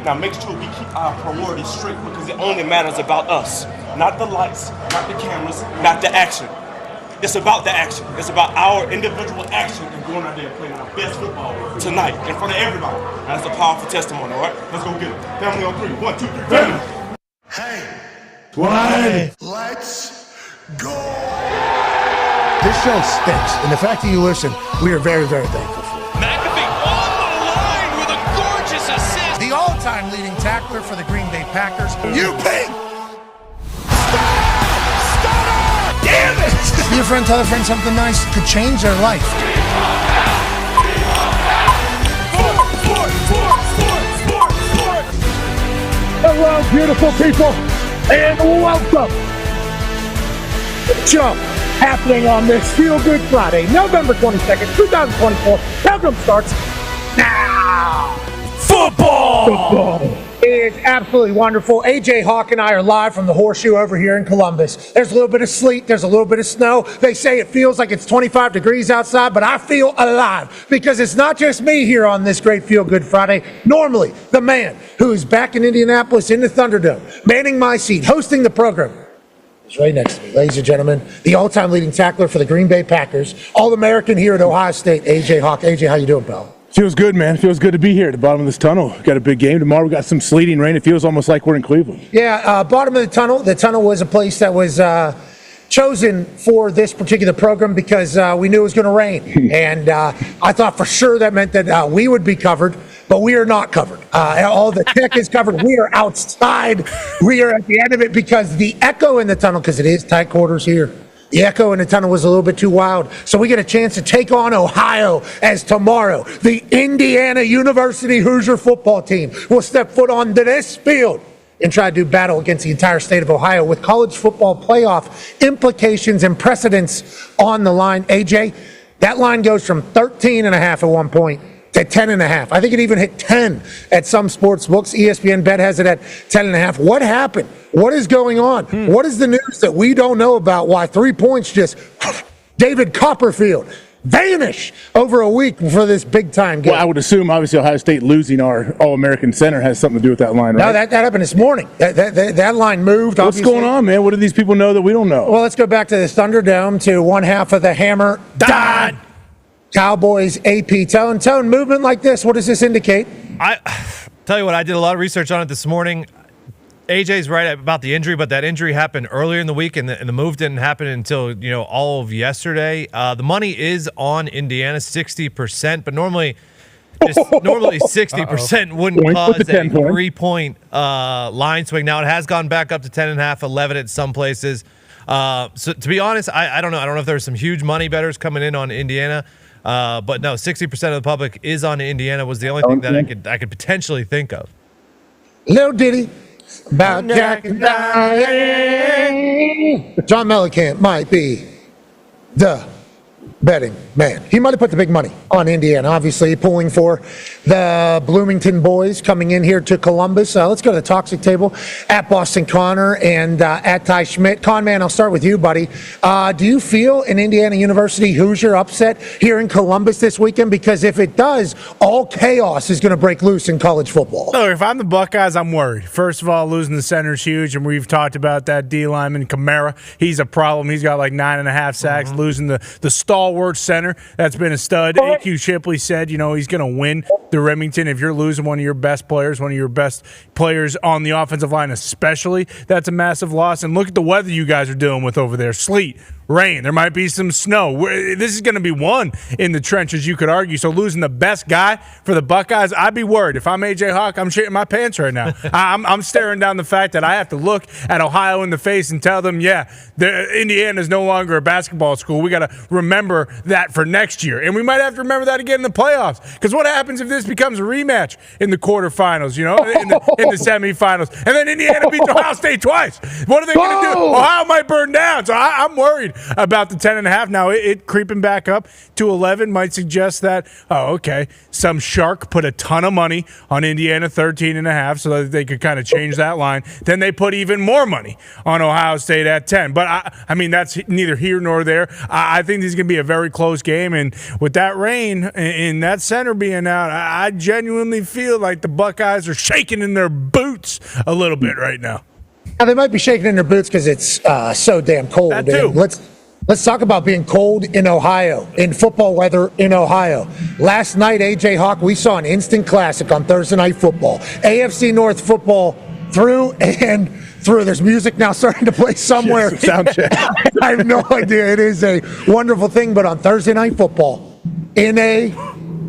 Now make sure we keep our priorities straight because it only matters about us. Not the lights, not the cameras, not the action. It's about the action. It's about our individual action and going out there and playing our best football tonight in front of everybody. That's a powerful testimony, all right? Let's go get it. Family on three. 1, 2, 3, family. Hey. Why? Let's go. This show stinks, and the fact that you listen, we are very, very thankful for. McAfee on the line with a gorgeous assist. The all-time leading tackler for the Green Bay Packers. You pink. Damn it! Be a friend, tell a friend something nice could change their life. Hello, beautiful people, and welcome. Jump happening on this Feel Good Friday, November 22nd, 2024. Countdown starts now. Football is absolutely wonderful. AJ Hawk and I are live from the Horseshoe over here in Columbus. There's a little bit of sleet. There's a little bit of snow. They say it feels like it's 25 degrees outside, but I feel alive because it's not just me here on this great Feel Good Friday. Normally, the man who is back in Indianapolis in the Thunderdome, manning my seat, hosting the program, is right next to me. Ladies and gentlemen, the all-time leading tackler for the Green Bay Packers, All-American here at Ohio State, AJ Hawk. AJ, how you doing, pal? Feels good, man. Feels good to be here at the bottom of this tunnel. Got a big game tomorrow. We got some sleeting rain. It feels almost like we're in Cleveland. Yeah, bottom of the tunnel. The tunnel was a place that was chosen for this particular program because we knew it was going to rain. And I thought for sure that meant that we would be covered, but we are not covered. All the tech is covered. We are outside. We are at the end of it because the echo in the tunnel, because it is tight quarters here, the echo in the tunnel was a little bit too wild. So we get a chance to take on Ohio as tomorrow the Indiana University Hoosier football team will step foot onto this field and try to do battle against the entire state of Ohio with college football playoff implications and precedents on the line. AJ, that line goes from 13.5 at one point to 10.5. I think it even hit 10 at some sports books. ESPN Bet has it at 10.5. What happened? What is going on? What is the news that we don't know about? Why 3 points just David Copperfield vanish over a week for this big-time game? Well, I would assume, obviously, Ohio State losing our All-American center has something to do with that line, right? No, that happened this morning. That line moved. What's going on, man? What do these people know that we don't know? Well, let's go back to the Thunderdome to one half of the Hammer. Dahn! Cowboys AP tone movement like this. What does this indicate? I tell you what, I did a lot of research on it this morning. AJ's right about the injury, but that injury happened earlier in the week, and the move didn't happen until all of yesterday. The money is on Indiana, 60%, but normally 60% wouldn't cause a 3-point line swing. Now it has gone back up to 10.5, 11 at some places. So to be honest, I don't know. I don't know if there's some huge money bettors coming in on Indiana. But no, 60% of the public is on Indiana was the only thing that I could potentially think of. Little ditty about Jack and Diane. John Mellencamp might be the betting man. He might have put the big money on Indiana, obviously pulling for the Bloomington boys coming in here to Columbus. Let's go to the toxic table at Boston Connor and at Ty Schmidt. Con man, I'll start with you, buddy. Do you feel an Indiana University Hoosier upset here in Columbus this weekend? Because if it does, all chaos is going to break loose in college football. Look, if I'm the Buckeyes, I'm worried. First of all, losing the center is huge, and we've talked about that D lineman, Kamara. He's a problem. He's got like 9.5 sacks. Losing the stalwart center that's been a stud. A.Q. Shipley said, he's going to win the Remington. If you're losing one of your best players, one of your best players on the offensive line especially, that's a massive loss. And look at the weather you guys are dealing with over there. Sleet, rain. There might be some snow. This is going to be one in the trenches, you could argue. So losing the best guy for the Buckeyes, I'd be worried. If I'm A.J. Hawk, I'm shitting my pants right now. I'm staring down the fact that I have to look at Ohio in the face and tell them, Indiana is no longer a basketball school. We got to remember that for next year. And we might have to remember that again in the playoffs. Because what happens if this becomes a rematch in the quarterfinals, in the semifinals? And then Indiana beats Ohio State twice. What are they going to do? Ohio might burn down. So I'm worried about the 10.5. Now, it creeping back up to 11 might suggest that, some shark put a ton of money on Indiana 13.5 so that they could kind of change that line. Then they put even more money on Ohio State at 10. But, I mean, that's neither here nor there. I think this is going to be a very close game. And with that rain and that center being out, I genuinely feel like the Buckeyes are shaking in their boots a little bit right now. Now, they might be shaking in their boots because it's so damn cold. That too. Let's talk about being cold in Ohio, in football weather in Ohio. Last night, AJ Hawk, we saw an instant classic on Thursday Night Football. AFC North football through and through. There's music now starting to play somewhere. Yes, sound check. I have no idea. It is a wonderful thing, but on Thursday Night Football, in a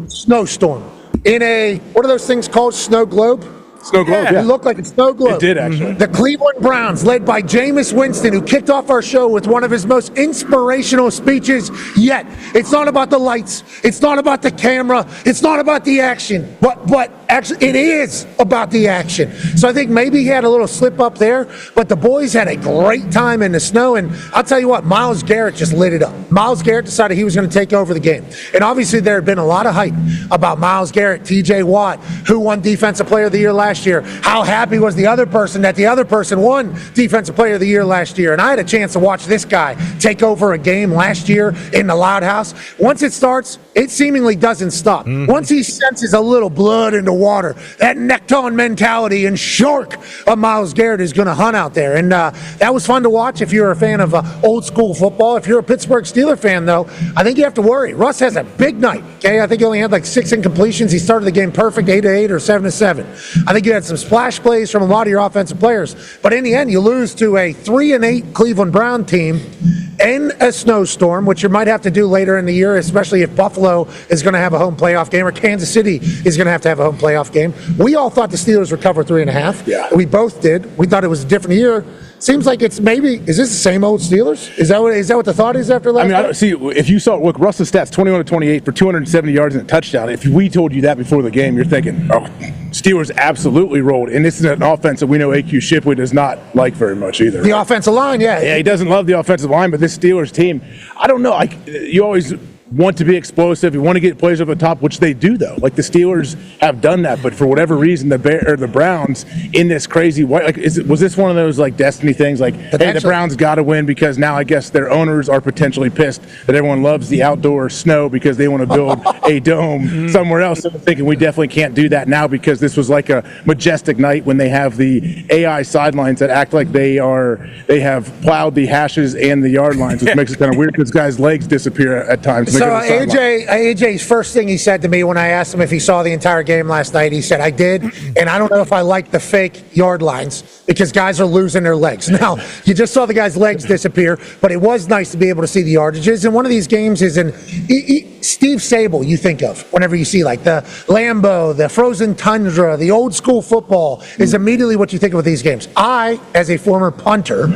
snowstorm, what are those things called? Snow globe? Snow globe, yeah. It looked like a snow globe. It did, actually. The Cleveland Browns, led by Jameis Winston, who kicked off our show with one of his most inspirational speeches yet. It's not about the lights. It's not about the camera. It's not about the action. But actually, it is about the action. So I think maybe he had a little slip up there, but the boys had a great time in the snow. And I'll tell you what, Myles Garrett just lit it up. Myles Garrett decided he was going to take over the game. And obviously, there had been a lot of hype about Myles Garrett, TJ Watt, who won Defensive Player of the Year last year. How happy was the other person that the other person won Defensive Player of the Year last year. And I had a chance to watch this guy take over a game last year in the Loud House. Once it starts, it seemingly doesn't stop. Once he senses a little blood in the water, that neckton mentality and shark of Myles Garrett is going to hunt out there. And that was fun to watch if you're a fan of old school football. If you're a Pittsburgh Steelers fan, though, I think you have to worry. Russ has a big night. Okay, I think he only had like 6 incompletions. He started the game perfect, 8-8 or 7-7. I think you had some splash plays from a lot of your offensive players. But in the end, you lose to a 3-8 Cleveland Brown team in a snowstorm, which you might have to do later in the year, especially if Buffalo is going to have a home playoff game or Kansas City is going to have a home playoff game. We all thought the Steelers would cover 3.5. Yeah. We both did. We thought it was a different year. Seems like it's maybe, is this the same old Steelers? Is that what the thought is after last I mean, night? see, if you saw, look, Russell's stats, 21-28 for 270 yards and a touchdown. If we told you that before the game, you're thinking, oh, Steelers absolutely rolled. And this is an offense that we know AQ Shipley does not like very much either. The offensive line, yeah. Yeah, he doesn't love the offensive line, but this Steelers team, I don't know. You always want to be explosive. You want to get plays over the top, which they do, though. Like the Steelers have done that, but for whatever reason, the Browns in this crazy way, like, was this one of those like destiny things? Like, hey, the Browns got to win because now I guess their owners are potentially pissed that everyone loves the outdoor snow because they want to build a dome somewhere else. So I'm thinking we definitely can't do that now because this was like a majestic night when they have the AI sidelines that act like they have plowed the hashes and the yard lines, which makes it kind of weird because guys' legs disappear at times. So AJ's first thing he said to me when I asked him if he saw the entire game last night, he said, I did, and I don't know if I like the fake yard lines because guys are losing their legs. Now, you just saw the guy's legs disappear, but it was nice to be able to see the yardages, and one of these games is in Steve Sable you think of whenever you see like the Lambeau, the frozen tundra, the old school football is immediately what you think of with these games. I, as a former punter,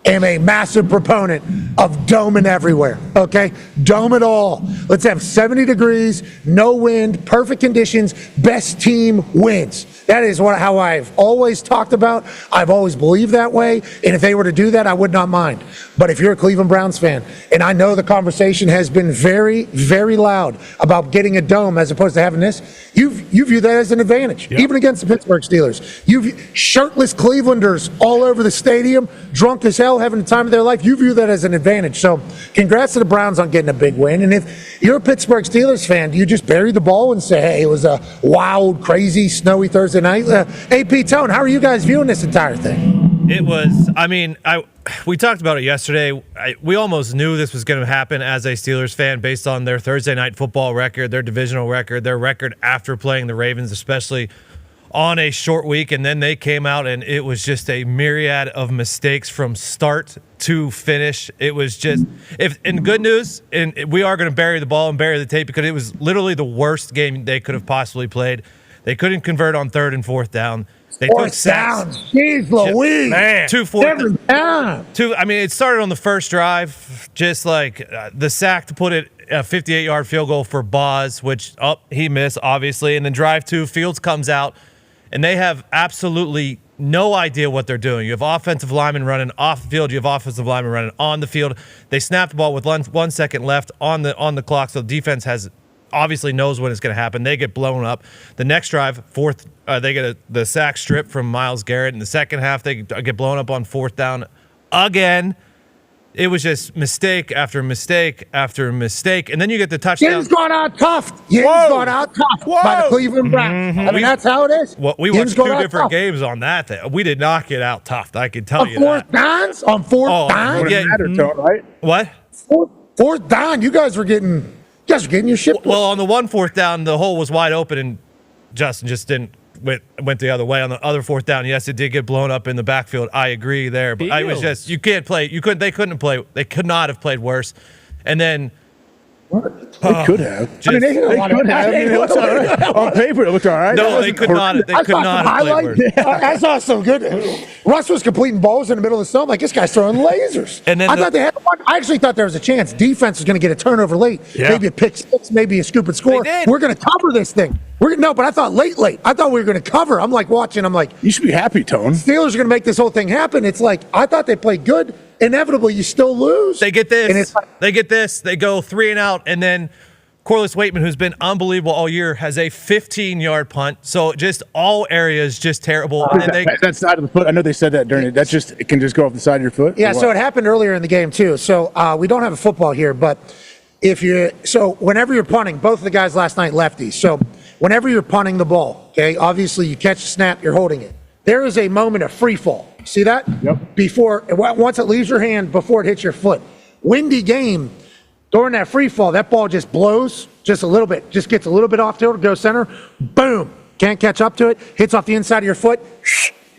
am a massive proponent of doming everywhere, okay? Dome it all. Let's have 70 degrees, no wind, perfect conditions, best team wins. That is how I've always talked about. I've always believed that way, and if they were to do that, I would not mind. But if you're a Cleveland Browns fan, and I know the conversation has been very, very loud about getting a dome as opposed to having this, you view that as an advantage, even against the Pittsburgh Steelers. Shirtless Clevelanders all over the stadium, drunk as hell, having the time of their life, you view that as an advantage. So congrats to the Browns on getting a big win. And if you're a Pittsburgh Steelers fan, do you just bury the ball and say, hey, it was a wild, crazy, snowy Thursday night? AP Tone, how are you guys viewing this entire thing? It was, we talked about it yesterday. We almost knew this was going to happen as a Steelers fan based on their Thursday night football record, their divisional record, their record after playing the Ravens, especially on a short week. And then they came out and it was just a myriad of mistakes from start to finish. It was just, in good news, and we are going to bury the ball and bury the tape because it was literally the worst game they could have possibly played. They couldn't convert on 3rd and 4th down. They took sacks. Jeez Louise. Man. 2 Every time. It started on the first drive, just like the sack to put it a 58-yard field goal for Boz, which he missed, obviously. And then drive 2, Fields comes out, and they have absolutely no idea what they're doing. You have offensive linemen running off the field. You have offensive linemen running on the field. They snap the ball with 1 second left on the clock, so the defense obviously knows when it's going to happen. They get blown up. The next drive, they get the sack strip from Myles Garrett. In the second half, they get blown up on 4th down again. it was just mistake after mistake after mistake. And then you get the touchdown. Yin's gone out tough. Yin's gone out tough by the Cleveland Browns. I mean, that's how it is. Well, we watched two different games on that. We did not get out tough. I can tell you that. On fourth downs? Right? What? Fourth down. You guys were getting your shit. Well, on the 1 4th down, the hole was wide open, and Justin just went the other way. On the other 4th down, yes, it did get blown up in the backfield. I agree there, but I was just they could not have played worse. And then they could have. I mean, they could have. It looks all right. On paper, it looked all right. No, they could not. They could not have played worse. I saw some good. Russ was completing balls in the middle of the sun. Like, this guy's throwing lasers. And then I actually thought there was a chance defense was going to get a turnover late. Yeah. Maybe a pick six, maybe a scoop and score. We're going to cover this thing. But I thought late. I thought we were going to cover. I'm like watching. I'm like, you should be happy, Tone. Steelers are going to make this whole thing happen. It's like, I thought they played good. Inevitably, you still lose. They get this. They get this. They go 3 and out, and then Corliss Waitman, who's been unbelievable all year, has a 15-yard punt. So just all areas just terrible. That side of the foot. I know they said that during it. It can just go off the side of your foot. Yeah. So it happened earlier in the game too. So we don't have a football here, but whenever you're punting, both of the guys last night lefties. So whenever you're punting the ball, okay, obviously you catch the snap, you're holding it. There is a moment of free fall. See that? Yep. Once it leaves your hand, before it hits your foot. Windy game, during that free fall, that ball just blows just a little bit, just gets a little bit off tilt, goes center, boom, can't catch up to it, hits off the inside of your foot,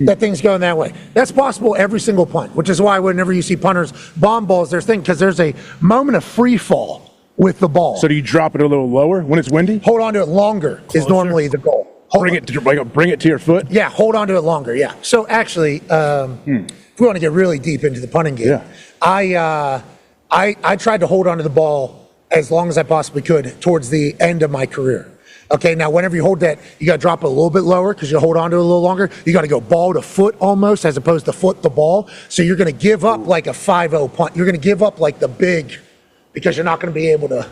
that thing's going that way. That's possible every single punt, which is why whenever you see punters bomb balls, because there's a moment of free fall with the ball. So do you drop it a little lower when it's windy? Hold on to it longer is normally the goal. Bring it to your foot? Yeah, hold on to it longer, yeah. So actually, if we want to get really deep into the punting game, I tried to hold on to the ball as long as I possibly could towards the end of my career. Okay, now whenever you hold that, you got to drop it a little bit lower because you hold on to it a little longer. You got to go ball to foot almost as opposed to foot to ball. So you're going to give up like a 5-0 punt. You're going to give up like the big, because you're not going to be able to.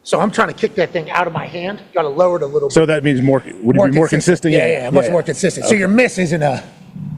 So I'm trying to kick that thing out of my hand. Got to lower it a little bit. So that means more consistent? Yeah, much more consistent. So your miss isn't a.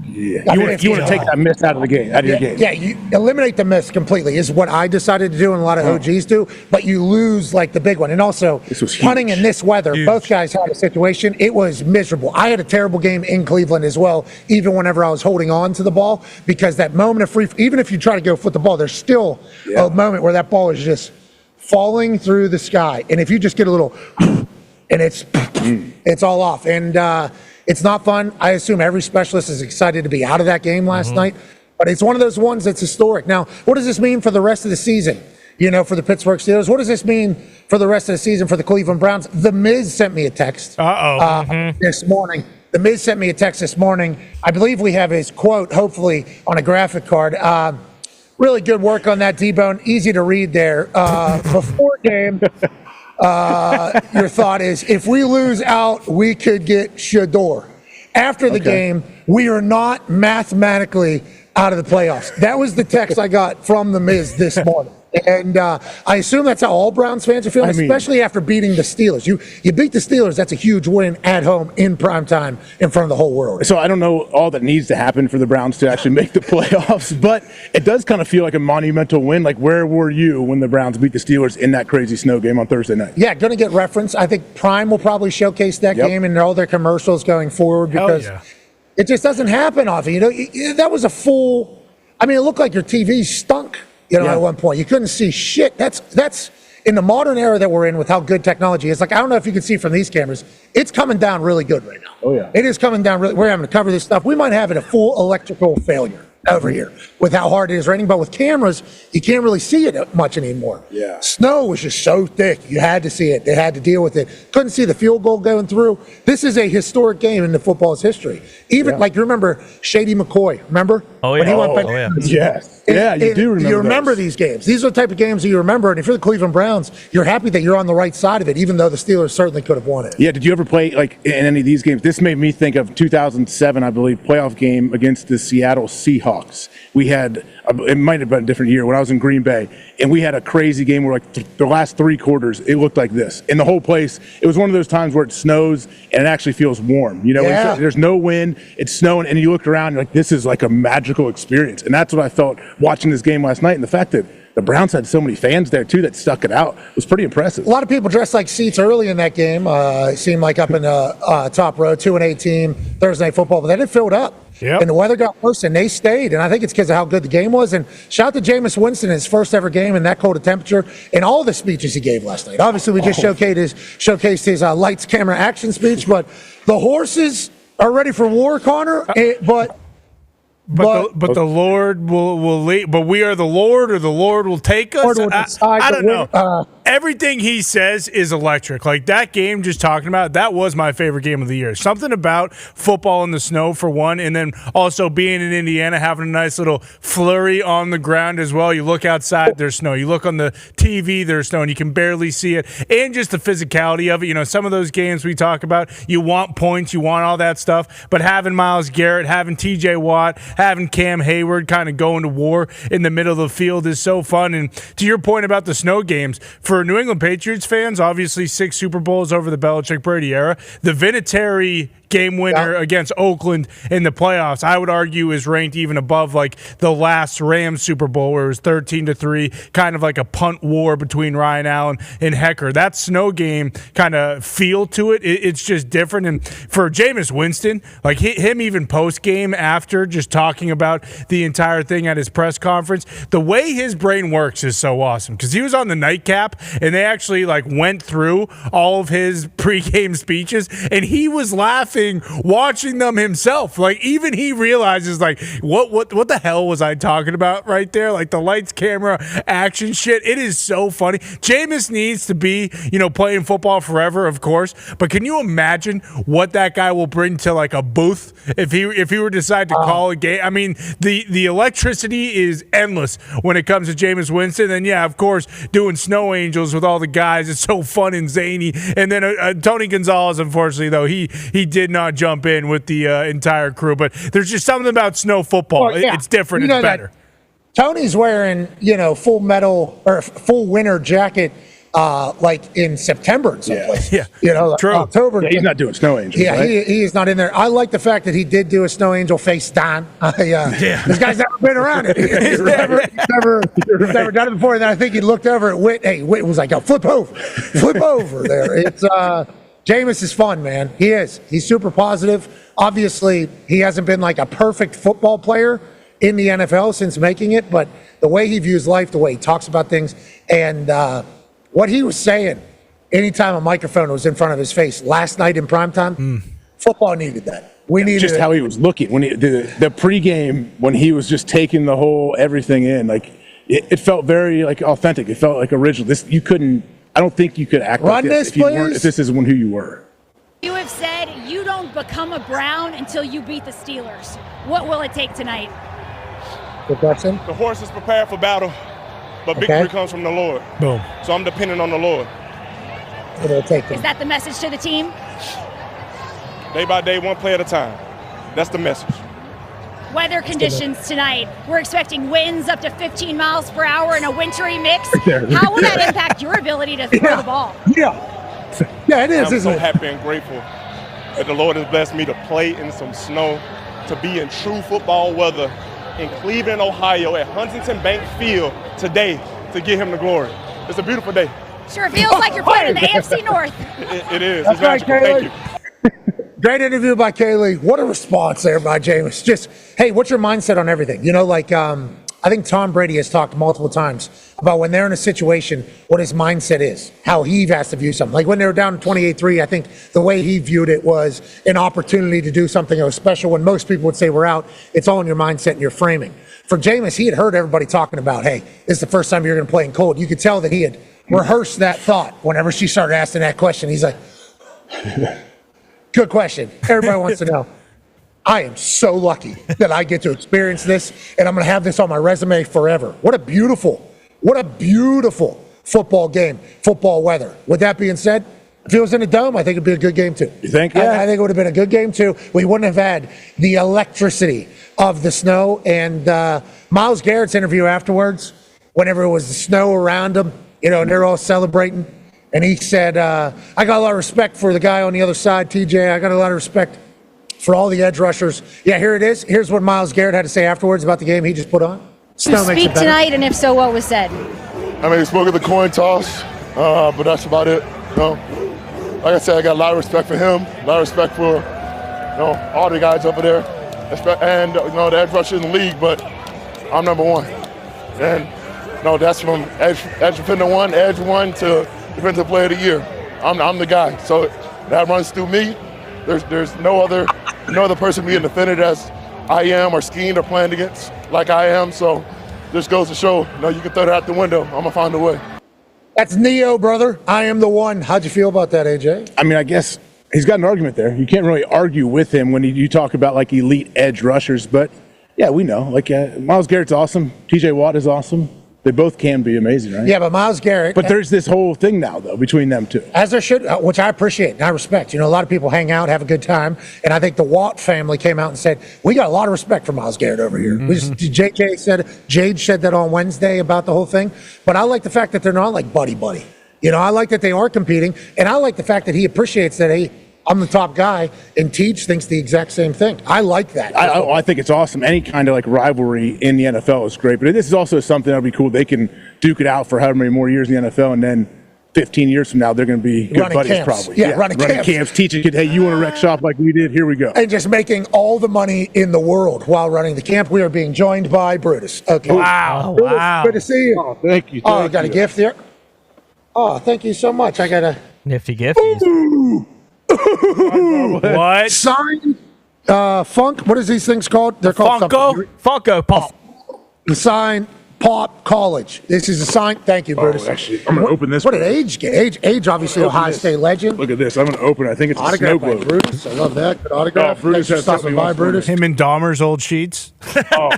Yeah. You want to take that miss out of your game. Yeah, you eliminate the miss completely is what I decided to do and a lot of OGs do, but you lose like the big one. And also, punting in this weather, both guys had a situation. It was miserable. I had a terrible game in Cleveland as well, even whenever I was holding on to the ball, because that moment of free, even if you try to go foot the ball, there's still a moment where that ball is just falling through the sky. And if you just get a little, and it's all off. And it's not fun. I assume every specialist is excited to be out of that game last night. But it's one of those ones that's historic. Now, what does this mean for the rest of the season? For the Pittsburgh Steelers? What does this mean for the rest of the season for the Cleveland Browns? The Miz sent me a text this morning. The Miz sent me a text this morning. I believe we have his quote, hopefully, on a graphic card. Really good work on that, D-Bone. Easy to read there. Before game, your thought is, if we lose out, we could get Shador. After the game, we are not mathematically out of the playoffs. That was the text I got from the Miz this morning. And I assume that's how all Browns fans are feeling, especially after beating the Steelers. You beat the Steelers, that's a huge win at home in prime time in front of the whole world. So I don't know all that needs to happen for the Browns to actually make the playoffs, but it does kind of feel like a monumental win. Like, where were you when the Browns beat the Steelers in that crazy snow game on Thursday night? Yeah, going to get reference. I think Prime will probably showcase that game in all their commercials going forward because it just doesn't happen often. That was a full – I mean, it looked like your TV stunk. At one point, you couldn't see shit. That's in the modern era that we're in with how good technology is. Like, I don't know if you can see from these cameras, it's coming down really good right now. Oh yeah, it is coming down really. We're having to cover this stuff. We might have a full electrical failure over here with how hard it is raining. But with cameras, you can't really see it much anymore. Yeah, snow was just so thick. You had to see it. They had to deal with it. Couldn't see the field goal going through. This is a historic game in the football's history. Even like, you remember Shady McCoy? Remember? Oh yeah. When he went Yes. Yeah, you do remember. You remember these games. These are the type of games that you remember. And if you're the Cleveland Browns, you're happy that you're on the right side of it, even though the Steelers certainly could have won it. Yeah. Did you ever play like in any of these games? This made me think of 2007, I believe, playoff game against the Seattle Seahawks. We had it might have been a different year when I was in Green Bay, and we had a crazy game where the last 3 quarters it looked like this, and the whole place. It was one of those times where it snows and it actually feels warm. There's no wind, it's snowing, and you look around, and you're like, this is like a magical experience, and that's what I felt watching this game last night, and the fact that the Browns had so many fans there too that stuck it out was pretty impressive. A lot of people dressed like seats early in that game. It seemed like up in the top row, 2-8 team, Thursday Night Football, but they didn't fill it up. Yep. And the weather got worse, and they stayed. And I think it's because of how good the game was. And shout out to Jameis Winston, his first ever game in that cold of temperature, and all the speeches he gave last night. Obviously, we just showcased his lights, camera, action speech, but the horses are ready for war, Connor. But the Lord will lead. But we are the Lord, or the Lord will take us. I don't know. Everything he says is electric. Like that game, just talking about, that was my favorite game of the year. Something about football in the snow, for one, and then also being in Indiana, having a nice little flurry on the ground as well. You look outside, there's snow. You look on the TV, there's snow, and you can barely see it. And just the physicality of it. You know, some of those games we talk about, you want points, you want all that stuff, but having Myles Garrett, having TJ Watt, having Cam Hayward kind of going to war in the middle of the field is so fun. And to your point about the snow games, for New England Patriots fans, obviously 6 Super Bowls over the Belichick-Brady era, the Vinatieri game winner against Oakland in the playoffs, I would argue, is ranked even above like the last Rams Super Bowl, where it was 13-3, kind of like a punt war between Ryan Allen and Hecker. That snow game kind of feel to it. It's just different. And for Jameis Winston, like him even post-game after just talking about the entire thing at his press conference, the way his brain works is so awesome, because he was on the nightcap and they actually like went through all of his pregame speeches, and he was laughing watching them himself. Like even he realizes like what the hell was I talking about right there? Like the lights, camera, action shit. It is so funny. Jameis needs to be, playing football forever, of course. But can you imagine what that guy will bring to like a booth if he were to decide to call a game? I mean, the electricity is endless when it comes to Jameis Winston. And yeah, of course, doing snow angels with all the guys, it's so fun and zany. And then Tony Gonzalez, unfortunately, though, he did not jump in with the entire crew, but there's just something about snow football. Well, yeah. It's different. It's better. Tony's wearing, full metal or full winter jacket, like in September in some places. Yeah. True. October. Yeah, he's not doing snow angels. Yeah, right? he is not in there. I like the fact that he did do a snow angel face Dahn. This guy's never been around it. He's never done it before. And then I think he looked over at Witt. Hey, Witt was like, flip over there. It's Jameis is fun, man. He is. He's super positive. Obviously, he hasn't been like a perfect football player in the NFL since making it, but the way he views life, the way he talks about things, and what he was saying anytime a microphone was in front of his face last night in primetime, football needed that. We needed just how he was looking when the pregame, when he was just taking the whole everything in, like it felt very like authentic. It felt like original. I don't think you could act like this if this isn't who you were. You have said you don't become a Brown until you beat the Steelers. What will it take tonight? Good question. The horse is prepared for battle, but victory comes from the Lord. Boom. So I'm dependent on the Lord. What will it take? Is that the message to the team? Day by day, one play at a time. That's the message. Weather conditions tonight. We're expecting winds up to 15 miles per hour in a wintry mix. How will that impact your ability to throw the ball? Yeah, it is. I'm so happy and grateful that the Lord has blessed me to play in some snow, to be in true football weather in Cleveland, Ohio, at Huntington Bank Field today to give him the glory. It's a beautiful day. Sure feels like you're playing in the AFC North. It is. That's it's magical. Thank you. Great interview by Kaylee. What a response there by Jameis. Just, hey, what's your mindset on everything? I think Tom Brady has talked multiple times about when they're in a situation, what his mindset is, how he has to view something. Like when they were down 28-3, I think the way he viewed it was an opportunity to do something that was special. When most people would say we're out, it's all in your mindset and your framing. For Jameis, he had heard everybody talking about, hey, this is the first time you're going to play in cold. You could tell that he had rehearsed that thought whenever she started asking that question. He's like, good question. Everybody wants to know. I am so lucky that I get to experience this, and I'm going to have this on my resume forever. What a beautiful football game, football weather. With that being said, if it was in a dome, I think it'd be a good game too. You think? Yeah. I think it would have been a good game too. We wouldn't have had the electricity of the snow. And Myles Garrett's interview afterwards, whenever it was the snow around him, and they're all celebrating. And he said, I got a lot of respect for the guy on the other side, TJ. I got a lot of respect for all the edge rushers. Yeah, here it is. Here's what Myles Garrett had to say afterwards about the game he just put on. Snow makes speak it better. tonight, and if so, what was said? I mean, we spoke at the coin toss, but that's about it. Like I said, I got a lot of respect for him, a lot of respect for all the guys over there, and the edge rusher in the league. But I'm number one, and that's from edge defender one, edge one to defensive player of the year. I'm the guy. So that runs through me. There's no other person being defended as I am or schemed or planned against like I am. So this goes to show, you can throw that out the window. I'm gonna find a way. That's Neo, brother. I am the one. How'd you feel about that, AJ? I mean, I guess he's got an argument there. You can't really argue with him when you talk about like elite edge rushers. But yeah, we know Myles Garrett's awesome. TJ Watt is awesome. They both can be amazing, right? Yeah, but Myles Garrett. But there's this whole thing now, though, between them two. As there should, which I appreciate and I respect. A lot of people hang out, have a good time. And I think the Watt family came out and said, we got a lot of respect for Myles Garrett over here. Jade said that on Wednesday about the whole thing. But I like the fact that they're not like buddy-buddy. I like that they are competing. And I like the fact that he appreciates that, hey, I'm the top guy, and Teach thinks the exact same thing. I like that. I think it's awesome. Any kind of rivalry in the NFL is great, but this is also something that'll be cool. They can duke it out for however many more years in the NFL, and then 15 years from now, they're going to be good running buddies, camps. probably. Yeah, running camps. Teaching kids, hey, you want to wreck shop like we did? Here we go. And just making all the money in the world while running the camp. We are being joined by Brutus. Okay. Wow. Brutus, Wow. good to see you. Oh, thank you. I got a gift there. Oh, thank you so much. I got a nifty gift. What? signed Funk. What is these things called? They're called something. Funko Pop. Signed Pop College. This is a sign. Thank you, Brutus. Actually, I'm going to open this. What did Age get? Age obviously Ohio State legend. Look at this. I'm going to open it. I think it's a Autograph snow by globe. Brutus. I love that. Good autograph. Oh, Brutus Thanks for has stopping something by, he wants Brutus. Him and Dahmer's old sheets. Oh,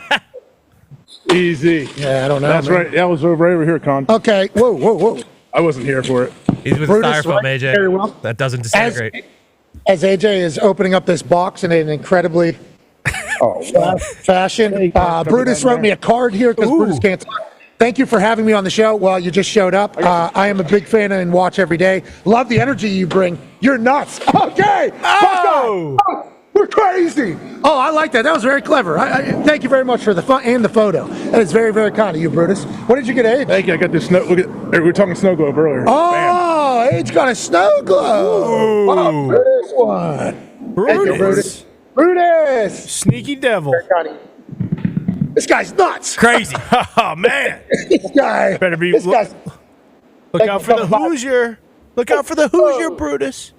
easy. Yeah, I don't know. That's man. right. That was right over here, Con. Okay. Whoa. I wasn't here for it. He's with Brutus, styrofoam, right? AJ. Very well. That doesn't disintegrate. As AJ is opening up this box in an incredibly fashion, Brutus wrote me a card here because Brutus can't talk. Thank you for having me on the show. Well, you just showed up. I am a big fan and watch every day. Love the energy you bring. You're nuts. Okay. Oh! We're crazy. Oh, I like that. That was very clever. Thank you very much for the fun and the photo. That is very, very kind of you, Brutus. What did you get, Age? Thank you. I got this snow. Look at. We were talking snow globe earlier. Oh, Age got a snow globe. Oh, Brutus one. Thank you, Brutus. Brutus. Sneaky devil. This guy's nuts. Crazy. Oh, man. This guy. Better be. This guy's. Look out for the Hoosier. Look out for the Hoosier, Brutus.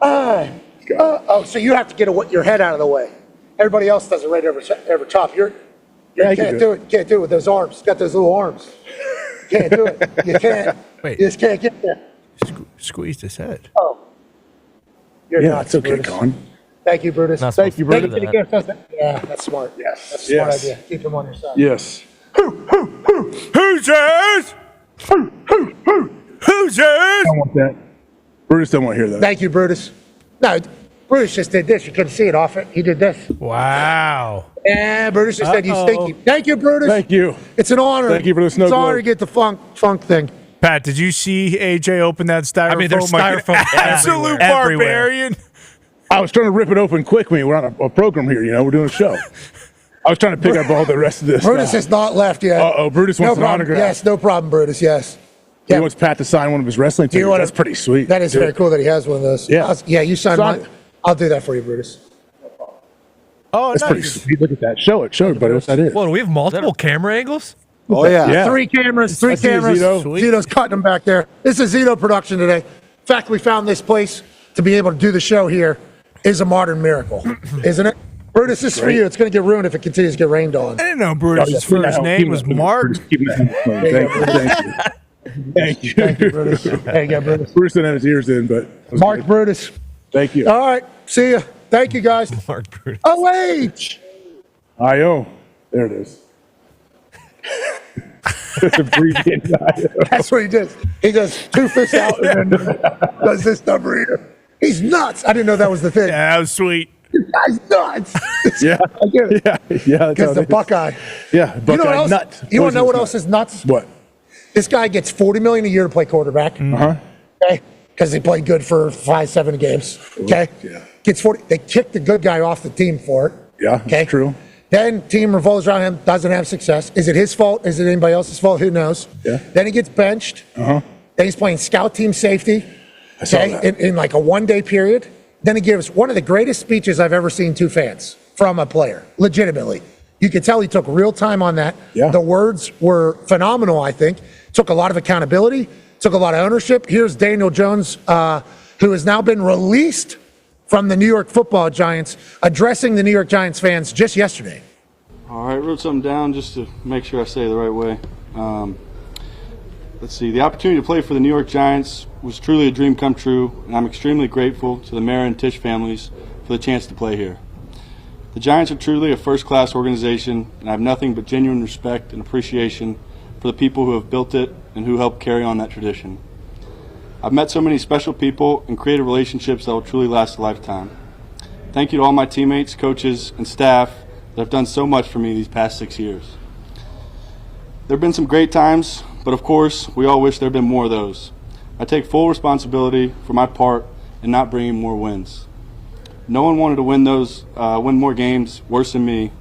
So you have to get your head out of the way. Everybody else does it right over top. You can't do it. You can't do it with those arms. He's got those little arms. You can't do it. You can't. Wait. You just can't get there. Squeezed his head. Oh. You're Yeah, nuts, it's okay, Brutus. Con. Thank you, Brutus. Not Thank you, supposed to Brutus. do that. Yeah, that's smart. Yes. That's a smart Yes. idea. Keep them on your side. Yes. Hoosiers! Hoosiers! I don't want that. Brutus don't want to hear that. Thank you, Brutus. No, Brutus just did this. You couldn't see it off it. He did this. Wow. Yeah, Brutus just said you Uh-oh. stinky. Thank you, Brutus. Thank you. It's an honor. Thank you for the snow It's an honor globe. to get the funk thing. Pat, did you see AJ open that styrofoam? I mean, there's like styrofoam an absolute everywhere. barbarian. I was trying to rip it open quick when we're on a program here. We're doing a show. I was trying to pick up all the rest of this. Brutus has not left yet. Uh-oh, Brutus wants no an problem. autograph. Yes, no problem, Brutus. Yes. He wants Pat to sign one of his wrestling Do you tickets. want That's pretty sweet. That is very cool that he has one of those. Yeah. Yeah, you sign Sign mine. it. I'll do that for you, Brutus. Oh, That's pretty nice. sweet. Look at that. Show everybody what that is. Well, do we have multiple camera angles? Oh, yeah. Yeah. Three cameras. I see a Zito. Zito's cutting them back there. This is a Zito production today. In fact, we found this place to be able to do the show here is a modern miracle, isn't it? Brutus, this is for you. It's going to get ruined if it continues to get rained on. I didn't know Brutus's first name was Mark. Thank you. Thank you. Thank you, Brutus. There you go, Brutus. Bruce didn't have his ears in, but it was Mark good. Brutus. Thank you. All right. See ya. Thank you, guys. Mark Brutus. OH. I.O. There it is. It's abbreviated IO. That's what he does. He does two fists out and then does this number here. He's nuts. I didn't know that was the thing. Yeah, that was sweet. This guy's nuts. Yeah. I get it. Yeah. That's how Because it the is. Buckeye. Yeah. You know what else? Nut. You want to know what Poisonous else is nuts? nut. What? This guy gets $40 million a year to play quarterback. Uh-huh. Okay, because he played good for 5-7 games. Okay, Yeah. gets 40. They kicked the good guy off the team for it. Yeah, that's Okay, true. Then team revolves around him, doesn't have success. Is it his fault? Is it anybody else's fault? Who knows? Yeah. Then he gets benched. Then he's playing scout team safety. In like a one-day period. Then he gives one of the greatest speeches I've ever seen to fans from a player, legitimately. You could tell he took real time on that. Yeah. The words were phenomenal, I think. Took a lot of accountability, took a lot of ownership. Here's Daniel Jones, who has now been released from the New York Football Giants, addressing the New York Giants fans just yesterday. All right, wrote something down just to make sure I say it the right way. Let's see. The opportunity to play for the New York Giants was truly a dream come true, and I'm extremely grateful to the Mara and Tisch families for the chance to play here. The Giants are truly a first-class organization, and I have nothing but genuine respect and appreciation for the people who have built it and who helped carry on that tradition. I've met so many special people and created relationships that will truly last a lifetime. Thank you to all my teammates, coaches, and staff that have done so much for me these past 6 years. There have been some great times, but of course, we all wish there had been more of those. I take full responsibility for my part in not bringing more wins. No one wanted to win more games worse than me,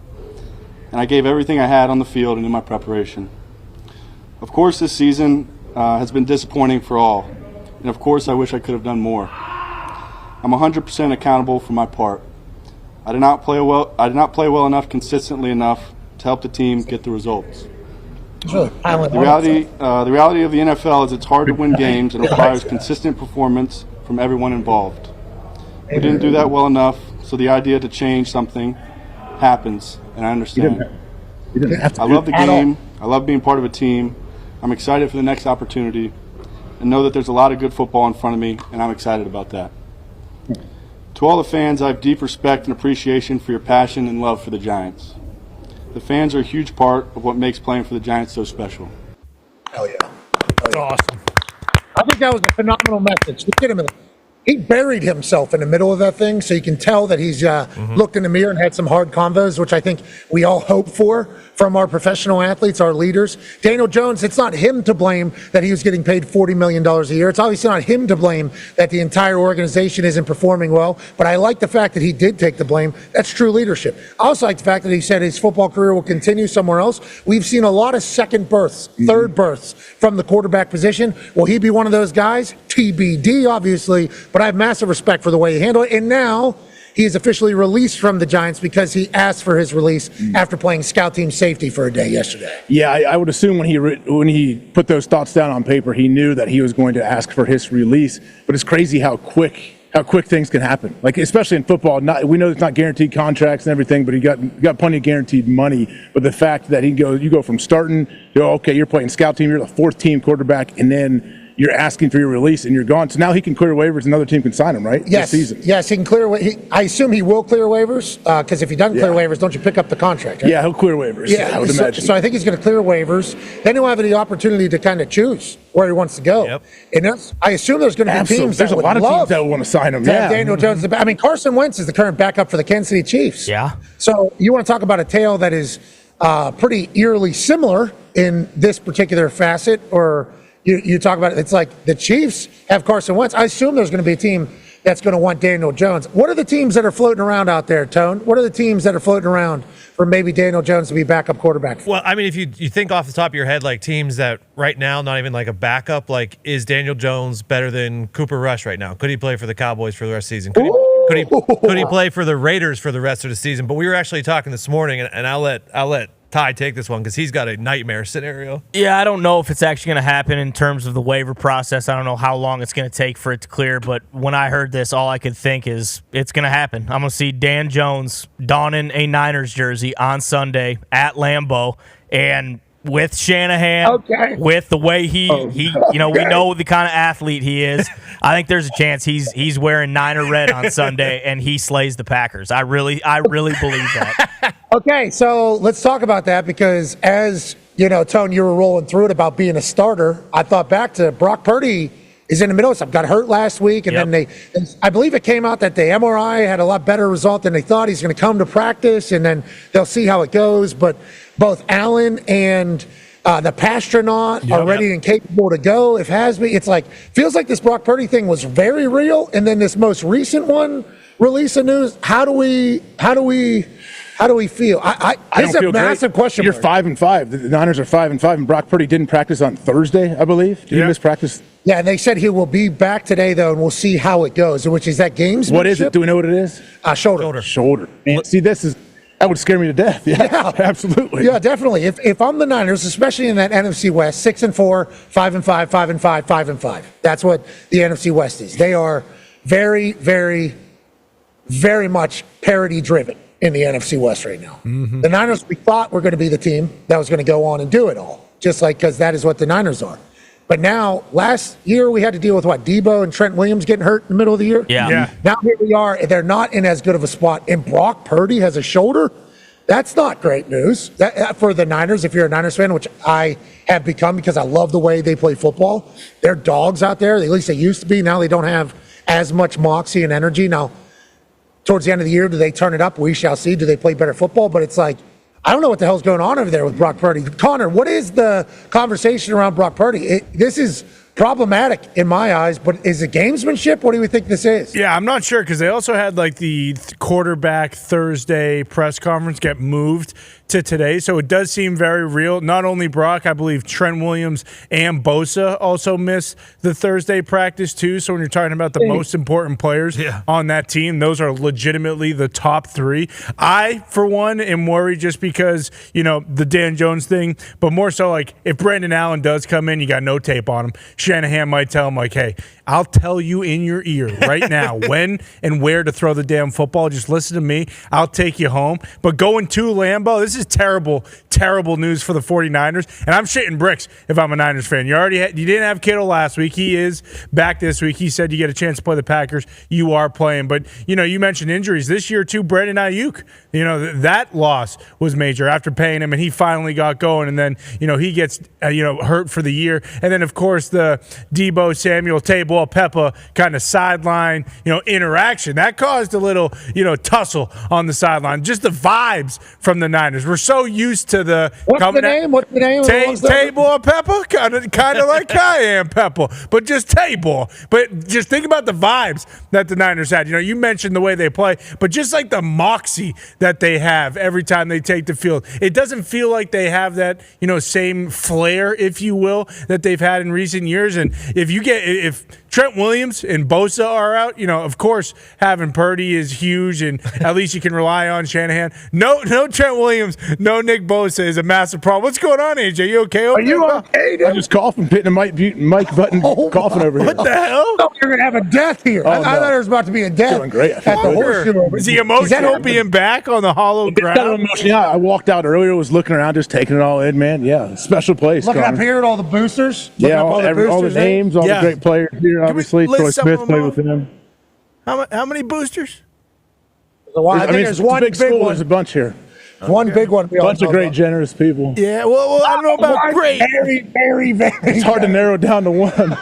and I gave everything I had on the field and in my preparation. Of course, this season has been disappointing for all, and of course, I wish I could have done more. I'm 100% accountable for my part. I did not play well enough consistently enough to help the team get the results. Really the reality of the NFL is it's hard to win games and requires consistent performance from everyone involved. We didn't do that well enough, so the idea to change something happens, and I understand. I love the game. I love being part of a team. I'm excited for the next opportunity and know that there's a lot of good football in front of me, and I'm excited about that. To all the fans, I have deep respect and appreciation for your passion and love for the Giants. The fans are a huge part of what makes playing for the Giants so special. Hell yeah. That's awesome. I think that was a phenomenal message. Legitimately. He buried himself in the middle of that thing, so you can tell that he's looked in the mirror and had some hard convos, which I think we all hope for from our professional athletes, our leaders. Daniel Jones, it's not him to blame that he was getting paid $40 million a year. It's obviously not him to blame that the entire organization isn't performing well, but I like the fact that he did take the blame. That's true leadership. I also like the fact that he said his football career will continue somewhere else. We've seen a lot of second berths, third berths from the quarterback position. Will he be one of those guys? TBD, obviously, but I have massive respect for the way he handled it. And now he is officially released from the Giants because he asked for his release after playing scout team safety for a day yesterday. Yeah, I would assume when he put those thoughts down on paper, he knew that he was going to ask for his release. But it's crazy how quick things can happen. Like, especially in football, we know it's not guaranteed contracts and everything, but he got plenty of guaranteed money. But the fact that you go from starting to, okay, you're playing scout team, you're the fourth team quarterback, and then you're asking for your release and you're gone. So now he can clear waivers, another team can sign him, right? Yes. This season. Yes, he can clear. I assume he will clear waivers because if he doesn't clear waivers, don't you pick up the contract? Right? Yeah, he'll clear waivers. Yeah, I would imagine. So I think he's going to clear waivers. Then he'll have the opportunity to kind of choose where he wants to go. Yep. And I assume there's going to be teams There's that a lot would of love teams that will want to sign him. to have Daniel Jones. I mean, Carson Wentz is the current backup for the Kansas City Chiefs. Yeah. So you want to talk about a tale that is pretty eerily similar in this particular facet, or you talk about it, it's like the Chiefs have Carson Wentz. I assume there's going to be a team that's going to want Daniel Jones. What are the teams that are floating around out there, Tone? What are the teams that are floating around for maybe Daniel Jones to be backup quarterback? Well, I mean, if you think off the top of your head, like teams that right now, not even like a backup, like is Daniel Jones better than Cooper Rush right now? Could he play for the Cowboys for the rest of the season? Could he play for the Raiders for the rest of the season? But we were actually talking this morning, and I'll let Ty take this one because he's got a nightmare scenario. Yeah, I don't know if it's actually going to happen in terms of the waiver process. I don't know how long it's going to take for it to clear, but when I heard this, all I could think is it's going to happen. I'm going to see Dan Jones donning a Niners jersey on Sunday at Lambeau, and with Shanahan, with the way he we know the kind of athlete he is. I think there's a chance he's wearing Niner red on Sunday and he slays the Packers. I really believe that. Okay, so let's talk about that because as you know, Tone, you were rolling through it about being a starter. I thought back to Brock Purdy is in the middle of something. Got hurt last week, and then I believe it came out that the MRI had a lot better result than they thought. He's going to come to practice, and then they'll see how it goes. But both Allen and the Pastronaut are ready and capable to go. If Hasby, it's like feels like this Brock Purdy thing was very real, and then this most recent one release of news. How do we How do we feel? I This is don't a feel massive great. question. You're mark. 5-5. The Niners are 5-5, and Brock Purdy didn't practice on Thursday, I believe. Did he miss practice? Yeah, and they said he will be back today, though, and we'll see how it goes. Which is that games? What is it? Do we know what it is? Shoulder. Man, see, that would scare me to death. Yeah, absolutely. Yeah, definitely. If I'm the Niners, especially in that NFC West, 6-4, 5-5, 5-5, 5-5. That's what the NFC West is. They are very, very, very much parity driven in the NFC West right now. Mm-hmm. The Niners, we thought were going to be the team that was going to go on and do it all, just like because that is what the Niners are. But now, last year we had to deal with Debo and Trent Williams getting hurt in the middle of the year. Yeah. Now here we are. They're not in as good of a spot. And Brock Purdy has a shoulder. That's not great news for the Niners. If you're a Niners fan, which I have become because I love the way they play football. They're dogs out there. At least they used to be. Now they don't have as much moxie and energy. Now, towards the end of the year, do they turn it up? We shall see. Do they play better football? But it's like, I don't know what the hell's going on over there with Brock Purdy. Connor, what is the conversation around Brock Purdy? This is problematic in my eyes, but is it gamesmanship? What do you think this is? Yeah, I'm not sure because they also had the quarterback Thursday press conference get moved to today, so it does seem very real. Not only Brock, I believe Trent Williams and Bosa also missed the Thursday practice too. So when you're talking about the most important players on that team, those are legitimately the top three. I, for one, am worried just because, the Dan Jones thing, but more so if Brandon Allen does come in, you got no tape on him. Shanahan might tell him hey, I'll tell you in your ear right now when and where to throw the damn football. Just listen to me. I'll take you home. But going to Lambeau, this is terrible, terrible news for the 49ers. And I'm shitting bricks if I'm a Niners fan. You didn't have Kittle last week. He is back this week. He said you get a chance to play the Packers. You are playing. But, you mentioned injuries. This year, too, Brandon Ayuk, that loss was major after paying him, and he finally got going. And then, he gets, hurt for the year. And then, of course, the Debo Samuel Table Peppa kind of sideline, interaction. That caused a little, tussle on the sideline. Just the vibes from the Niners. We're so used to the What's the name? Table Peppa, kind of like Cayenne Pepper, but just table. But just think about the vibes that the Niners had. You mentioned the way they play, but just like the moxie that they have every time they take the field. It doesn't feel like they have that, same flair, if you will, that they've had in recent years. And if Trent Williams and Bosa are out, of course, having Purdy is huge, and at least you can rely on Shanahan. No Trent Williams, no Nick Bosa is a massive problem. What's going on, AJ? You okay? Are you okay, dude? I'm just coughing, hitting a mic button, coughing over here. What the hell? Oh, you're going to have a death here. I thought there was about to be a death. Doing great. At the horseshoe. Is he emotional being back on the hollow ground? Yeah, I walked out earlier, was looking around, just taking it all in, man. Yeah, special place. Looking Connor. up here at all the boosters. Yeah, all the names, all the great players here, obviously. Troy Smith played with him. How many boosters? I think there's one big one. There's a bunch here. One big one. A bunch of great, generous people. Yeah, well, I don't know about great. Very, very, very. It's hard to narrow down to one.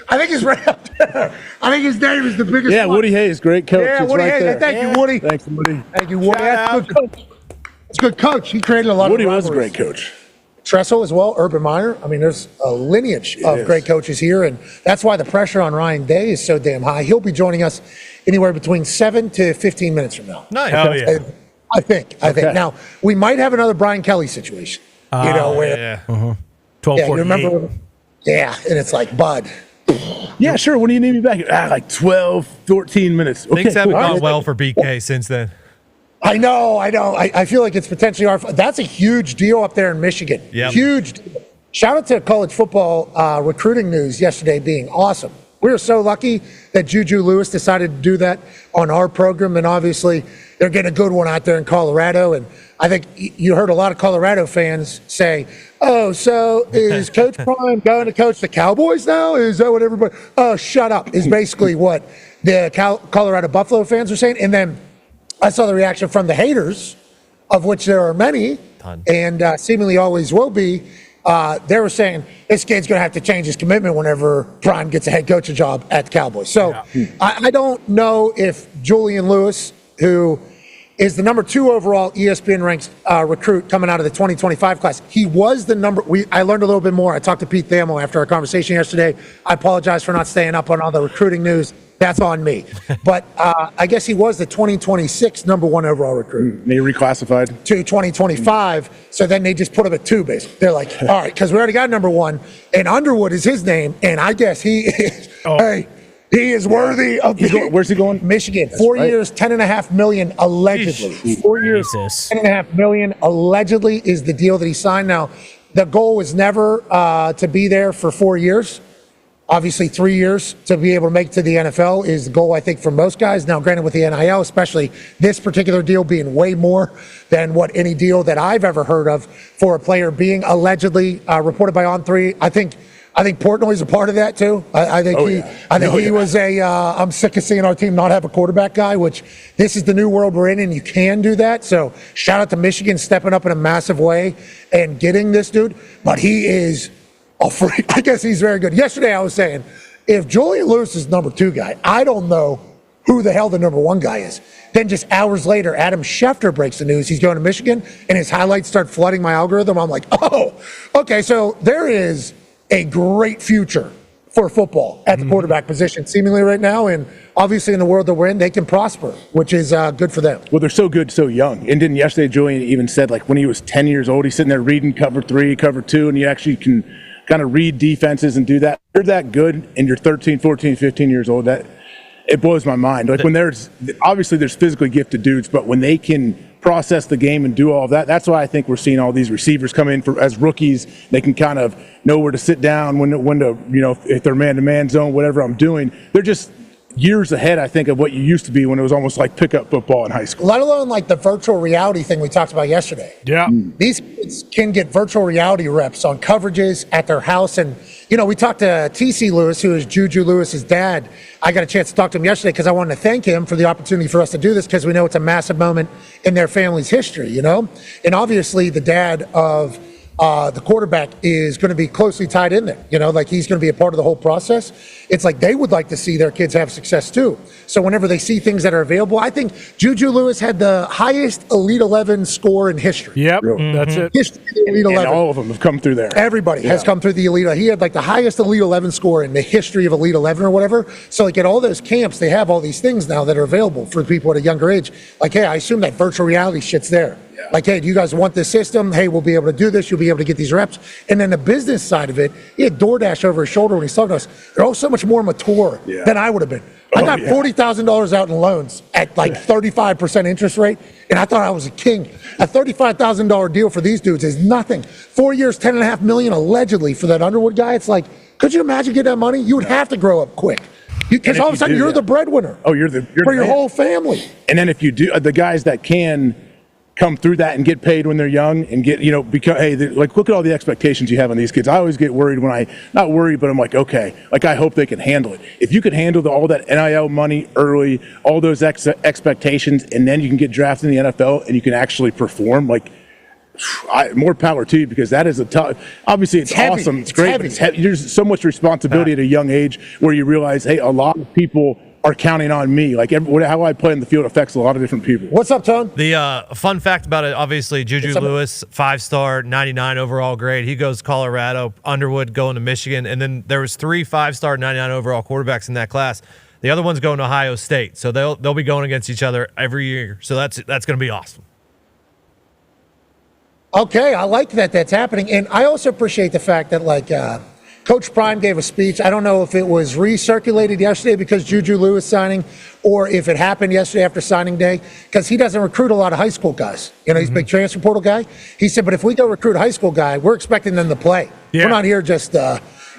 I think he's right up there. I think his name is the biggest. Yeah, one. Woody Hayes, great coach. Yeah, it's Woody right Hayes. there. Thank you, Woody. Thanks, Woody. Thank you, Woody. That's good coach. That's good coach. He created a lot of. Woody was a great coach. Tressel as well, Urban Meyer. I mean, there's a lineage of great coaches here, and that's why the pressure on Ryan Day is so damn high. He'll be joining us anywhere between 7 to 15 minutes from now. Nice. Hell yeah. I think. Now, we might have another Brian Kelly situation. Where 12, you remember? Yeah, and it's like, bud. Yeah, sure. When do you need me back? Like 12, 14 minutes. Okay, Things haven't cool. gone well for BK since then. I know. I feel like it's potentially our. That's a huge deal up there in Michigan. Yep. Huge deal. Shout out to college football recruiting news yesterday being awesome. We were so lucky that Juju Lewis decided to do that on our program, and obviously they're getting a good one out there in Colorado. And I think you heard a lot of Colorado fans say, "Oh, so is Coach Prime going to coach the Cowboys now? Is that what everybody?" Oh, shut up! Is basically what the Colorado Buffalo fans are saying, and then. I saw the reaction from the haters, of which there are many, and seemingly always will be. They were saying this kid's going to have to change his commitment whenever Prime gets a head coaching job at the Cowboys. So I don't know if Julian Lewis, who is the number 2 overall ESPN ranked recruit coming out of the 2025 class, he was the number. I learned a little bit more. I talked to Pete Thamel after our conversation yesterday. I apologize for not staying up on all the recruiting news. that's on me. But I guess he was the 2026 number 1 overall recruit. They reclassified to 2025. So then they just put him at 2, basically. They're like, all right, because we already got number 1, and Underwood is his name, and I guess he is. Hey, he is worthy of. Where's he going? Michigan. 4 years, $10.5 million allegedly. 4 years, $10.5 million allegedly is the deal that he signed. Now, the goal was never to be there for 4 years. Obviously, 3 years to be able to make it to the NFL is the goal, I think, for most guys. Now, granted, with the NIL, especially this particular deal being way more than what any deal that I've ever heard of for a player being allegedly reported by On3. I think Portnoy's a part of that too. I think he was a. I'm sick of seeing our team not have a quarterback guy, which this is the new world we're in, and you can do that. So shout out to Michigan stepping up in a massive way and getting this dude. But he is a freak. I guess he's very good. Yesterday I was saying, if Julian Lewis is number 2 guy, I don't know who the hell the number 1 guy is. Then just hours later, Adam Schefter breaks the news. He's going to Michigan, and his highlights start flooding my algorithm. I'm like, oh, okay, so there is a great future for football at the quarterback position seemingly right now, and obviously in the world that we're in, they can prosper, which is good for them. Well, they're so good, so young. And then yesterday, Julian even said, like, when he was 10 years old, he's sitting there reading cover 3, cover 2, and you actually can kind of read defenses and do that. You're that good, and you're 13, 14, 15 years old. That it blows my mind. Like, when there's physically gifted dudes, but when they can process the game and do all of that, that's why I think we're seeing all these receivers come in as rookies. They can kind of know where to sit down, when to, if they're man-to-man zone, whatever I'm doing. They're just years ahead, I think, of what you used to be when it was almost like pickup football in high school. Let alone like the virtual reality thing we talked about yesterday. Yeah. These kids can get virtual reality reps on coverages at their house. And, we talked to T.C. Lewis, who is Juju Lewis's dad. I got a chance to talk to him yesterday because I wanted to thank him for the opportunity for us to do this, because we know it's a massive moment in their family's history, And obviously the dad of the quarterback is going to be closely tied in there, like he's going to be a part of the whole process. It's like they would like to see their kids have success too. So whenever they see things that are available, I think Juju Lewis had the highest Elite 11 score in history. Yep, that's it. History of the Elite 11. And all of them have come through there. Everybody has come through the Elite. He had like the highest Elite 11 score in the history of Elite 11 or whatever. So like at all those camps, they have all these things now that are available for people at a younger age. Like, hey, I assume that virtual reality shit's there. Yeah. Like, hey, do you guys want this system? Hey, we'll be able to do this. You'll be able to get these reps. And then the business side of it, he had DoorDash over his shoulder when he's talking to us. They're all so much more mature than I would have been. I got $40,000 out in loans at like 35% interest rate, and I thought I was a king. A $35,000 deal for these dudes is nothing. 4 years, $10.5 million allegedly for that Underwood guy. It's like, could you imagine getting that money? You would have to grow up quick. Because all of a sudden you're the breadwinner. Oh, you're for your whole family. And then if you do, the guys that can come through that and get paid when they're young and get, because, hey, like, look at all the expectations you have on these kids. I always get worried not worried, but I'm like, okay, like, I hope they can handle it. If you could handle all that NIL money early, all those expectations, and then you can get drafted in the NFL and you can actually perform, like, more power to you, because that is a tough, obviously it's heavy. Awesome. It's great, but it's heavy. There's so much responsibility at a young age where you realize, hey, a lot of people are counting on me. Like, how I play in the field affects a lot of different people. What's up, Tone? The fun fact about it, obviously, Juju Lewis, 5-star, 99 overall grade. He goes to Colorado. Underwood going to Michigan. And then there was 3 5-star, 99 overall quarterbacks in that class. The other one's going to Ohio State. So they'll be going against each other every year. So that's going to be awesome. Okay, I like that that's happening. And I also appreciate the fact that, like, Coach Prime gave a speech. I don't know if it was recirculated yesterday because Juju Lewis signing, or if it happened yesterday after signing day, because he doesn't recruit a lot of high school guys. He's a big transfer portal guy. He said, but if we go recruit a high school guy, we're expecting them to play. Yeah. We're not here just,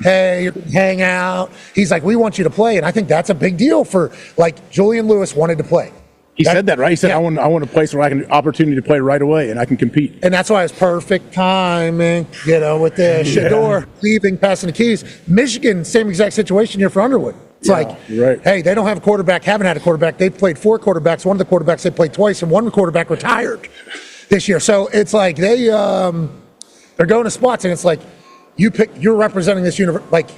hey, hang out. He's like, we want you to play. And I think that's a big deal for, like, Julian Lewis wanted to play. He said that, right? He said, I want a place where I can opportunity to play right away and I can compete. And that's why it's perfect timing, with the Shador leaving, passing the keys. Michigan, same exact situation here for Underwood. It's hey, they don't have a quarterback, haven't had a quarterback. They've played 4 quarterbacks. One of the quarterbacks they played twice, and one quarterback retired this year. So it's like they're going to spots, and it's like you're representing this university. Like,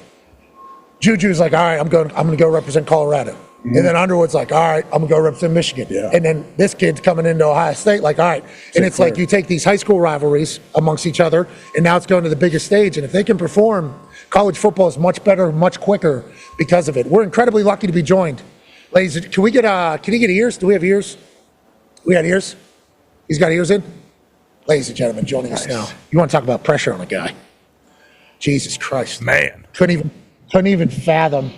Juju's like, all right, I'm going to go represent Colorado. And then Underwood's like, all right, I'm going to go represent Michigan. Yeah. And then this kid's coming into Ohio State like, all right. And it's like you take these high school rivalries amongst each other, and now it's going to the biggest stage. And if they can perform, college football is much better, much quicker because of it. We're incredibly lucky to be joined. Ladies, can he get ears? Do we have ears? We got ears? He's got ears in? Ladies and gentlemen, joining us now. You want to talk about pressure on a guy? Jesus Christ. Man. Couldn't even fathom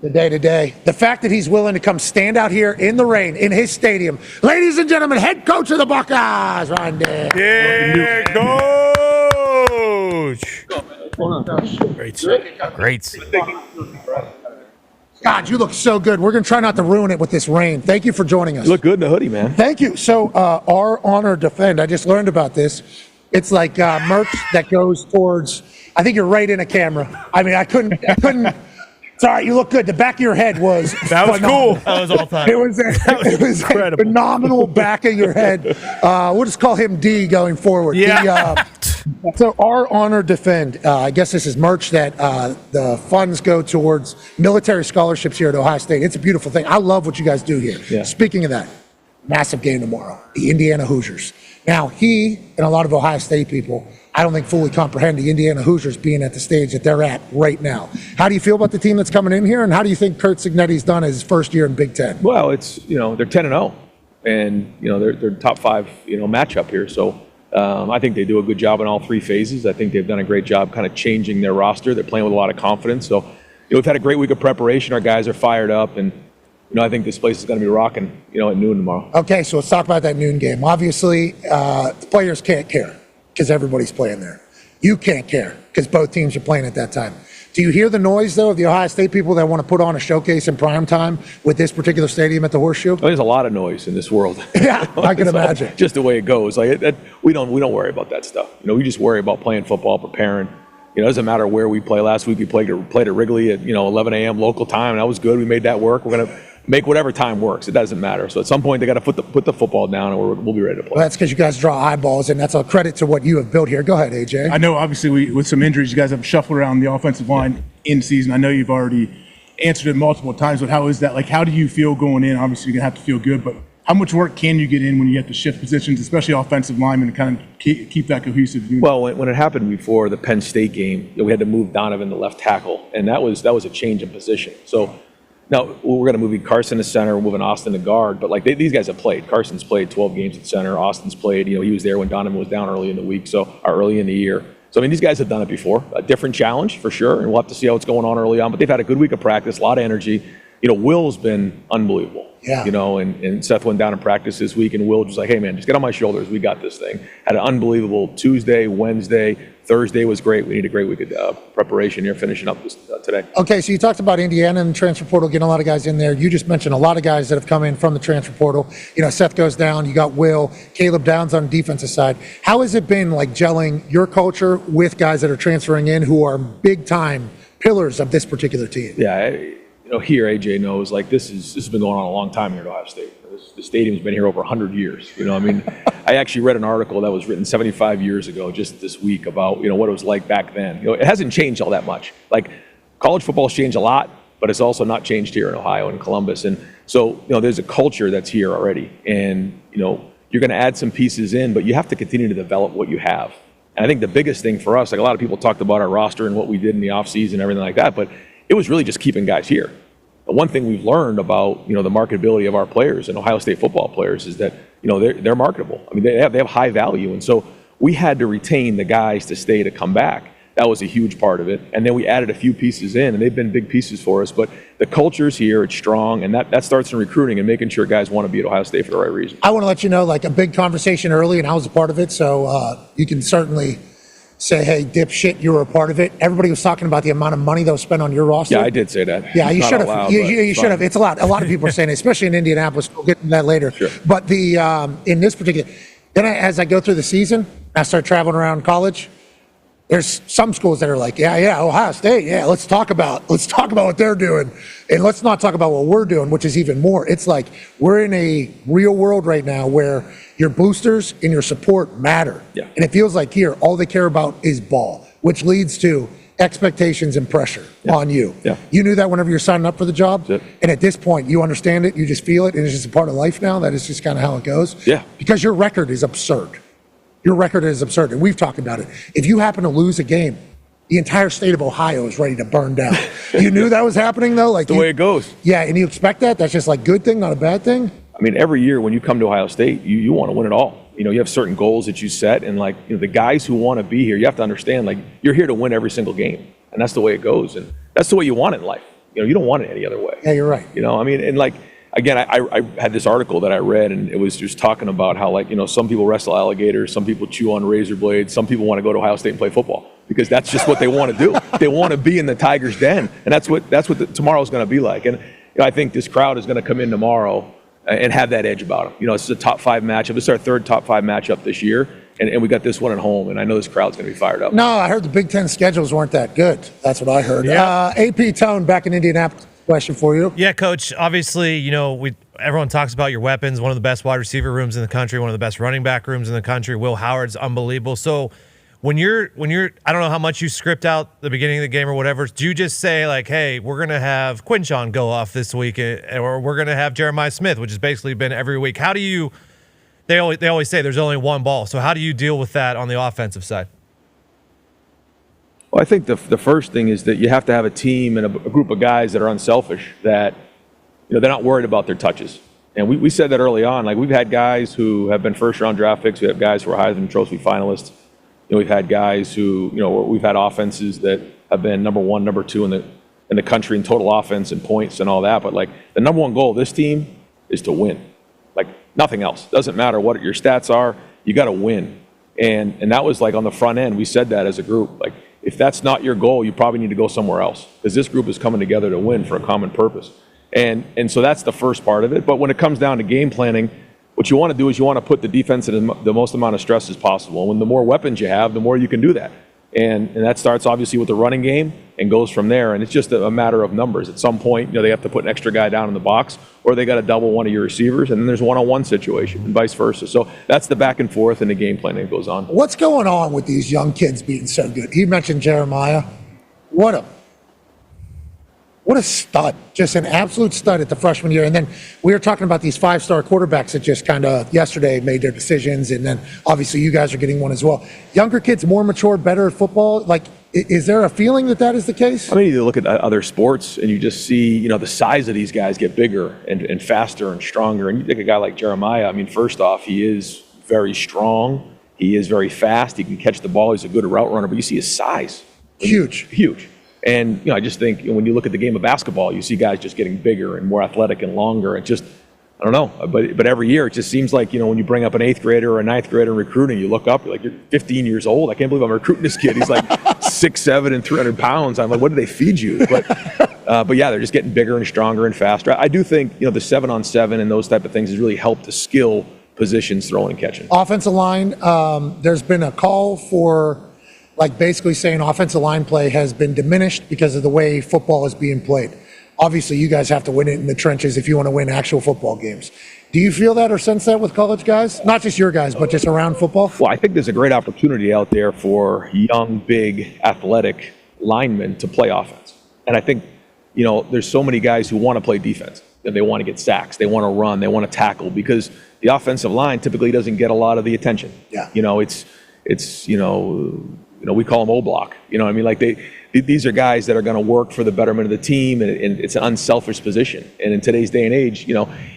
the day-to-day. The fact that he's willing to come stand out here in the rain in his stadium. Ladies and gentlemen, head coach of the Buckeyes, Ron Day. Yeah, coach. Great. God, you look so good. We're going to try not to ruin it with this rain. Thank you for joining us. You look good in the hoodie, man. Thank you. So our honor defend, I just learned about this. It's like merch that goes towards, I think you're right in a camera. I mean, I couldn't. It's all right. You look good. The back of your head was phenomenal. Cool. That was all time. It was a phenomenal back of your head. We'll just call him D going forward. Yeah. So our honor defend, I guess this is merch that the funds go towards military scholarships here at Ohio State. It's a beautiful thing. I love what you guys do here. Yeah. Speaking of that, massive game tomorrow, the Indiana Hoosiers. Now, he and a lot of Ohio State people, I don't think fully comprehend the Indiana Hoosiers being at the stage that they're at right now. How do you feel about the team that's coming in here, and how do you think Curt Cignetti's done his first year in Big Ten? Well, it's they're 10-0, and they're top 5 matchup here. So I think they do a good job in all 3 phases. I think they've done a great job kind of changing their roster. They're playing with a lot of confidence. So we've had a great week of preparation. Our guys are fired up, and I think this place is going to be rocking at noon tomorrow. Okay, so let's talk about that noon game. Obviously, the players can't care because everybody's playing there. You can't care because both teams are playing at that time. Do you hear the noise, though, of the Ohio State people that want to put on a showcase in prime time with this particular stadium at the Horseshoe? There's a lot of noise in this world. Yeah, I can imagine. Just the way it goes. We don't worry about that stuff. We just worry about playing football, preparing. It doesn't matter where we play. Last week we played at Wrigley at 11 a.m. local time, and that was good. We made that work. We're gonna make whatever time works. It doesn't matter. So at some point they got to put the football down, and we'll be ready to play. Well, that's because you guys draw eyeballs, and that's a credit to what you have built here. Go ahead, AJ. I know, obviously, with some injuries, you guys have shuffled around the offensive line in season. I know you've already answered it multiple times, but how is that? Like, how do you feel going in? Obviously, you're going to have to feel good, but how much work can you get in when you have to shift positions, especially offensive linemen, to kind of keep that cohesive unit? Well, when it happened before the Penn State game, we had to move Donovan to left tackle, and that was a change in position. So now we're going to move Carson to center, we're moving Austin to guard, but these guys have played. Carson's played 12 games at center. Austin's played. He was there when Donovan was down early in the week, or early in the year. So these guys have done it before. A different challenge for sure, and we'll have to see how it's going on early on. But they've had a good week of practice, a lot of energy. Will's been unbelievable. Yeah. And Seth went down in practice this week, and Will was like, hey, man, just get on my shoulders. We got this thing. Had an unbelievable Tuesday, Wednesday, Thursday was great. We need a great week of preparation here, finishing up today. Okay, so you talked about Indiana and the transfer portal, getting a lot of guys in there. You just mentioned a lot of guys that have come in from the transfer portal. Seth goes down. You got Will, Caleb Downs on the defensive side. How has it been gelling your culture with guys that are transferring in who are big-time pillars of this particular team? Yeah, here AJ knows this has been going on a long time here at Ohio State. The stadium's been here over 100 years. I actually read an article that was written 75 years ago just this week about what it was like back then. It hasn't changed all that much. College football's changed a lot, but it's also not changed here in Ohio and Columbus. And so there's a culture that's here already, and you're going to add some pieces in, but you have to continue to develop what you have. And I think the biggest thing for us, a lot of people talked about our roster and what we did in the offseason and everything like that, but it was really just keeping guys here. The one thing we've learned about the marketability of our players and Ohio State football players is that they're marketable. They have high value, and so we had to retain the guys to stay to come back. That was a huge part of it, and then we added a few pieces in, and they've been big pieces for us. But the culture's here; it's strong, and that starts in recruiting and making sure guys want to be at Ohio State for the right reason. I want to let you know, a big conversation early, and I was a part of it, so you can certainly say, hey, dipshit, you were a part of it. Everybody was talking about the amount of money that was spent on your roster. Yeah, I did say that. Yeah, you should have. You should have. It's a lot. A lot of people are saying it, especially in Indianapolis. We'll get to that later. Sure. But in this particular, then as I go through the season, I start traveling around college. There's some schools that are like, yeah, Ohio State, yeah, let's talk about what they're doing, and let's not talk about what we're doing, which is even more. It's like we're in a real world right now where your boosters and your support matter. Yeah. And it feels like here, all they care about is ball, which leads to expectations and pressure on you. Yeah. You knew that whenever you're signing up for the job. That's it. And at this point, you understand it, you just feel it, and it's just a part of life now. That is just kind of how it goes. Yeah. Because your record is absurd. Your record is absurd, and we've talked about it. If you happen to lose a game, the entire state of Ohio is ready to burn down. You knew that was happening, though? Like the way it goes. Yeah, and you expect that? That's just like good thing, not a bad thing? I mean, every year when you come to Ohio State, you want to win it all. You have certain goals that you set, and the guys who want to be here, you have to understand, you're here to win every single game, and that's the way it goes, and that's the way you want it in life. You don't want it any other way. Yeah, you're right. I mean, and again, I had this article that I read, and it was just talking about how some people wrestle alligators, some people chew on razor blades, some people want to go to Ohio State and play football because that's just what they want to do. They want to be in the Tigers' den, and that's what tomorrow's going to be like. And I think this crowd is going to come in tomorrow and have that edge about them. This is a top 5 matchup. This is our third top 5 matchup this year, and we got this one at home, and I know this crowd's going to be fired up. No, I heard the Big Ten schedules weren't that good. That's what I heard. Yeah. AP Tone back in Indianapolis. Question for you. Yeah, Coach. Obviously, everyone talks about your weapons. One of the best wide receiver rooms in the country. One of the best running back rooms in the country. Will Howard's unbelievable. So when you're, I don't know how much you script out the beginning of the game or whatever. Do you just say hey, we're gonna have Quinshon go off this week, or we're gonna have Jeremiah Smith, which has basically been every week? How do you? They always say there's only one ball. So how do you deal with that on the offensive side? Well, I think the first thing is that you have to have a team and a group of guys that are unselfish, that they're not worried about their touches. And we said that early on. We've had guys who have been first-round draft picks. We have guys who are Heisman Trophy finalists. We've had guys who, we've had offenses that have been number 1, number 2 in the country in total offense and points and all that. But the number one goal of this team is to win. Nothing else. Doesn't matter what your stats are. You got to win. And that was on the front end. We said that as a group. If that's not your goal, you probably need to go somewhere else, because this group is coming together to win for a common purpose. And so that's the first part of it. But when it comes down to game planning, what you want to do is you want to put the defense in the most amount of stress as possible. And when the more weapons you have, the more you can do that. And that starts obviously with the running game and goes from there. And it's just a matter of numbers. At some point, they have to put an extra guy down in the box, or they got to double one of your receivers, and then there's one-on-one situation and vice versa. So that's the back and forth and the game planning that goes on. What's going on with these young kids being so good? You mentioned Jeremiah. What a stud. Just an absolute stud at the freshman year. And then we were talking about these 5-star quarterbacks that just kind of yesterday made their decisions. And then obviously you guys are getting one as well. Younger kids, more mature, better at football. Is there a feeling that is the case? I mean, you look at other sports and you just see, the size of these guys get bigger and faster and stronger. And you think a guy like Jeremiah, I mean, first off, he is very strong. He is very fast. He can catch the ball. He's a good route runner, but you see his size. Huge. And, I just think when you look at the game of basketball, you see guys just getting bigger and more athletic and longer. And just, I don't know, but every year it just seems like, when you bring up an 8th grader or a 9th grader in recruiting, you look up, you're 15 years old. I can't believe I'm recruiting this kid. He's 6'7" and 300 pounds. I'm like, what do they feed you? But yeah, they're just getting bigger and stronger and faster. I do think, the 7-on-7 and those type of things has really helped the skill positions, throwing and catching. Offensive line, there's been a call for basically saying offensive line play has been diminished because of the way football is being played. Obviously, you guys have to win it in the trenches if you want to win actual football games. Do you feel that or sense that with college guys? Not just your guys, but just around football? Well, I think there's a great opportunity out there for young, big, athletic linemen to play offense. And I think, there's so many guys who want to play defense. They want to get sacks. They want to run. They want to tackle, because the offensive line typically doesn't get a lot of the attention. Yeah. We call them O-block. These are guys that are going to work for the betterment of the team, and it's an unselfish position. And in today's day and age,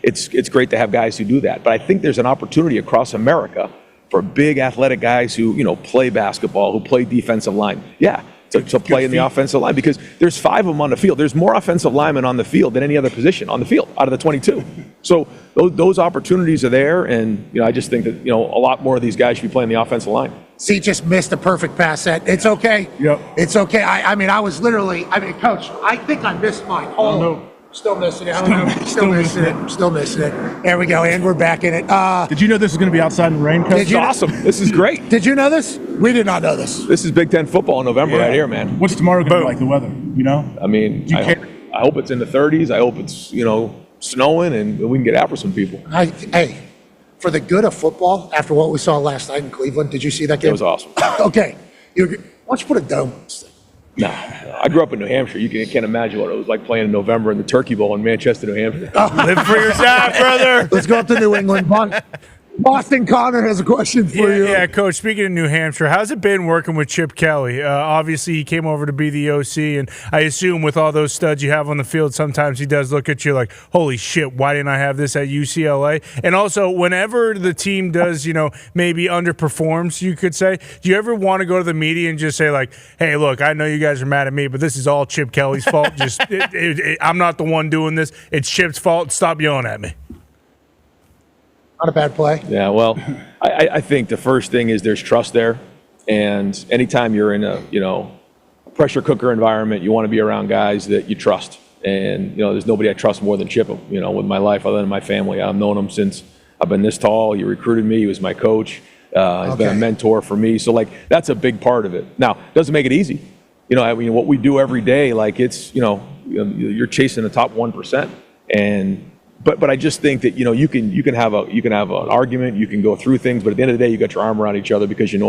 it's great to have guys who do that. But I think there's an opportunity across America for big athletic guys who, play basketball, who play defensive line. Yeah. To play in the offensive line, because there's 5 of them on the field. There's more offensive linemen on the field than any other position on the field out of the 22. So those opportunities are there, and I just think that a lot more of these guys should be playing the offensive line. See, just missed a perfect pass set. It's okay. Yep. It's okay. I mean, Coach, I think I missed mine. Oh, no. Still missing it. Still missing it. There we go, and we're back in it. Did you know this is going to be outside in the rain, Coach? This is awesome. This is great. Did you know this? We did not know this. This is Big Ten football in November right here, man. What's tomorrow going to be like, the weather, I mean, I hope it's in the 30s. I hope it's, snowing, and we can get after some people. Hey, for the good of football, after what we saw last night in Cleveland, did you see that game? It was awesome. Okay. Why don't you put a dome on this thing? Nah, I grew up in New Hampshire. You can't imagine what it was like playing in November in the Turkey Bowl in Manchester, New Hampshire. Live for yourself, brother. Let's go up to New England. Boston Connor has a question for you. Yeah, Coach, speaking of New Hampshire, how's it been working with Chip Kelly? Obviously, he came over to be the OC, and I assume with all those studs you have on the field, sometimes he does look at you like, holy shit, why didn't I have this at UCLA? And also, whenever the team does, maybe underperforms, you could say, do you ever want to go to the media and just say, like, hey, look, I know you guys are mad at me, but this is all Chip Kelly's fault. I'm not the one doing this. It's Chip's fault. Stop yelling at me. Not a bad play. Yeah, well, I think the first thing is there's trust there, and anytime you're in a pressure cooker environment, you want to be around guys that you trust. And there's nobody I trust more than Chip. With my life, other than my family, I've known him since I've been this tall. He recruited me. He was my coach. He's been a mentor for me. So that's a big part of it. Now, it doesn't make it easy. What we do every day, it's you're chasing the top 1%, and. But I just think that you can have an argument, you can go through things, but at the end of the day, you got your arm around each other because you're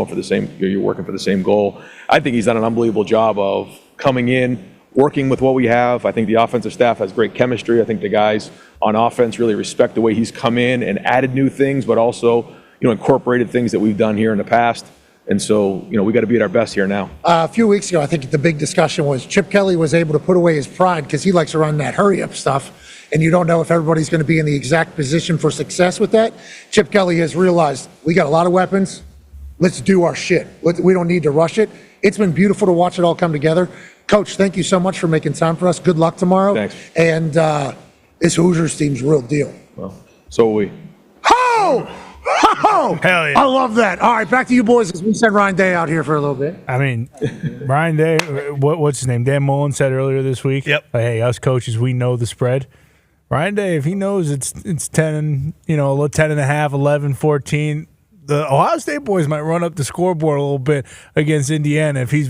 working for the same goal. I think he's done an unbelievable job of coming in, working with what we have. I think the offensive staff has great chemistry. I think the guys on offense really respect the way he's come in and added new things, but also incorporated things that we've done here in the past. And so, we got to be at our best here now. A few weeks ago, I think the big discussion was Chip Kelly was able to put away his pride because he likes to run that hurry-up stuff, and you don't know if everybody's going to be in the exact position for success with that. Chip Kelly has realized we got a lot of weapons. Let's do our shit. We don't need to rush it. It's been beautiful to watch it all come together. Coach, thank you so much for making time for us. Good luck tomorrow. Thanks. And this Hoosiers team's real deal. Well, so are we. Oh! Hell yeah. I love that. All right, back to you boys as we send Ryan Day out here for a little bit. I mean, Ryan Day, what's his name? Dan Mullen said earlier this week. Yep. Hey, us coaches, we know the spread. Ryan Day, if he knows it's 10, 10.5, 11, 14, the Ohio State boys might run up the scoreboard a little bit against Indiana if he's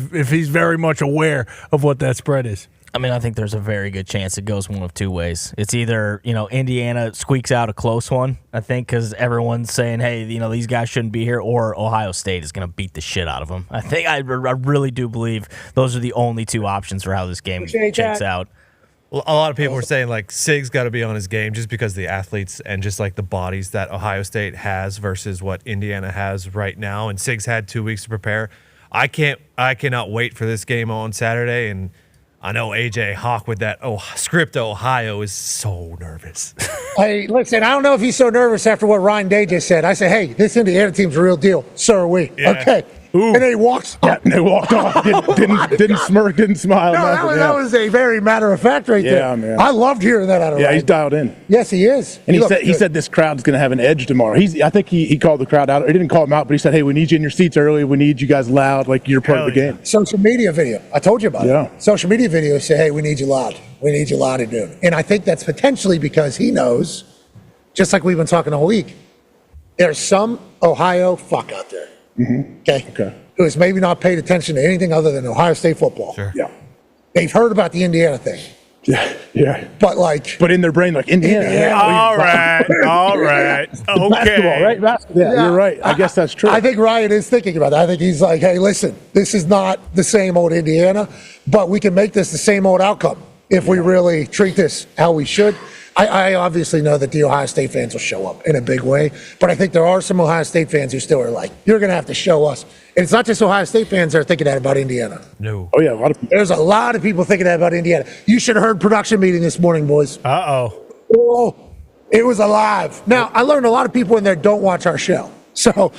very much aware of what that spread is. I mean, I think there's a very good chance it goes one of two ways. It's either, Indiana squeaks out a close one, I think, because everyone's saying, hey, these guys shouldn't be here, or Ohio State is going to beat the shit out of them. I really do believe those are the only two options for how this game checks out. Well, a lot of people were saying, Sig's got to be on his game just because of the athletes and just, the bodies that Ohio State has versus what Indiana has right now. And Sig's had 2 weeks to prepare. I cannot wait for this game on Saturday, and I know AJ Hawk with that script Ohio is so nervous. Hey, listen, I don't know if he's so nervous after what Ryan Day just said. I said, hey, this Indiana team's a real deal. So are we. Yeah. Okay. Ooh. And then he walks off. Yeah, and they walked off. Didn't smirk, didn't smile. No, that was a very matter of fact right there. Yeah, man. I loved hearing that out of Ryan. He's dialed in. Yes, he is. And he said this crowd's going to have an edge tomorrow. I think he called the crowd out. He didn't call them out, but he said, hey, we need you in your seats early. We need you guys loud, like you're part of the game. Social media video. I told you about it. Social media video say, hey, we need you loud. We need you loud at noon. And I think that's potentially because he knows, just like we've been talking all week, there's some Ohio fuck out there. Mm-hmm. Okay. Who has maybe not paid attention to anything other than Ohio State football. Sure. Yeah. They've heard about the Indiana thing. Yeah. But in their brain, Indiana. All right. Okay. Basketball, right? Basketball. Yeah, you're right. I guess that's true. I think Ryan is thinking about that. I think he's like, hey, listen, this is not the same old Indiana, but we can make this the same old outcome if we really treat this how we should. I obviously know that the Ohio State fans will show up in a big way, but I think there are some Ohio State fans who still are like, you're going to have to show us. And it's not just Ohio State fans that are thinking that about Indiana. No. Oh, yeah, a lot of people. There's a lot of people thinking that about Indiana. You should have heard production meeting this morning, boys. Oh, it was alive. Now, I learned a lot of people in there don't watch our show. So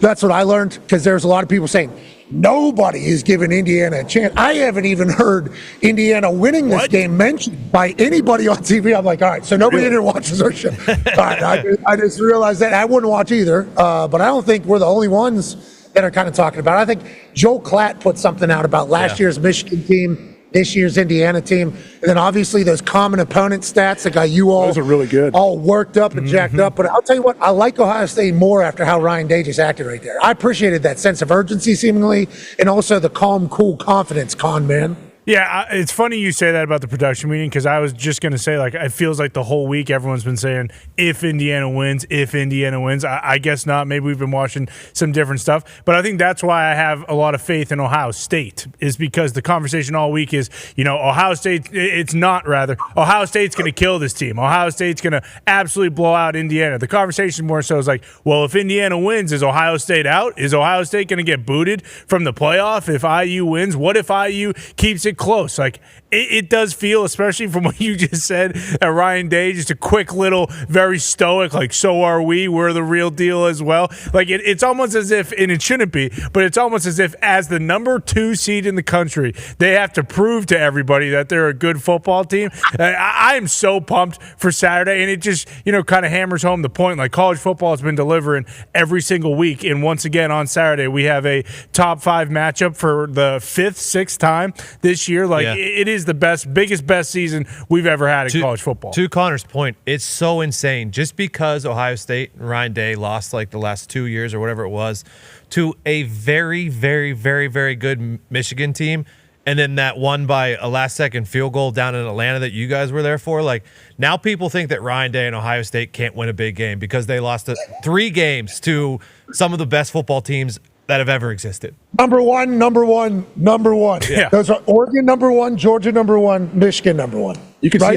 that's what I learned, because there's a lot of people saying, nobody is giving Indiana a chance. I haven't even heard Indiana winning this game mentioned by anybody on TV. I'm like, all right, so nobody in here watches our show. All right, I just realized that. I wouldn't watch either, but I don't think we're the only ones that are kind of talking about it. I think Joel Klatt put something out about last year's Michigan team, this year's Indiana team, and then obviously those common opponent stats that got you all, those are really good, all worked up and jacked up. But I'll tell you what, I like Ohio State more after how Ryan Day just acted right there. I appreciated that sense of urgency seemingly, and also the calm, cool confidence, con man. Yeah, it's funny you say that about the production meeting because I was just going to say, like, it feels like the whole week everyone's been saying, if Indiana wins, if Indiana wins. I guess not. Maybe we've been watching some different stuff. But I think that's why I have a lot of faith in Ohio State, is because the conversation all week is, Ohio State, Ohio State's going to kill this team. Ohio State's going to absolutely blow out Indiana. The conversation more so is like, well, if Indiana wins, is Ohio State out? Is Ohio State going to get booted from the playoff if IU wins? What if IU keeps it close? Like, it does feel, especially from what you just said, that Ryan Day, just a quick little, very stoic, like, so are we, we're the real deal as well. Like, it's almost as if, and it shouldn't be, but it's almost as if as the number 2 seed in the country, they have to prove to everybody that they're a good football team. I am so pumped for Saturday, and it just, kind of hammers home the point. Like, college football has been delivering every single week, and once again on Saturday, we have a top 5 matchup for the 5th, 6th time this year. Like, it is the biggest season we've ever had in college football. To Connor's point, it's so insane. Just because Ohio State and Ryan Day lost like the last 2 years or whatever it was to a very, very, very, very good Michigan team, and then that won by a last-second field goal down in Atlanta that you guys were there for, like, now people think that Ryan Day and Ohio State can't win a big game because they lost 3 games to some of the best football teams that have ever existed. Number one. Yeah. Those are Oregon number 1, Georgia number 1, Michigan number 1. You can see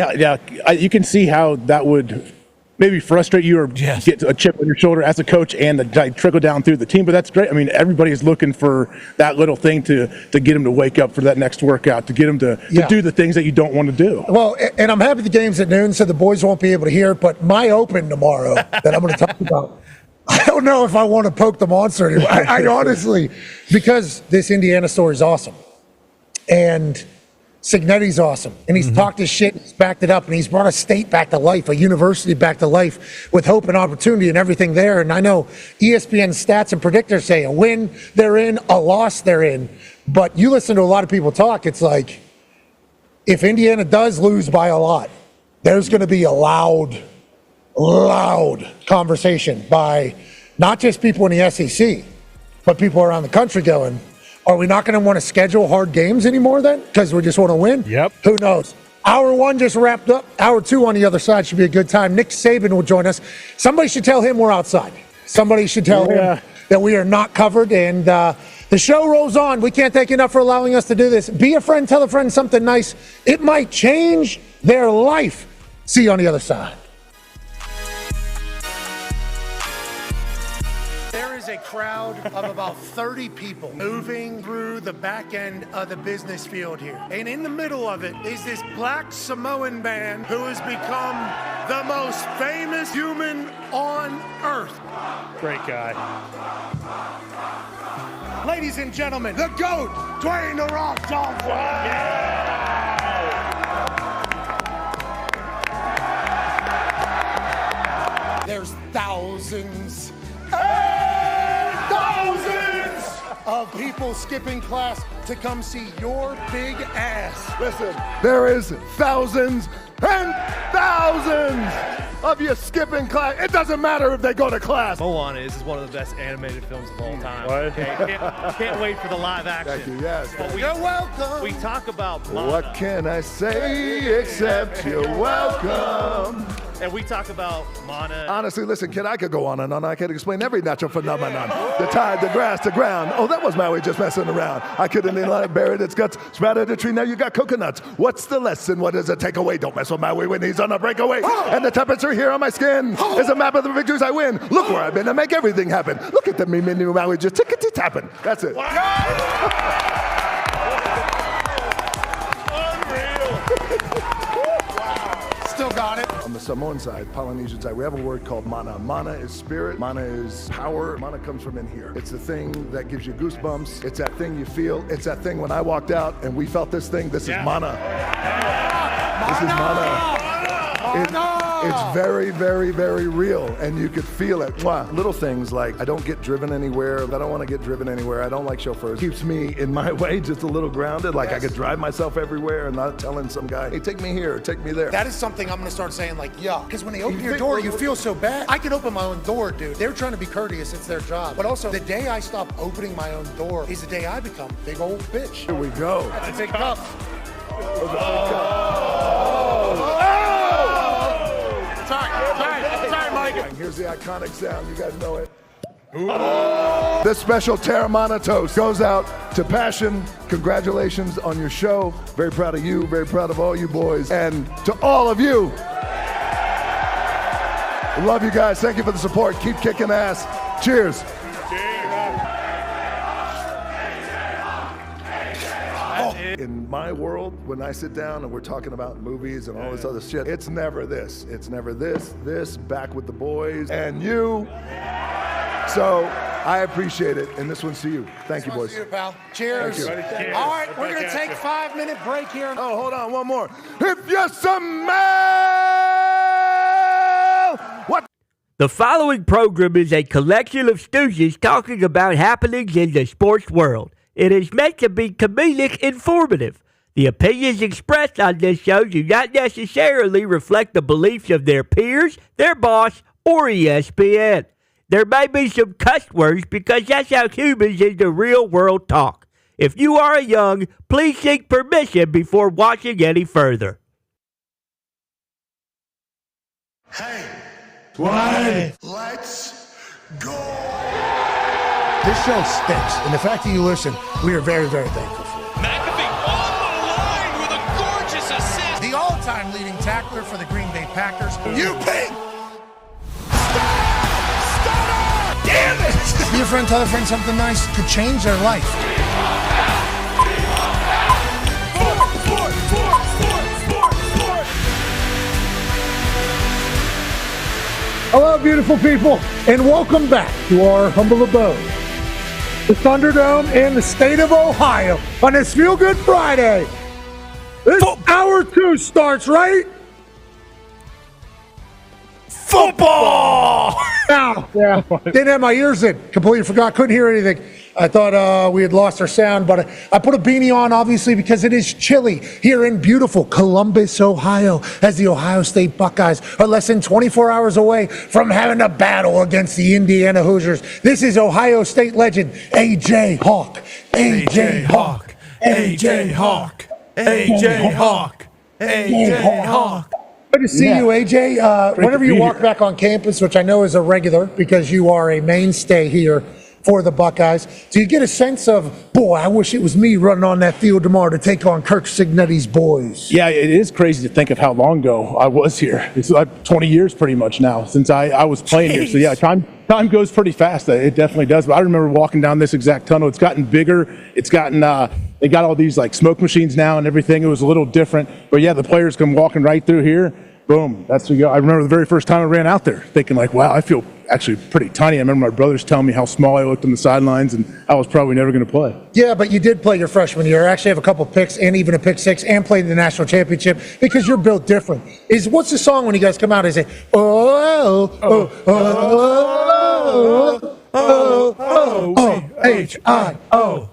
you can see how that would maybe frustrate you or get a chip on your shoulder as a coach and trickle down through the team. But that's great. I mean, everybody is looking for that little thing to get them to wake up for that next workout, to get them to do the things that you don't want to do. Well, and I'm happy the game's at noon, so the boys won't be able to hear it. But my open tomorrow that I'm going to talk about, I don't know if I want to poke the monster anymore. I honestly, because this Indiana story is awesome. And Signetti's awesome. And he's talked his shit, he's backed it up, and he's brought a state back to life, a university back to life with hope and opportunity and everything there. And I know ESPN stats and predictors say a win, they're in, a loss, they're in. But you listen to a lot of people talk, it's like, if Indiana does lose by a lot, there's going to be a loud conversation by not just people in the SEC, but people around the country going, are we not going to want to schedule hard games anymore then? Because we just want to win? Yep. Who knows? Hour 1 just wrapped up. Hour 2 on the other side should be a good time. Nick Saban will join us. Somebody should tell him we're outside. Somebody should tell him that we are not covered. And the show rolls on. We can't thank you enough for allowing us to do this. Be a friend. Tell a friend something nice. It might change their life. See you on the other side. A crowd of about 30 people moving through the back end of the business field here. And in the middle of it is this black Samoan man who has become the most famous human on earth. Great guy. Ladies and gentlemen, the GOAT, Dwayne The Rock Johnson. Yeah. There's thousands of people skipping class to come see your big ass. Listen, there is thousands and thousands of you skipping class. It doesn't matter if they go to class. Moana is one of the best animated films of all time. Okay, can't wait for the live action. Thank you, yes. You're welcome. We talk about Moana. What can I say except you're welcome? And we talk about Mana. Honestly, listen, kid, I could go on and on. I could explain every natural phenomenon. The tide, the grass, the ground. Oh, that was Maui just messing around. I couldn't even buried its guts. Sprouted a tree, now you got coconuts. What's the lesson? What does it take away? Don't mess with Maui when he's on a breakaway. And the temperature here on my skin is a map of the victories I win. Look where I've been to make everything happen. Look at the me new Maui just tickety-tapping. That's it. Still got it. On the Samoan side, Polynesian side, we have a word called mana. Mana is spirit. Mana is power. Mana comes from in here. It's the thing that gives you goosebumps. It's that thing you feel. It's that thing when I walked out and we felt this thing. This is mana. This is mana. It's very, very, very real, and you could feel it. Mwah. Little things like I don't get driven anywhere. I don't want to get driven anywhere. I don't like chauffeurs. Keeps me in my way, just a little grounded. Like I could drive myself everywhere and not telling some guy, hey, take me here, take me there. That is something I'm going to start saying, like, yeah. Because when they open your door, you feel so bad. I can open my own door, dude. They're trying to be courteous. It's their job. But also, the day I stop opening my own door is the day I become a big old bitch. Here we go. That's a big cup. Here's the iconic sound. You guys know it. This special Terramana toast goes out to Passion. Congratulations on your show. Very proud of you. Very proud of all you boys. And to all of you, love you guys. Thank you for the support. Keep kicking ass. Cheers. In my world, when I sit down and we're talking about movies and all this other shit, it's never this. It's never this, back with the boys, and you. So I appreciate it, and this one's to you. Thank you, boys. See you, pal. Cheers. Thank you. All right, we're going to take a 5-minute break here. Oh, hold on, one more. If you smell what? The following program is a collection of stooges talking about happenings in the sports world. It is meant to be comedic informative. The opinions expressed on this show do not necessarily reflect the beliefs of their peers, their boss, or ESPN. There may be some cuss words because that's how humans in the real world talk. If you are young, please seek permission before watching any further. Hey, let's go. This show stinks, and the fact that you listen, we are very, very thankful for. McAfee on the line with a gorgeous assist. The all-time leading tackler for the Green Bay Packers. You pink! Damn it! Be a friend, tell a friend something nice could change their life. Hello, beautiful people, and welcome back to our humble abode, the Thunderdome in the state of Ohio, on this Feel Good Friday. This hour 2 starts right. Football! Now, yeah, didn't have my ears in. Completely forgot. Couldn't hear anything. I thought we had lost our sound, but I put a beanie on, obviously, because it is chilly here in beautiful Columbus, Ohio, as the Ohio State Buckeyes are less than 24 hours away from having a battle against the Indiana Hoosiers. This is Ohio State legend A.J. Hawk. A.J. Hawk. A.J. Hawk. A.J. Hawk. A.J. Hawk. Good to see you, AJ. Whenever you walk back on campus, which I know is a regular because you are a mainstay here for the Buckeyes, do you get a sense of, boy, I wish it was me running on that field tomorrow to take on Kirk Cignetti's boys? Yeah, it is crazy to think of how long ago I was here. It's like 20 years pretty much now since I was playing here. So yeah, time goes pretty fast. It definitely does. But I remember walking down this exact tunnel. It's gotten bigger. It's gotten, they got all these like smoke machines now and everything. It was a little different. But yeah, the players come walking right through here. Boom, that's where you go. I remember the very first time I ran out there thinking like, wow, I feel actually pretty tiny. I remember my brothers telling me how small I looked on the sidelines and I was probably never going to play. Yeah, but you did play your freshman year. Actually have a couple picks and even a pick six and played in the national championship because you're built different. What's the song when you guys come out? Is it, O-H-I-O?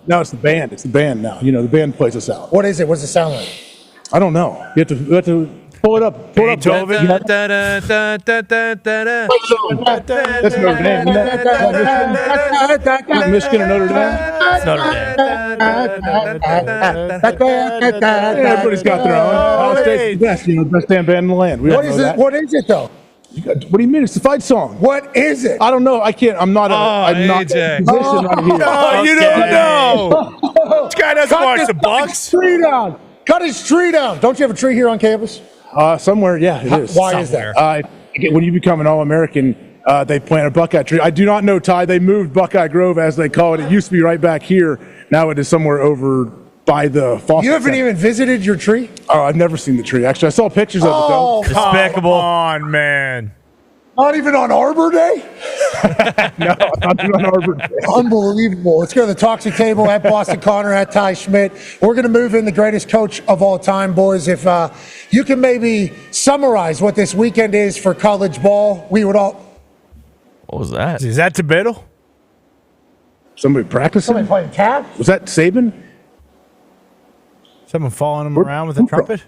No, it's the band. It's the band now. You know, the band plays us out. What is it? What's it sound like? I don't know. You have to pull it up. Pull it up. That's Notre Dame. Not Michigan or Notre Dame. It's Notre Dame. Everybody's got their own. Ohio State's the best, the best damn band in the land. What is it? What is it though? What do you mean? It's the fight song. What is it? I don't know. I can't. I'm not. I'm not in a position right here. Oh, you don't know. This guy doesn't watch the Bucks. Cut his tree down. Don't you have a tree here on campus? Somewhere, yeah, it is. Why is that? When you become an All-American, they plant a Buckeye tree. I do not know, Ty. They moved Buckeye Grove, as they call it. It used to be right back here. Now it is somewhere over by the Fawcett You haven't Center. even visited your tree? Oh, I've never seen the tree. Actually, I saw pictures of it, though. Despicable. Come on, man. Not even on Arbor Day? No, not even on Arbor Day. Unbelievable. Let's go to the Toxic Table at Boston Connor, at Ty Schmidt. We're going to move in the greatest coach of all time, boys. If you can maybe summarize what this weekend is for college ball, we would all... What was that? Is that Tibiddle? Somebody practicing? Somebody playing tap? Was that Saban? Someone following him around with a trumpet?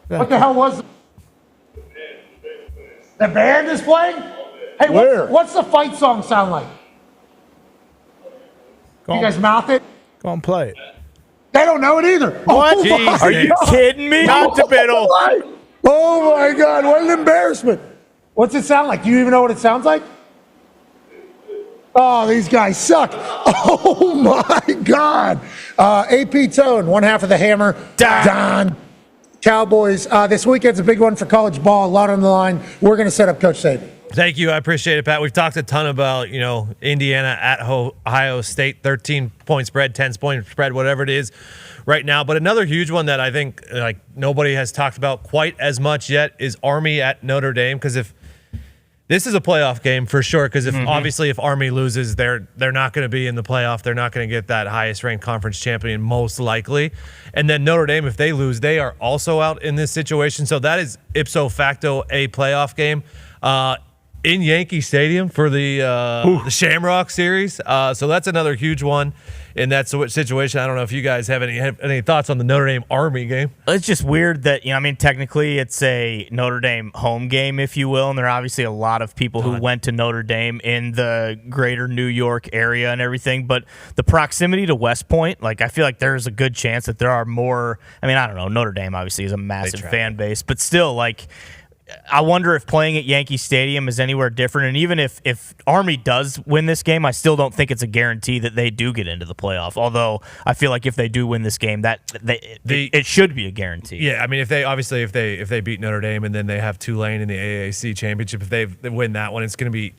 What the hell was it? The band is playing? Hey, what's the fight song sound like? You guys mouth it? Go and play it. They don't know it either. What? Are you kidding me? Not Tibiddle. Oh my God, what an embarrassment. What's it sound like? Do you even know what it sounds like? Oh, these guys suck. Oh my God. AP Tone, one half of the Hammer. Dahn. Cowboys. This weekend's a big one for college ball. A lot on the line. We're going to set up Coach Saban. Thank you. I appreciate it, Pat. We've talked a ton about, Indiana at Ohio State, 13-point spread, 10-point spread, whatever it is right now. But another huge one that I think nobody has talked about quite as much yet is Army at Notre Dame. Because if this is a playoff game for sure, because obviously if Army loses, they're not going to be in the playoff. They're not going to get that highest ranked conference champion most likely. And then Notre Dame, if they lose, they are also out in this situation. So that is ipso facto a playoff game. In Yankee Stadium for the Shamrock Series. So that's another huge one in that situation. I don't know if you guys have any thoughts on the Notre Dame Army game. It's just weird that, technically it's a Notre Dame home game, if you will, and there are obviously a lot of people who went to Notre Dame in the greater New York area and everything, but the proximity to West Point, I feel like there's a good chance that there are more. I don't know, Notre Dame obviously is a massive fan base, but still, I wonder if playing at Yankee Stadium is anywhere different. And even if Army does win this game, I still don't think it's a guarantee that they do get into the playoff. Although I feel like if they do win this game, it should be a guarantee. Yeah, if they beat Notre Dame and then they have Tulane in the AAC championship, if they win that one, it's going to be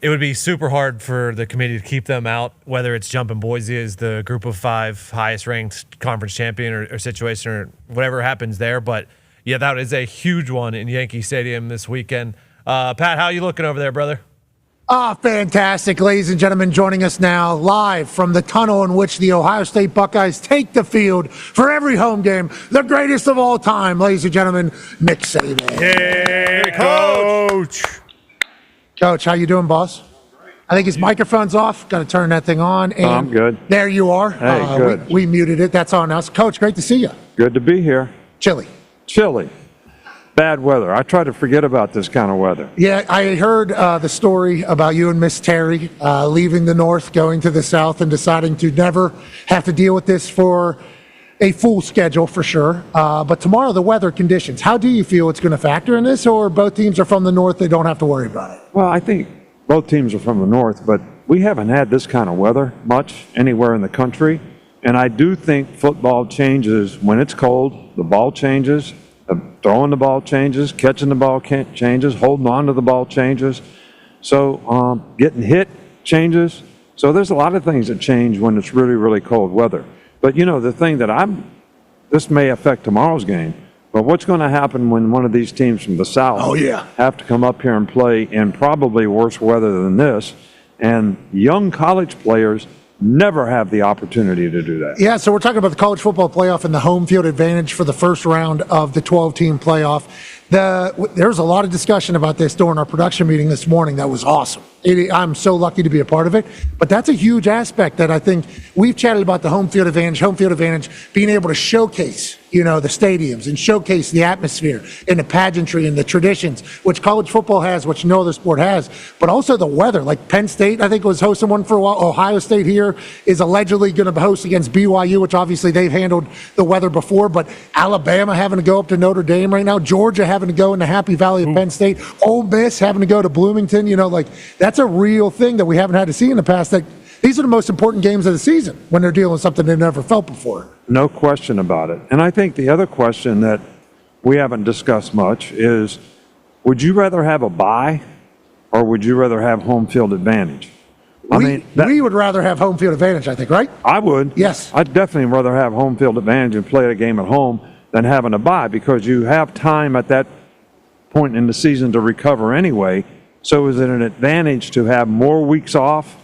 it would be super hard for the committee to keep them out, whether it's jumping Boise as the group of 5 highest ranked conference champion or situation or whatever happens there. But yeah, that is a huge one in Yankee Stadium this weekend. Pat, how are you looking over there, brother? Fantastic. Ladies and gentlemen, joining us now live from the tunnel in which the Ohio State Buckeyes take the field for every home game. The greatest of all time, ladies and gentlemen, Nick Saban. Hey, Coach. Coach, how you doing, boss? I think his microphone's off. Got to turn that thing on. And I'm good. There you are. Hey, good. We muted it. That's on us. Coach, great to see you. Good to be here. Chilly. Bad weather. I try to forget about this kind of weather. Yeah, I heard the story about you and Miss Terry leaving the north, going to the south, and deciding to never have to deal with this for a full schedule for sure. But tomorrow, the weather conditions, how do you feel it's going to factor in this, or both teams are from the north, they don't have to worry about it? Well, I think both teams are from the north, but we haven't had this kind of weather much anywhere in the country. And I do think football changes when it's cold. The ball changes, throwing the ball changes, catching the ball changes, holding on to the ball changes. So getting hit changes. So there's a lot of things that change when it's really, really cold weather. But the thing that this may affect tomorrow's game, but what's going to happen when one of these teams from the south have to come up here and play in probably worse weather than this, and young college players never have the opportunity to do that. Yeah, so we're talking about the college football playoff and the home field advantage for the first round of the 12-team playoff. There was a lot of discussion about this during our production meeting this morning. That was awesome. I'm so lucky to be a part of it. But that's a huge aspect that I think we've chatted about, the home field advantage, being able to showcase, the stadiums and showcase the atmosphere and the pageantry and the traditions, which college football has, which no other sport has, but also the weather. Like Penn State, I think, was hosting one for a while. Ohio State here is allegedly going to host against BYU, which obviously they've handled the weather before, but Alabama having to go up to Notre Dame right now, Georgia having to go in the Happy Valley of Penn State, Ole Miss having to go to Bloomington, that's a real thing that we haven't had to see in the past. That these are the most important games of the season when they're dealing with something they've never felt before. No question about it. And I think the other question that we haven't discussed much is, would you rather have a bye or would you rather have home field advantage? We would rather have home field advantage, I think, right? I would. Yes. I'd definitely rather have home field advantage and play a game at home than having a bye, because you have time at that point in the season to recover anyway. So is it an advantage to have more weeks off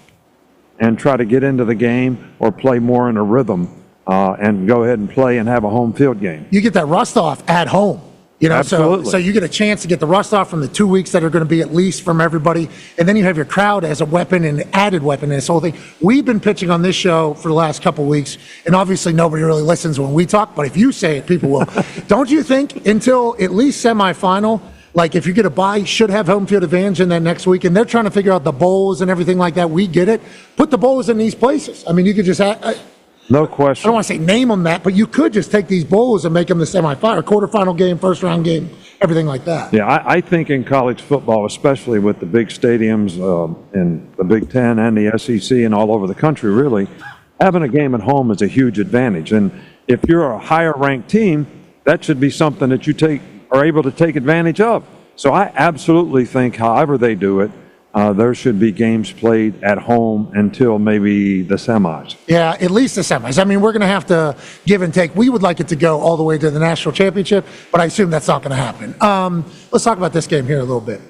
and try to get into the game, or play more in a rhythm and go ahead and play and have a home field game? You get that rust off at home. Absolutely. So you get a chance to get the rust off from the 2 weeks that are going to be at least from everybody. And then you have your crowd as a weapon and added weapon in this whole thing. We've been pitching on this show for the last couple of weeks, and obviously nobody really listens when we talk, but if you say it, people will. Don't you think until at least semifinal, if you get a bye, you should have home field advantage in that next week? And they're trying to figure out the bowls and everything like that. We get it. Put the bowls in these places. You could just No question. I don't want to say name them that, but you could just take these bowls and make them the semifinal, quarterfinal game, first round game, everything like that. Yeah, I think in college football, especially with the big stadiums in the Big Ten and the SEC and all over the country, really, having a game at home is a huge advantage. And if you're a higher ranked team, that should be something that you are able to take advantage of. So I absolutely think, however they do it, there should be games played at home until maybe the semis. Yeah, at least the semis. I mean, we're going to have to give and take. We would like it to go all the way to the national championship, but I assume that's not going to happen. Let's talk about this game here a little bit.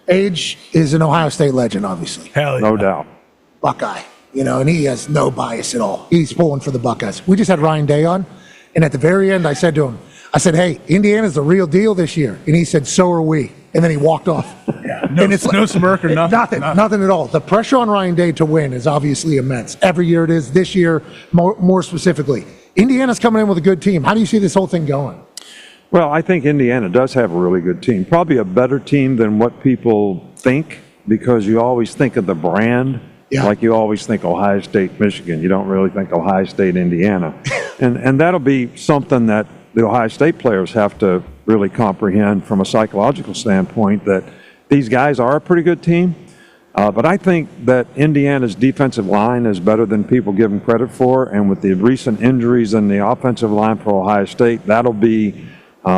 Age is an Ohio State legend, obviously. Hell yeah. No doubt. Buckeye, and he has no bias at all. He's pulling for the Buckeyes. We just had Ryan Day on, and at the very end, I said to him, hey, Indiana's the real deal this year. And he said, so are we. And then he walked off. Yeah, no smirk or nothing. Nothing at all. The pressure on Ryan Day to win is obviously immense. Every year it is. This year, more specifically. Indiana's coming in with a good team. How do you see this whole thing going? Well, I think Indiana does have a really good team. Probably a better team than what people think, because you always think of the brand. Yeah. Like you always think Ohio State, Michigan. You don't really think Ohio State, Indiana. and that'll be something that the Ohio State players have to really comprehend from a psychological standpoint, that these guys are a pretty good team. But I think that Indiana's defensive line is better than people give them credit for. And with the recent injuries in the offensive line for Ohio State, that'll be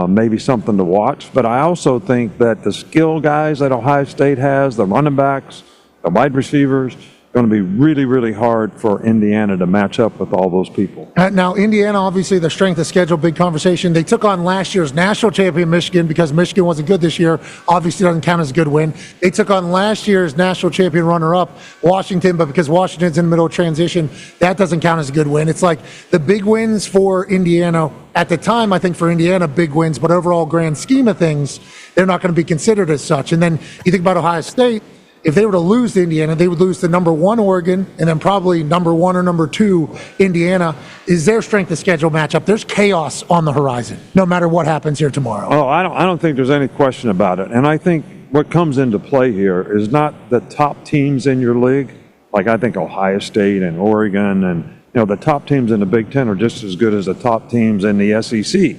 maybe something to watch. But I also think that the skill guys that Ohio State has, the running backs, the wide receivers, going to be really, really hard for Indiana to match up with all those people. Now, Indiana, obviously, their strength of schedule, big conversation. They took on last year's national champion Michigan because Michigan wasn't good this year. Obviously, doesn't count as a good win. They took on last year's national champion runner-up Washington, but because Washington's in the middle of transition, that doesn't count as a good win. It's like the big wins for Indiana. At the time, I think for Indiana, big wins, but overall grand scheme of things, they're not going to be considered as such. And then you think about Ohio State. If they were to lose to Indiana, they would lose to number 1 Oregon and then probably number 1 or number 2 Indiana. Is their strength of schedule matchup? There's chaos on the horizon, no matter what happens here tomorrow. Oh, I don't think there's any question about it. And I think what comes into play here is not the top teams in your league. Like I think Ohio State and Oregon and the top teams in the Big Ten are just as good as the top teams in the SEC.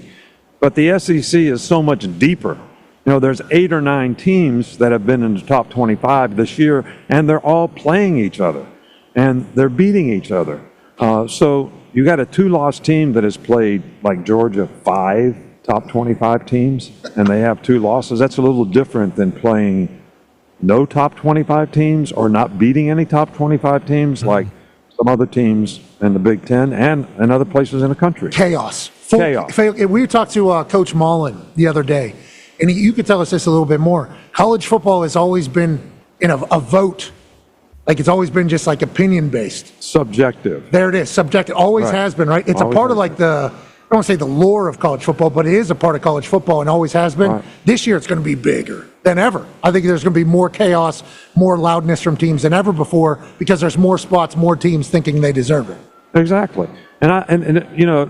But the SEC is so much deeper. There's 8 or 9 teams that have been in the top 25 this year, and they're all playing each other, and they're beating each other. So you got a 2-loss team that has played, like Georgia, 5 top 25 teams, and they have 2 losses. That's a little different than playing no top 25 teams or not beating any top 25 teams like some other teams in the Big Ten and in other places in the country. Chaos. Chaos. We talked to Coach Mullen the other day. And you could tell us this a little bit more. College football has always been in a vote. Like it's always been just like opinion-based. Subjective. There it is, subjective. Always has been, right? It's always a part of like I don't want to say the lore of college football, but it is a part of college football and always has been. Right. This year it's going to be bigger than ever. I think there's going to be more chaos, more loudness from teams than ever before because there's more spots, more teams thinking they deserve it. Exactly. And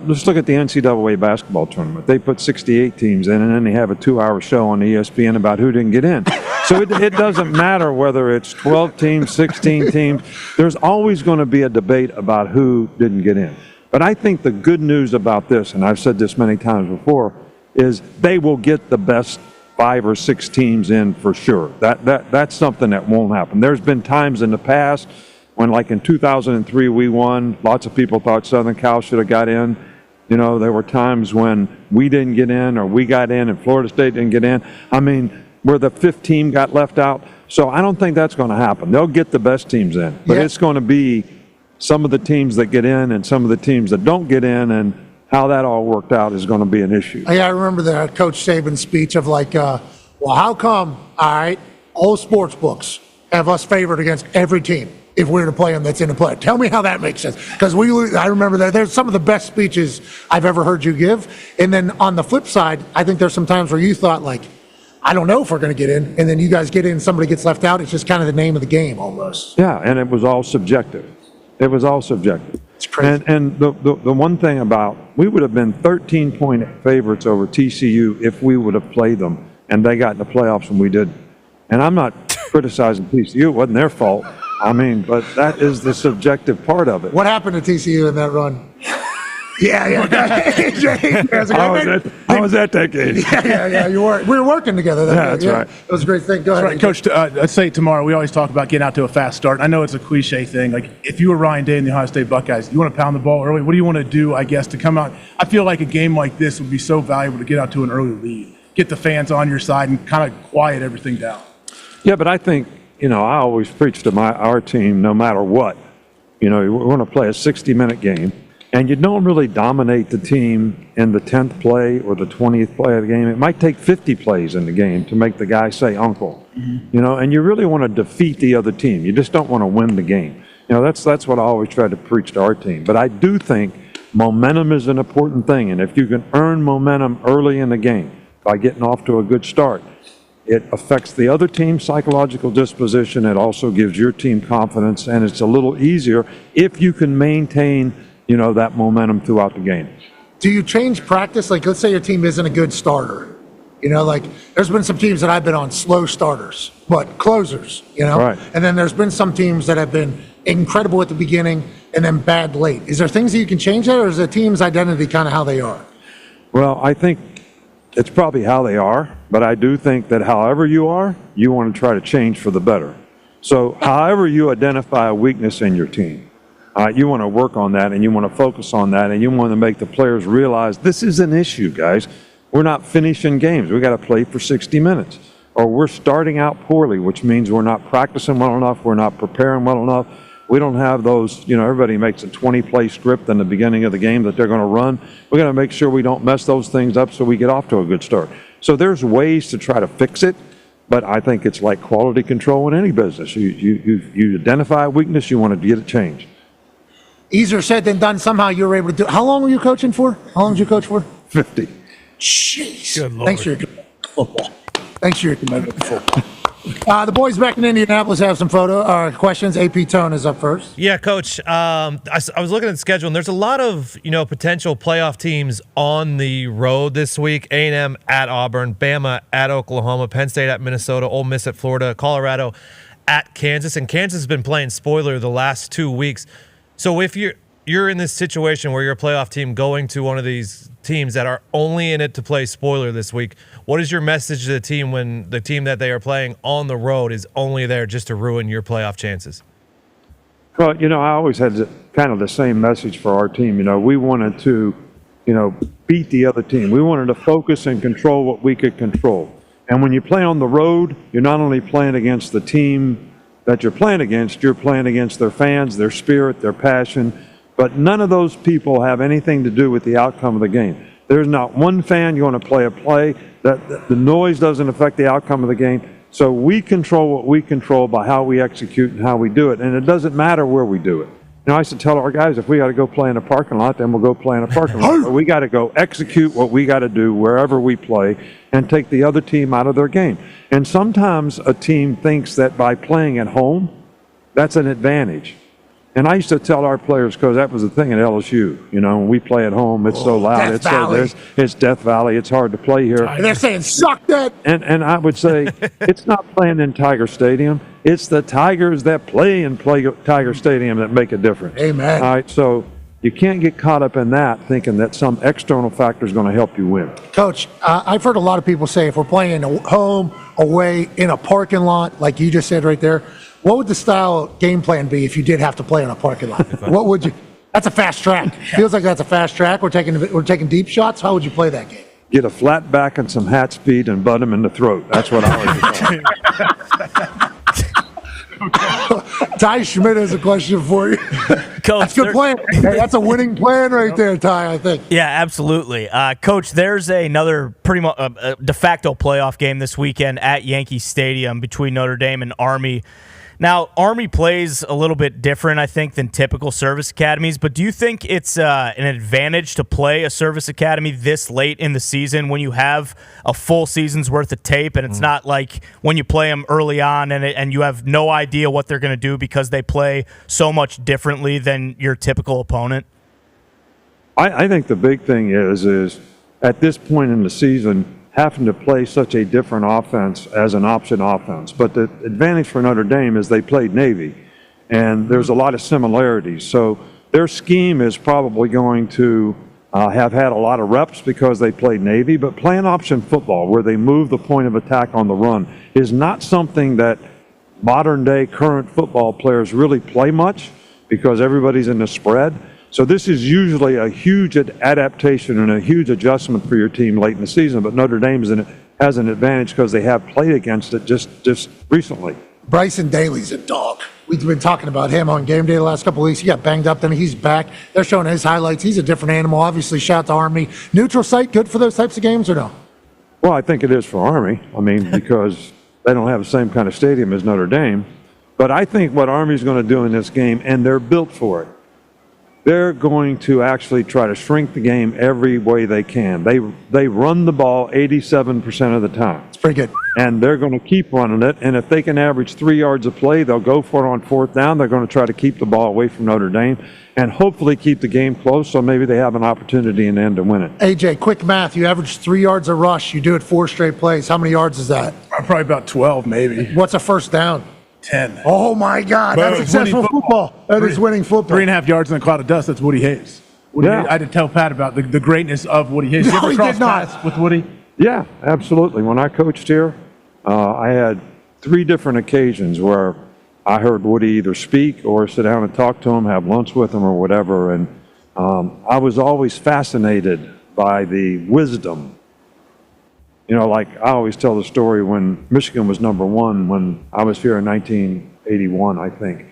let's look at the NCAA basketball tournament. They put 68 teams in, and then they have a 2-hour show on ESPN about who didn't get in. So it doesn't matter whether it's 12 teams, 16 teams. There's always going to be a debate about who didn't get in. But I think the good news about this, and I've said this many times before, is they will get the best 5 or 6 teams in for sure. That's something that won't happen. There's been times in the past when, like in 2003, we won. Lots of people thought Southern Cal should have got in. There were times when we didn't get in or we got in and Florida State didn't get in. I mean, where the 5th team got left out. So I don't think that's going to happen. They'll get the best teams in. But it's going to be some of the teams that get in and some of the teams that don't get in, and how that all worked out is going to be an issue. Yeah, I remember the Coach Saban speech of like, well, how come, all right, all sports books have us favored against every team if we were to play them that's in the play? Tell me how that makes sense. Because I remember that there's some of the best speeches I've ever heard you give. And then on the flip side, I think there's some times where you thought like, I don't know if we're going to get in. And then you guys get in, somebody gets left out. It's just kind of the name of the game almost. Yeah, and it was all subjective. It was all subjective. It's crazy. And the one thing about, we would have been 13-point favorites over TCU if we would have played them, and they got in the playoffs when we did. And I'm not criticizing TCU. It wasn't their fault. I mean, but that is the subjective part of it. What happened to TCU in that run? Yeah. I was at that game. Yeah. We were working together. That's right. It was a great thing. Go ahead. Right, Coach. I'd say tomorrow. We always talk about getting out to a fast start. I know it's a cliche thing. Like if you were Ryan Day and the Ohio State Buckeyes, you want to pound the ball early. What do you want to do? I guess to come out. I feel like a game like this would be so valuable to get out to an early lead, get the fans on your side, and kind of quiet everything down. Yeah, but I think I always preach to our team, no matter what. We're going to play a 60-minute game. And you don't really dominate the team in the 10th play or the 20th play of the game. It might take 50 plays in the game to make the guy say uncle. Mm-hmm. And you really want to defeat the other team. You just don't want to win the game. That's what I always try to preach to our team. But I do think momentum is an important thing. And if you can earn momentum early in the game by getting off to a good start, it affects the other team's psychological disposition. It also gives your team confidence. And it's a little easier if you can maintain that momentum throughout the game. Do you change practice? Like, let's say your team isn't a good starter. There's been some teams that I've been on slow starters, but closers, Right. And then there's been some teams that have been incredible at the beginning and then bad late. Is there things that you can change that, or is the team's identity kind of how they are? Well, I think it's probably how they are, but I do think that however you are, you want to try to change for the better. So however you identify a weakness in your team, you want to work on that, and you want to focus on that, and you want to make the players realize this is an issue, guys. We're not finishing games. We got to play for 60 minutes. Or we're starting out poorly, which means we're not practicing well enough. We're not preparing well enough. We don't have those, everybody makes a 20-play script in the beginning of the game that they're going to run. We're going to make sure we don't mess those things up so we get off to a good start. So there's ways to try to fix it, but I think it's like quality control in any business. You identify a weakness, you want to get it changed. Easier said than done. Somehow you were able to do. How long were you coaching for? How long did you coach for? 50. Jeez. Good Lord. Thanks for your football. Thanks for your commitment to football. The boys back in Indianapolis have some questions. AP Tone is up first. Yeah, Coach. I was looking at the schedule, and there's a lot of potential playoff teams on the road this week. A&M at Auburn, Bama at Oklahoma, Penn State at Minnesota, Ole Miss at Florida, Colorado at Kansas, and Kansas has been playing spoiler the last 2 weeks. So if you're in this situation where you're a playoff team going to one of these teams that are only in it to play spoiler this week, what is your message to the team when the team that they are playing on the road is only there just to ruin your playoff chances? Well, I always had kind of the same message for our team. We wanted to, beat the other team. We wanted to focus and control what we could control. And when you play on the road, you're not only playing against the team that you're playing against their fans, their spirit, their passion, but none of those people have anything to do with the outcome of the game. There's not one fan going to play a play, that the noise doesn't affect the outcome of the game. So we control what we control by how we execute and how we do it, and it doesn't matter where we do it. I used to tell our guys, if we got to go play in a parking lot, then we'll go play in a parking lot. But we got to go execute what we got to do wherever we play and take the other team out of their game. And sometimes a team thinks that by playing at home, that's an advantage. And I used to tell our players, because that was the thing at LSU, when we play at home, it's so loud, it's Death Valley, it's hard to play here. And they're saying, suck that. And I would say, it's not playing in Tiger Stadium, it's the Tigers that play in Tiger Stadium that make a difference. Amen. All right, so you can't get caught up in that, thinking that some external factor is going to help you win. Coach, I've heard a lot of people say if we're playing home, away, in a parking lot, like you just said right there, what would the style game plan be if you did have to play in a parking lot? What would you? That's a fast track. Feels like that's a fast track. We're taking deep shots. How would you play that game? Get a flat back and some hat speed and butt him in the throat. That's what I would do. Ty Schmidt has a question for you. Coach, that's a good plan. Hey, that's a winning plan right there, Ty, I think. Yeah, absolutely. Coach, there's another pretty much de facto playoff game this weekend at Yankee Stadium between Notre Dame and Army. Now, Army plays a little bit different, I think, than typical service academies, but do you think it's an advantage to play a service academy this late in the season when you have a full season's worth of tape and it's not like when you play them early on and you have no idea what they're going to do because they play so much differently than your typical opponent? I think the big thing is at this point in the season, having to play such a different offense as an option offense. But the advantage for Notre Dame is they played Navy. and there's a lot of similarities. So their scheme is probably going to have had a lot of reps because they played Navy, but playing option football where they move the point of attack on the run is not something that modern-day current football players really play much because everybody's in the spread. So this is usually a huge adaptation and a huge adjustment for your team late in the season, but Notre Dame has an advantage because they have played against it just recently. Bryson Daly's a dog. We've been talking about him on game day the last couple of weeks. He got banged up, then he's back. They're showing his highlights. He's a different animal. Obviously, shout out to Army. Neutral site, good for those types of games or no? Well, I think it is for Army. I mean, because they don't have the same kind of stadium as Notre Dame. But I think what Army's going to do in this game, and they're built for it, they're going to actually try to shrink the game every way they can. They run the ball 87% of the time. It's pretty good. And they're going to keep running it. And if they can average 3 yards a play, they'll go for it on fourth down. They're going to try to keep the ball away from Notre Dame and hopefully keep the game close so maybe they have an opportunity in the end to win it. AJ, quick math. You average 3 yards a rush. You do it 4 straight plays. How many yards is that? Probably about 12, maybe. What's a first down? 10. Oh, my God. That's successful football. That is winning football. 3.5 yards in a cloud of dust. That's Woody Hayes. I had to tell Pat about the greatness of Woody Hayes. No, he did not. Paths with Woody? Yeah, absolutely. When I coached here, I had 3 different occasions where I heard Woody either speak or sit down and talk to him, have lunch with him or whatever. And I was always fascinated by the wisdom. You know, like I always tell the story when Michigan was #1 when I was here in 1981, I think.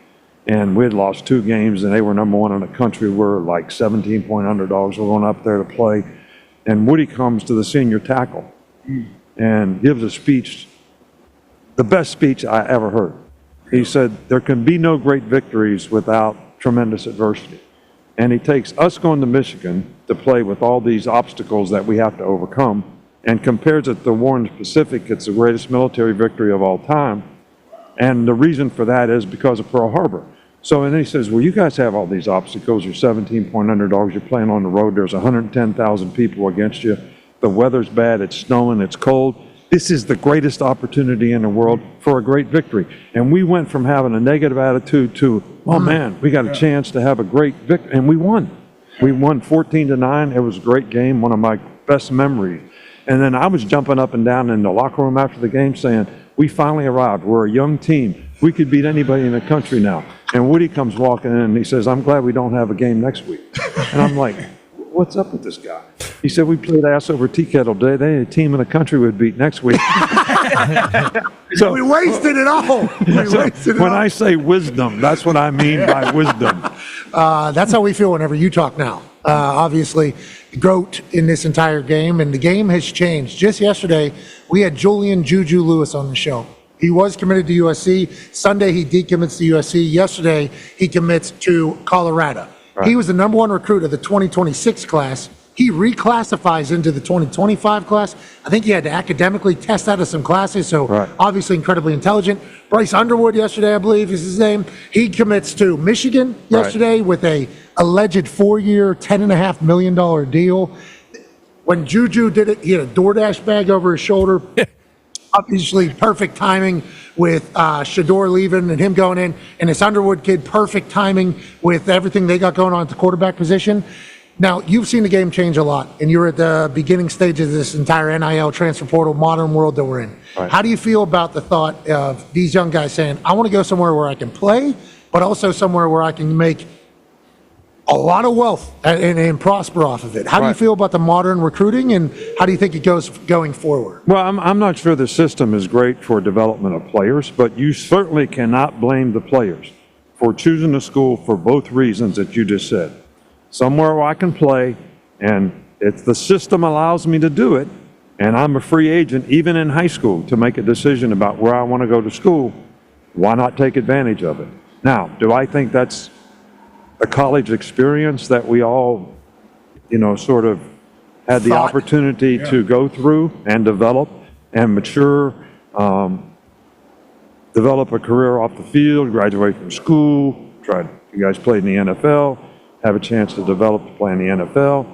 And we had lost 2 games and they were #1 in the country. We're like 17-point underdogs. We're going up there to play. And Woody comes to the senior tackle and gives a speech, the best speech I ever heard. He said, there can be no great victories without tremendous adversity. And he takes us going to Michigan to play with all these obstacles that we have to overcome and compares it to the War in the Pacific. It's the greatest military victory of all time. And the reason for that is because of Pearl Harbor. So, and then he says, well, you guys have all these obstacles. You're 17-point underdogs. You're playing on the road. There's 110,000 people against you. The weather's bad. It's snowing. It's cold. This is the greatest opportunity in the world for a great victory. And we went from having a negative attitude to, oh man, we got a chance to have a great victory. And we won. We won 14-9. It was a great game, one of my best memories. And then I was jumping up and down in the locker room after the game saying, we finally arrived. We're a young team. We could beat anybody in the country now. And Woody comes walking in and he says, I'm glad we don't have a game next week. And I'm like, what's up with this guy? He said, we played ass over tea kettle today. They had a team in the country would beat next week. So we wasted it all. When I say wisdom, that's what I mean by wisdom. That's how we feel whenever you talk now. Obviously, the GOAT in this entire game, and the game has changed. Just yesterday, we had Julian Juju Lewis on the show. He was committed to USC. Sunday, he decommits to USC. Yesterday, he commits to Colorado. Right. He was the #1 recruit of the 2026 class. He reclassifies into the 2025 class. I think he had to academically test out of some classes, so obviously incredibly intelligent. Bryce Underwood yesterday, I believe is his name. He commits to Michigan yesterday with a alleged 4-year, $10.5 million deal. When Juju did it, he had a DoorDash bag over his shoulder. Obviously, perfect timing with Shador leaving and him going in, and this Underwood kid, perfect timing with everything they got going on at the quarterback position. Now, you've seen the game change a lot, and you're at the beginning stages of this entire NIL transfer portal modern world that we're in. Right. How do you feel about the thought of these young guys saying, I want to go somewhere where I can play, but also somewhere where I can make a lot of wealth and prosper off of it? How do you feel about the modern recruiting, and how do you think it goes going forward? Well, I'm not sure the system is great for development of players, but you certainly cannot blame the players for choosing a school for both reasons that you just said. Somewhere where I can play, and if the system allows me to do it, and I'm a free agent, even in high school, to make a decision about where I want to go to school, why not take advantage of it? Now, do I think that's a college experience that we all, sort of had the opportunity to go through and develop and mature, develop a career off the field, graduate from school, you guys played in the NFL, have a chance to develop to play in the NFL.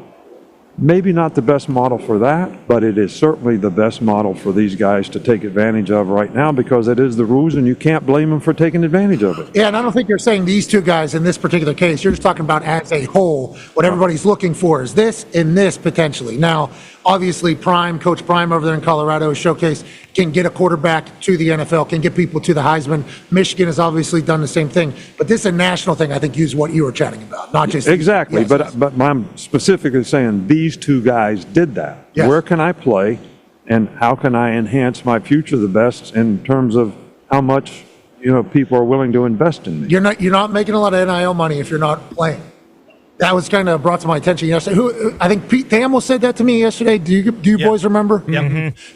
maybe not the best model for that, but it is certainly the best model for these guys to take advantage of right now because it is the rules and you can't blame them for taking advantage of it. Yeah, and I don't think you're saying these two guys in this particular case. You're just talking about as a whole. What everybody's looking for is this and this potentially. Now, obviously, Coach Prime over there in Colorado, Showcase, can get a quarterback to the NFL, can get people to the Heisman. Michigan has obviously done the same thing. But this is a national thing, I think, is what you were chatting about, not just... Exactly, yes. but I'm specifically saying these two guys did that. Yes. Where can I play and how can I enhance my future the best in terms of how much people are willing to invest in me? You're not making a lot of NIL money if you're not playing. That was kind of brought to my attention yesterday. I think Pete Thamel said that to me yesterday. Do you boys remember? Yeah. Mm-hmm.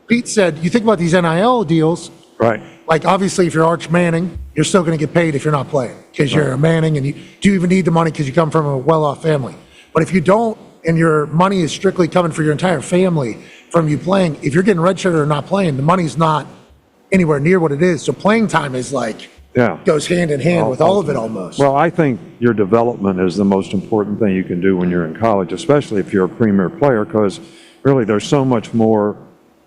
Pete said, you think about these NIL deals. Right. Like, obviously, if you're Arch Manning, you're still going to get paid if you're not playing because you're a Manning and you do even need the money because you come from a well-off family. But if you don't and your money is strictly coming for your entire family from you playing, if you're getting redshirted or not playing, the money's not anywhere near what it is. So playing time is goes hand in hand with all of it almost. Well, I think your development is the most important thing you can do when you're in college, especially if you're a premier player, because really there's so much more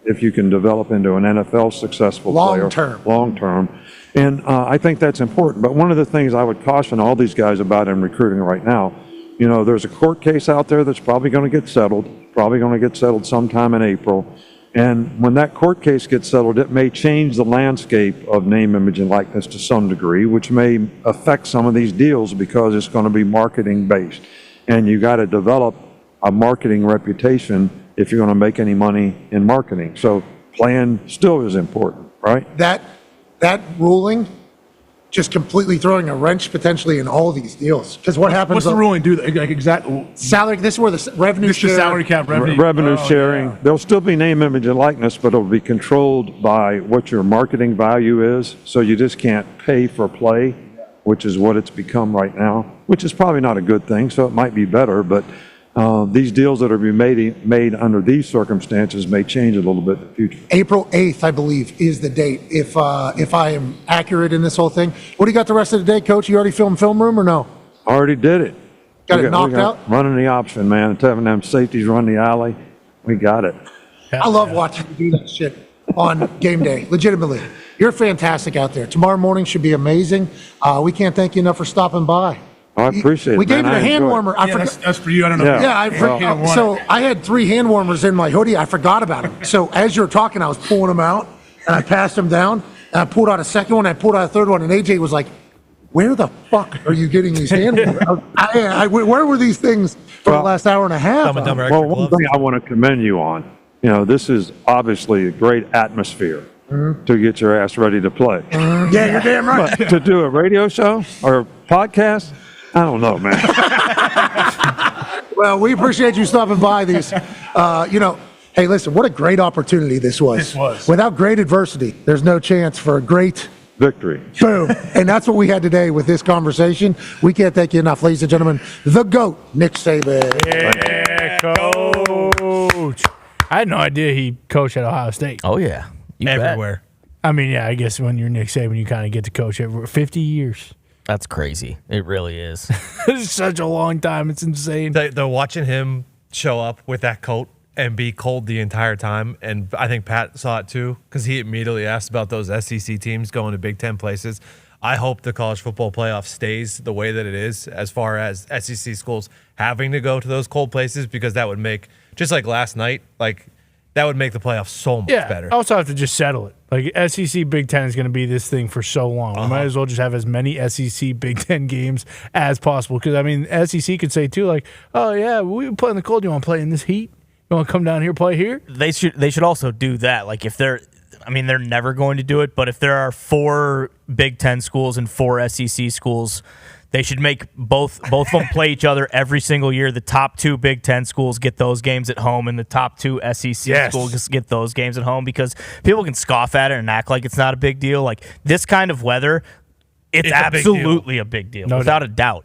if you can develop into an NFL successful player. Long term. And I think that's important. But one of the things I would caution all these guys about in recruiting right now, there's a court case out there that's probably going to get settled sometime in April. And when that court case gets settled, it may change the landscape of name, image, and likeness to some degree, which may affect some of these deals because it's going to be marketing based. And you got to develop a marketing reputation if you're going to make any money in marketing. So playing still is important, right? That ruling just completely throwing a wrench potentially in all these deals. Because what happens? What's the ruling do? Like exactly salary. This is where the revenue share. Salary cap revenue. Revenue sharing. Yeah. There'll still be name, image, and likeness, but it'll be controlled by what your marketing value is. So you just can't pay for play, which is what it's become right now, which is probably not a good thing. So it might be better, but these deals that are being made under these circumstances may change a little bit in the future. April 8th, I believe, is the date, if I am accurate in this whole thing. What do you got the rest of the day, Coach? You already filmed film room or no? Already did it. Got it knocked out? Running the option, man. It's having them safeties run the alley. We got it. I love watching you do that shit on game day, legitimately. You're fantastic out there. Tomorrow morning should be amazing. We can't thank you enough for stopping by. I appreciate it. We gave you a hand warmer. That's for you. I don't know. Yeah, so I had 3 hand warmers in my hoodie. I forgot about them. So as you were talking, I was pulling them out, and I passed them down, and I pulled out a second one, and I pulled out a third one, and AJ was like, where the fuck are you getting these hand warmers? Where were these things for the last hour and a half? Well, one thing I want to commend you on, this is obviously a great atmosphere to get your ass ready to play. Yeah, you're damn right. But to do a radio show or podcast, I don't know, man. Well, we appreciate you stopping by these. Hey, listen, what a great opportunity this was. This was. Without great adversity, there's no chance for a great victory. Boom. And that's what we had today with this conversation. We can't thank you enough, ladies and gentlemen. The GOAT, Nick Saban. Yeah, Coach. I had no idea he coached at Ohio State. Oh, yeah. Everywhere. I mean, yeah, I guess when you're Nick Saban, you kind of get to coach everywhere. 50 years. That's crazy. It really is. It's such a long time. It's insane. They're watching him show up with that coat and be cold the entire time. And I think Pat saw it too because he immediately asked about those SEC teams going to Big Ten places. I hope the college football playoff stays the way that it is as far as SEC schools having to go to those cold places because that would make, just like last night, that would make the playoffs so much better. I also have to just settle it. SEC Big Ten is going to be this thing for so long. We might as well just have as many SEC Big Ten games as possible. Because, SEC could say, too, oh, yeah, we play in the cold. You want to play in this heat? You want to come down here, play here? They should also do that. If they're never going to do it, but if there are 4 Big Ten schools and 4 SEC schools, they should make both of them play each other every single year. The top 2 Big Ten schools get those games at home, and the top 2 SEC schools get those games at home because people can scoff at it and act like it's not a big deal. This kind of weather, it's absolutely a big deal, without a doubt.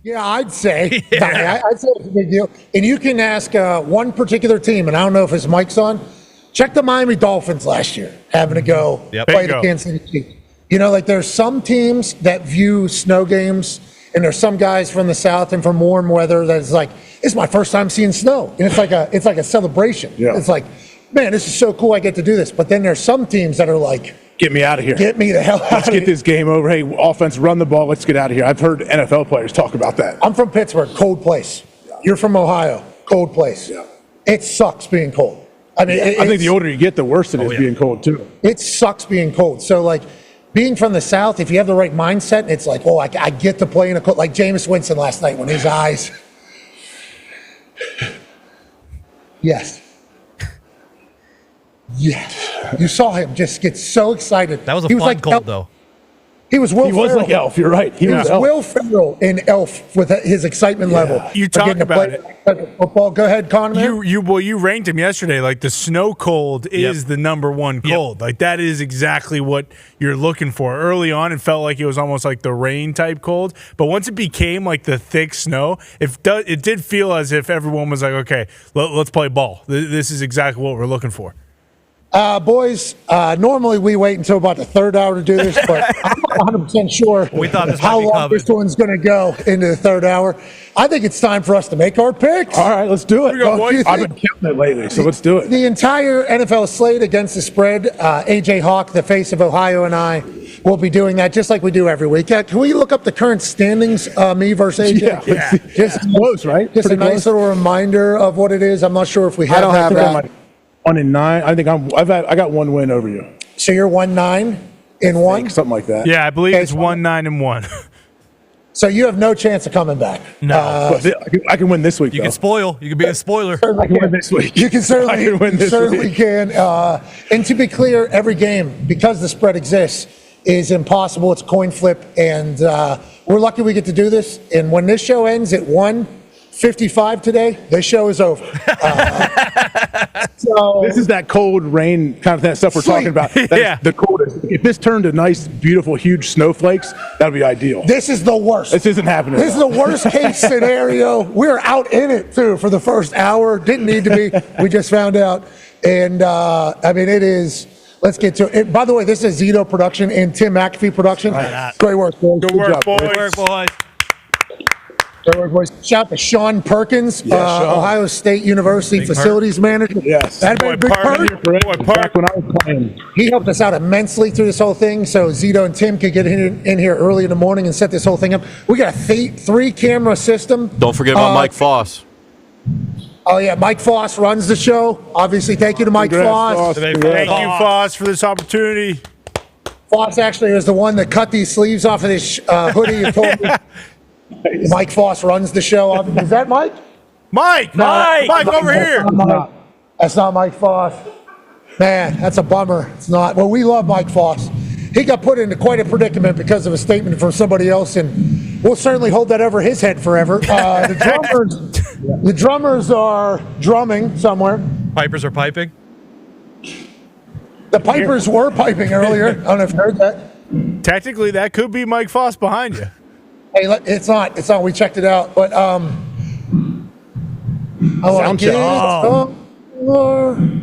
Yeah, I'd say. I'd say it's a big deal. And you can ask one particular team, and I don't know if his mic's on. Check the Miami Dolphins last year, having to go play the Kansas City Chiefs. There's some teams that view snow games And there's some guys from the South and from warm weather that's like, it's my first time seeing snow. And it's like a celebration. Yeah. It's like, man, this is so cool I get to do this. But then there's some teams that are like, get me out of here. Get me the hell out of here. Let's get this game over. Hey, offense, run the ball. Let's get out of here. I've heard NFL players talk about that. I'm from Pittsburgh, cold place. You're from Ohio, cold place. Yeah. It sucks being cold. I mean, I think the older you get, the worse it is being cold, too. It sucks being cold. So, like, being from the South, if you have the right mindset, it's like, oh, I get to play in a cold, like Jameis Winston last night when his eyes. Yes. Yes. You saw him just get so excited. That was a fun cold, though. He was Will He was Ferrell. like Elf. You're right. He was Elf. Will Ferrell in Elf with his excitement level. You for talk getting to about play football. Go ahead, Conor. You ranked him yesterday. Like the snow cold is the number one cold. Like that is exactly what you're looking for. Early on, it felt like it was almost like the rain type cold, but once it became like the thick snow, it did feel as if everyone was like, okay, let's play ball. This is exactly what we're looking for. Boys, normally we wait until about the third hour to do this, but I'm not 100% sure how long this one's going to go into the third hour. I think it's time for us to make our picks. All right, let's do it. I've been counting it lately, so let's do it. The entire NFL slate against the spread, A.J. Hawk, the face of Ohio, and I will be doing that just like we do every week. Can we look up the current standings, me versus A.J.? Yeah. Just close, right? Just Pretty a nice little reminder of what it is. I'm not sure if we have I don't have that. that. 1-9. I think I got one win over you. So you're 1-9-1, something like that. Yeah, I believe it's 1-9-1. So you have no chance of coming back. No, I can win this week. You can spoil. You can be a spoiler. I can win this week. You can certainly, I can win this week. can. And to be clear, every game, because the spread exists, is impossible. It's a coin flip, and we're lucky we get to do this. And when this show ends at 1:55 today, this show is over. So this is that cold rain kind of that stuff we're talking about. The coldest. If this turned to nice, beautiful, huge snowflakes, that would be ideal. This is the worst. This isn't happening. This is the worst case scenario. We're out in it too for the first hour. Didn't need to be. We just found out, and I mean it is. Let's get to it. By the way, this is Zito production and Tim McAfee production. Great work, boys. Good work, boys. Good work, boys. Good work, boys. Shout out to Sean Perkins, Ohio State University facilities manager. Yes. That been a big part. Back when I was playing. He helped us out immensely through this whole thing, so Zito and Tim could get in here early in the morning and set this whole thing up. We got a 3-camera system. Don't forget about Mike Foss. Oh, yeah, Mike Foss runs the show. Obviously, thank you to Mike Foss. Thank you, Foss, for this opportunity. Foss actually was the one that cut these sleeves off of this hoodie and told me. Mike Foss runs the show. Is that Mike? Mike over here. That's not Mike Foss. Man, that's a bummer. It's not. Well, we love Mike Foss. He got put into quite a predicament because of a statement from somebody else, and we'll certainly hold that over his head forever. The drummers are drumming somewhere. Pipers are piping. The Pipers were piping earlier. I don't know if you heard that. Technically, that could be Mike Foss behind you. Hey, it's not. It's not. We checked it out, but I want to get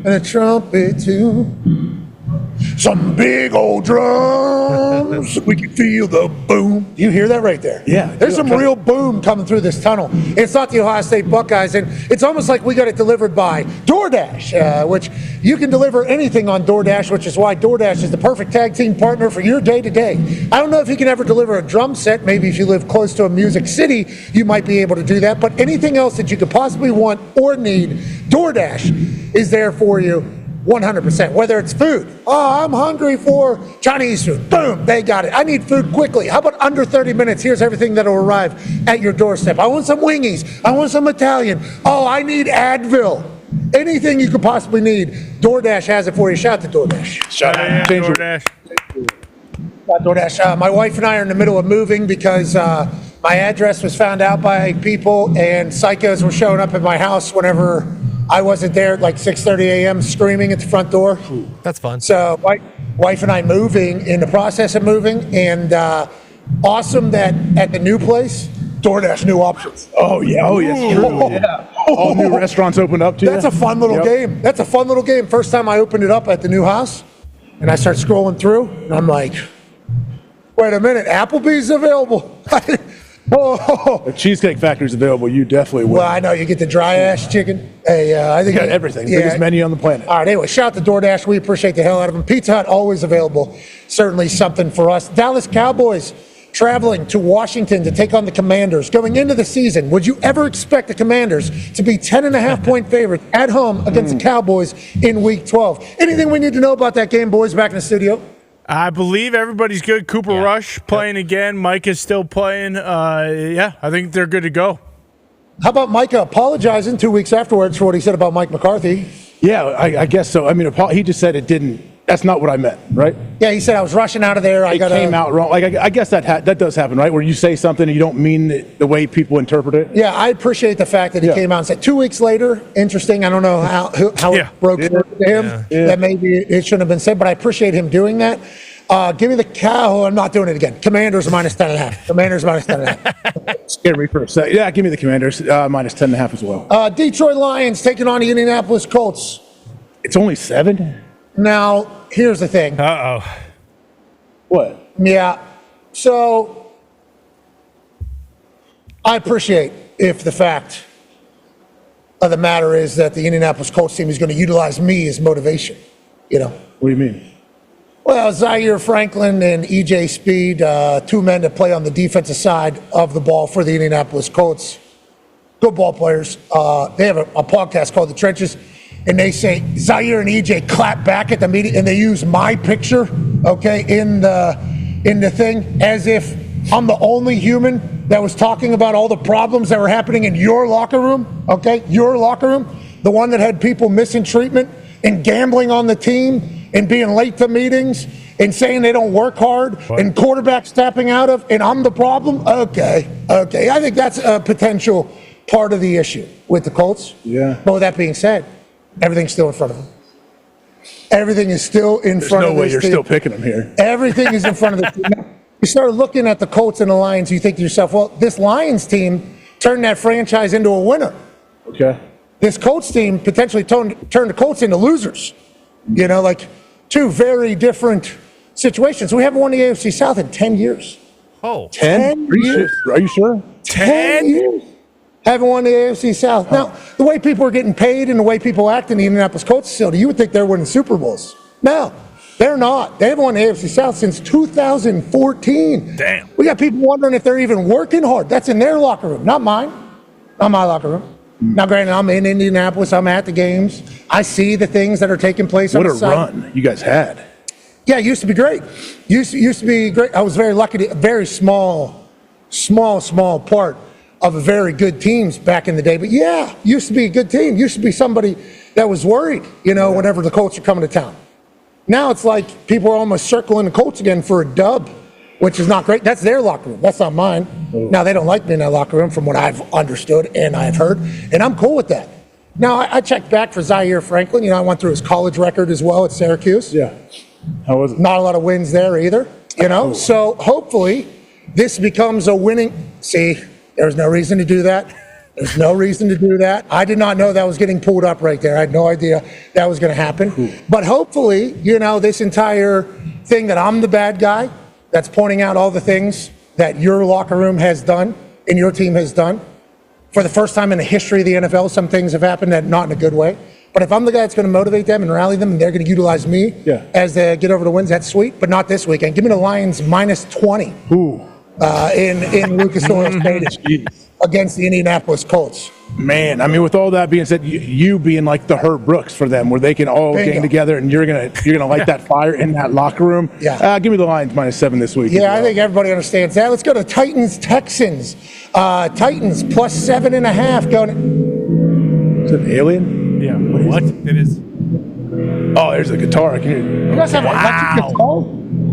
and a trumpet too. Some big old drums. We can feel the boom. You hear that right there? Yeah. There's some real boom coming through this tunnel. It's not the Ohio State Buckeyes, and it's almost like we got it delivered by DoorDash, which you can deliver anything on DoorDash, which is why DoorDash is the perfect tag team partner for your day-to-day. I don't know if you can ever deliver a drum set. Maybe if you live close to a music city, you might be able to do that. But anything else that you could possibly want or need, DoorDash is there for you. 100%, whether it's food. Oh, I'm hungry for Chinese food. Boom, they got it. I need food quickly. How about under 30 minutes? Here's everything that'll arrive at your doorstep. I want some wingies. I want some Italian. Oh, I need Advil. Anything you could possibly need, DoorDash has it for you. Shout out to DoorDash. Shout out to DoorDash. DoorDash. My wife and I are in the middle of moving because my address was found out by people, and psychos were showing up at my house whenever I wasn't there at like 6:30 a.m. screaming at the front door. That's fun. So wife and I moving, in the process of moving, and awesome that at the new place, DoorDash new options. Oh, yeah. Oh, yes. True. Yeah. All new restaurants opened up, too. That's a fun little game. That's a fun little game. First time I opened it up at the new house, and I start scrolling through, and I'm like, wait a minute, Applebee's available. Oh, The Cheesecake Factory's available. You definitely will. well, I know you get the dry ash chicken. Hey, I think You got everything. Biggest menu on the planet. All right, anyway, shout out to DoorDash. We appreciate the hell out of them. Pizza Hut, always available. Certainly something for us. Dallas Cowboys traveling to Washington to take on the Commanders. Going into the season, would you ever expect the Commanders to be 10.5-point favorites at home against the Cowboys in Week 12? Anything we need to know about that game, boys, back in the studio? I believe everybody's good. Cooper Rush playing again. Mike is still playing. I think they're good to go. How about Micah apologizing 2 weeks afterwards for what he said about Mike McCarthy? Yeah, I guess so. I mean, he just said it didn't. That's not what I meant, right? Yeah, he said I was rushing out of there. It came out wrong. Like I guess that does happen, right? Where you say something and you don't mean it the way people interpret it. Yeah, I appreciate the fact that he came out and said 2 weeks later. Interesting. I don't know how it broke through to him. That maybe it shouldn't have been said, but I appreciate him doing that. Give me the cow. I'm not doing it again. Commanders minus 10.5. Commanders minus 10.5. Scared me for a second. Yeah, give me the Commanders minus 10.5 as well. Detroit Lions taking on the Indianapolis Colts. It's only 7? Now, here's the thing. Uh-oh. What? Yeah. So, I appreciate if the fact of the matter is that the Indianapolis Colts team is going to utilize me as motivation. You know. What do you mean? Well, Zaire Franklin and EJ Speed, two men that play on the defensive side of the ball for the Indianapolis Colts. Good ball players. They have a podcast called The Trenches, and they say Zaire and EJ clap back at the meeting, and they use my picture, okay, in the thing, as if I'm the only human that was talking about all the problems that were happening in your locker room, okay, your locker room, the one that had people missing treatment and gambling on the team and being late to meetings and saying they don't work hard and quarterbacks tapping out of, and I'm the problem? Okay. I think that's a potential part of the issue with the Colts. Yeah. But with that being said, everything's still in front of them. Everything is still in front of them. There's no way you're still picking them here. Everything is in front of the team. You start looking at the Colts and the Lions, you think to yourself, well, this Lions team turned that franchise into a winner. Okay. This Colts team potentially turned the Colts into losers. You know, like two very different situations. We haven't won the AFC South in 10 years. Oh, 10 years. Are you sure? 10 years. Haven't won the AFC South. Now, the way people are getting paid and the way people act in the Indianapolis Colts facility, you would think they're winning Super Bowls. No, they're not. They haven't won the AFC South since 2014. Damn. We got people wondering if they're even working hard. That's in their locker room, not mine. Not my locker room. Now, granted, I'm in Indianapolis. I'm at the games. I see the things that are taking place on the side. What a run you guys had. Yeah, it used to be great. Used to be great. I was very lucky to, a very small part of a very good teams back in the day. But yeah, used to be a good team. Used to be somebody that was worried, whenever the Colts are coming to town. Now it's like people are almost circling the Colts again for a dub, which is not great. That's their locker room. That's not mine. Now, they don't like me in that locker room from what I've understood and I've heard, and I'm cool with that. Now, I checked back for Zaire Franklin. I went through his college record as well at Syracuse. Yeah. How was it? Not a lot of wins there either, So hopefully this becomes a winning. See, there's no reason to do that. There's no reason to do that. I did not know that was getting pulled up right there. I had no idea that was going to happen. Cool. But hopefully, this entire thing that I'm the bad guy that's pointing out all the things that your locker room has done and your team has done. For the first time in the history of the NFL, some things have happened that not in a good way. But if I'm the guy that's going to motivate them and rally them and they're going to utilize me as they get over the wins, that's sweet, but not this weekend. Give me the Lions minus 20 in Lucas Oil Stadium against the Indianapolis Colts. Man, I mean, with all that being said, you being like the Herb Brooks for them, where they can all gang together and you're gonna light that fire in that locker room. Yeah. Give me the Lions minus 7 this week. Yeah, I think everybody understands that. Let's go to Titans-Texans. Titans plus 7.5 going. Is it an alien? Yeah. What? It is. Oh, there's a guitar. I can hear. You guys have an electric guitar?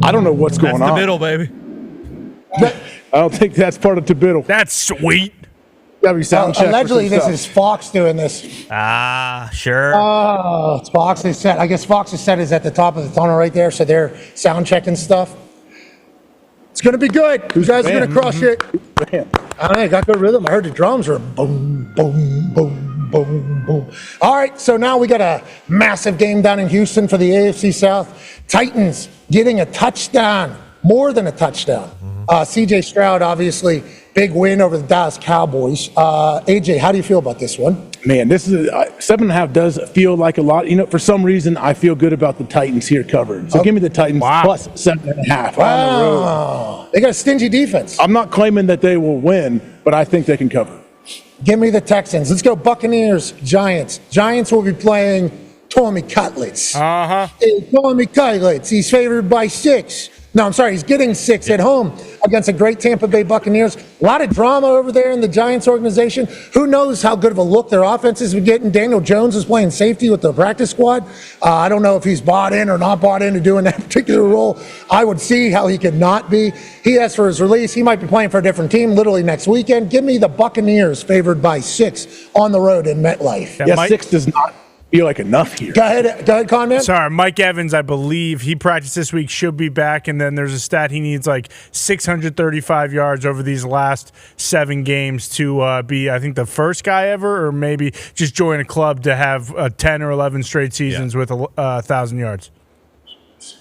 I don't know what's going on. That's the middle, baby. I don't think that's part of Tabiddle. That's sweet. Gotta be sound check. Allegedly, this is Fox doing this. Ah, sure. Oh, it's Fox's set. I guess Fox's set is at the top of the tunnel right there, so they're sound checking stuff. It's going to be good. You guys are going to crush it. I don't know. It got good rhythm. I heard the drums were boom, boom, boom, boom, boom. All right, so now we got a massive game down in Houston for the AFC South. Titans getting a touchdown, more than a touchdown. C.J. Stroud obviously Big win over the Dallas Cowboys. AJ, how do you feel about this one? Man, this is 7.5 does feel like a lot. For some reason, I feel good about the Titans here covered. So give me the Titans plus 7.5 on the road. They got a stingy defense. I'm not claiming that they will win, but I think they can cover. Give me the Texans. Let's go Buccaneers, Giants. Giants will be playing Tommy Cutlets. Hey, Tommy Cutlets. He's favored by 6. No, I'm sorry. He's getting 6 at home against a great Tampa Bay Buccaneers. A lot of drama over there in the Giants organization. Who knows how good of a look their offense is getting? Daniel Jones is playing safety with the practice squad. I don't know if he's bought in or not bought into doing that particular role. I would see how he could not be. He asked for his release. He might be playing for a different team literally next weekend. Give me the Buccaneers favored by 6 on the road in MetLife. Yeah, 6 does not feel like enough here. Go ahead, Conman. Sorry, Mike Evans, I believe he practiced this week, should be back, and then there's a stat he needs like 635 yards over these last 7 games to be, I think, the first guy ever, or maybe just join a club to have 10 or 11 straight seasons with 1,000 yards.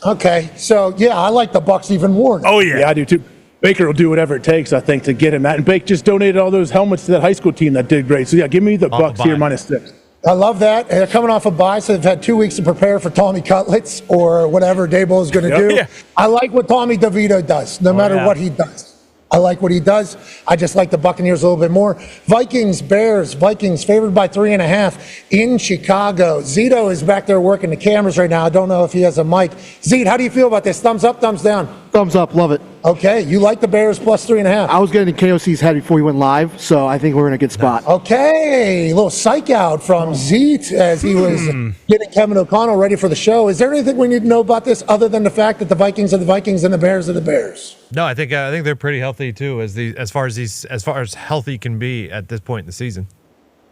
Okay, so yeah, I like the Bucs even more. Oh yeah, yeah, I do too. Baker will do whatever it takes, I think, to get him that. And Baker just donated all those helmets to that high school team that did great. So yeah, give me the Bucs here minus 6. I love that. They're coming off a bye, so they've had 2 weeks to prepare for Tommy Cutlets or whatever Dable is going to do. Yeah. I like what Tommy DeVito does, no matter what he does. I like what he does. I just like the Buccaneers a little bit more. Vikings, Bears. Vikings favored by 3.5 in Chicago. Zito is back there working the cameras right now. I don't know if he has a mic. Zito, how do you feel about this? Thumbs up, thumbs down? Thumbs up, love it. Okay, you like the Bears plus 3.5. I was getting KOC's head before he went live, so I think we're in a good spot. Okay, a little psych out from Zeet as he was getting Kevin O'Connell ready for the show. Is there anything we need to know about this other than the fact that the Vikings are the Vikings and the Bears are the Bears? No, I think they're pretty healthy too, as far as healthy can be at this point in the season.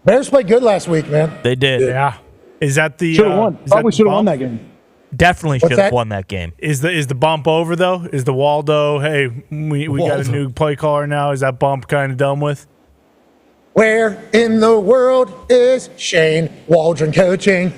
Bears played good last week, man. They did. Yeah. Is that the should have won? Probably should have won that game. Definitely should have won that game. Is the bump over though? Is the Waldo? Hey, we got a new play caller now. Is that bump kind of done with? Where in the world is Shane Waldron coaching?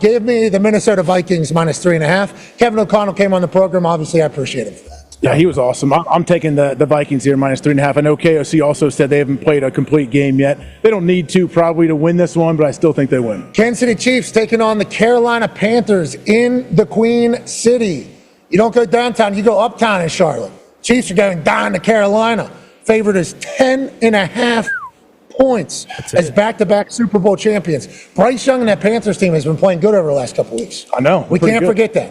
Give me the Minnesota Vikings minus 3.5. Kevin O'Connell came on the program. Obviously, I appreciate him for that. Yeah, he was awesome. I'm taking the Vikings here minus 3.5. I know KOC also said they haven't played a complete game yet. They don't need to probably to win this one, but I still think they win. Kansas City Chiefs taking on the Carolina Panthers in the Queen City. You don't go downtown, you go uptown in Charlotte. Chiefs are going down to Carolina. Favored is 10.5 points as back-to-back Super Bowl champions. Bryce Young and that Panthers team has been playing good over the last couple weeks. I know. We can't forget that.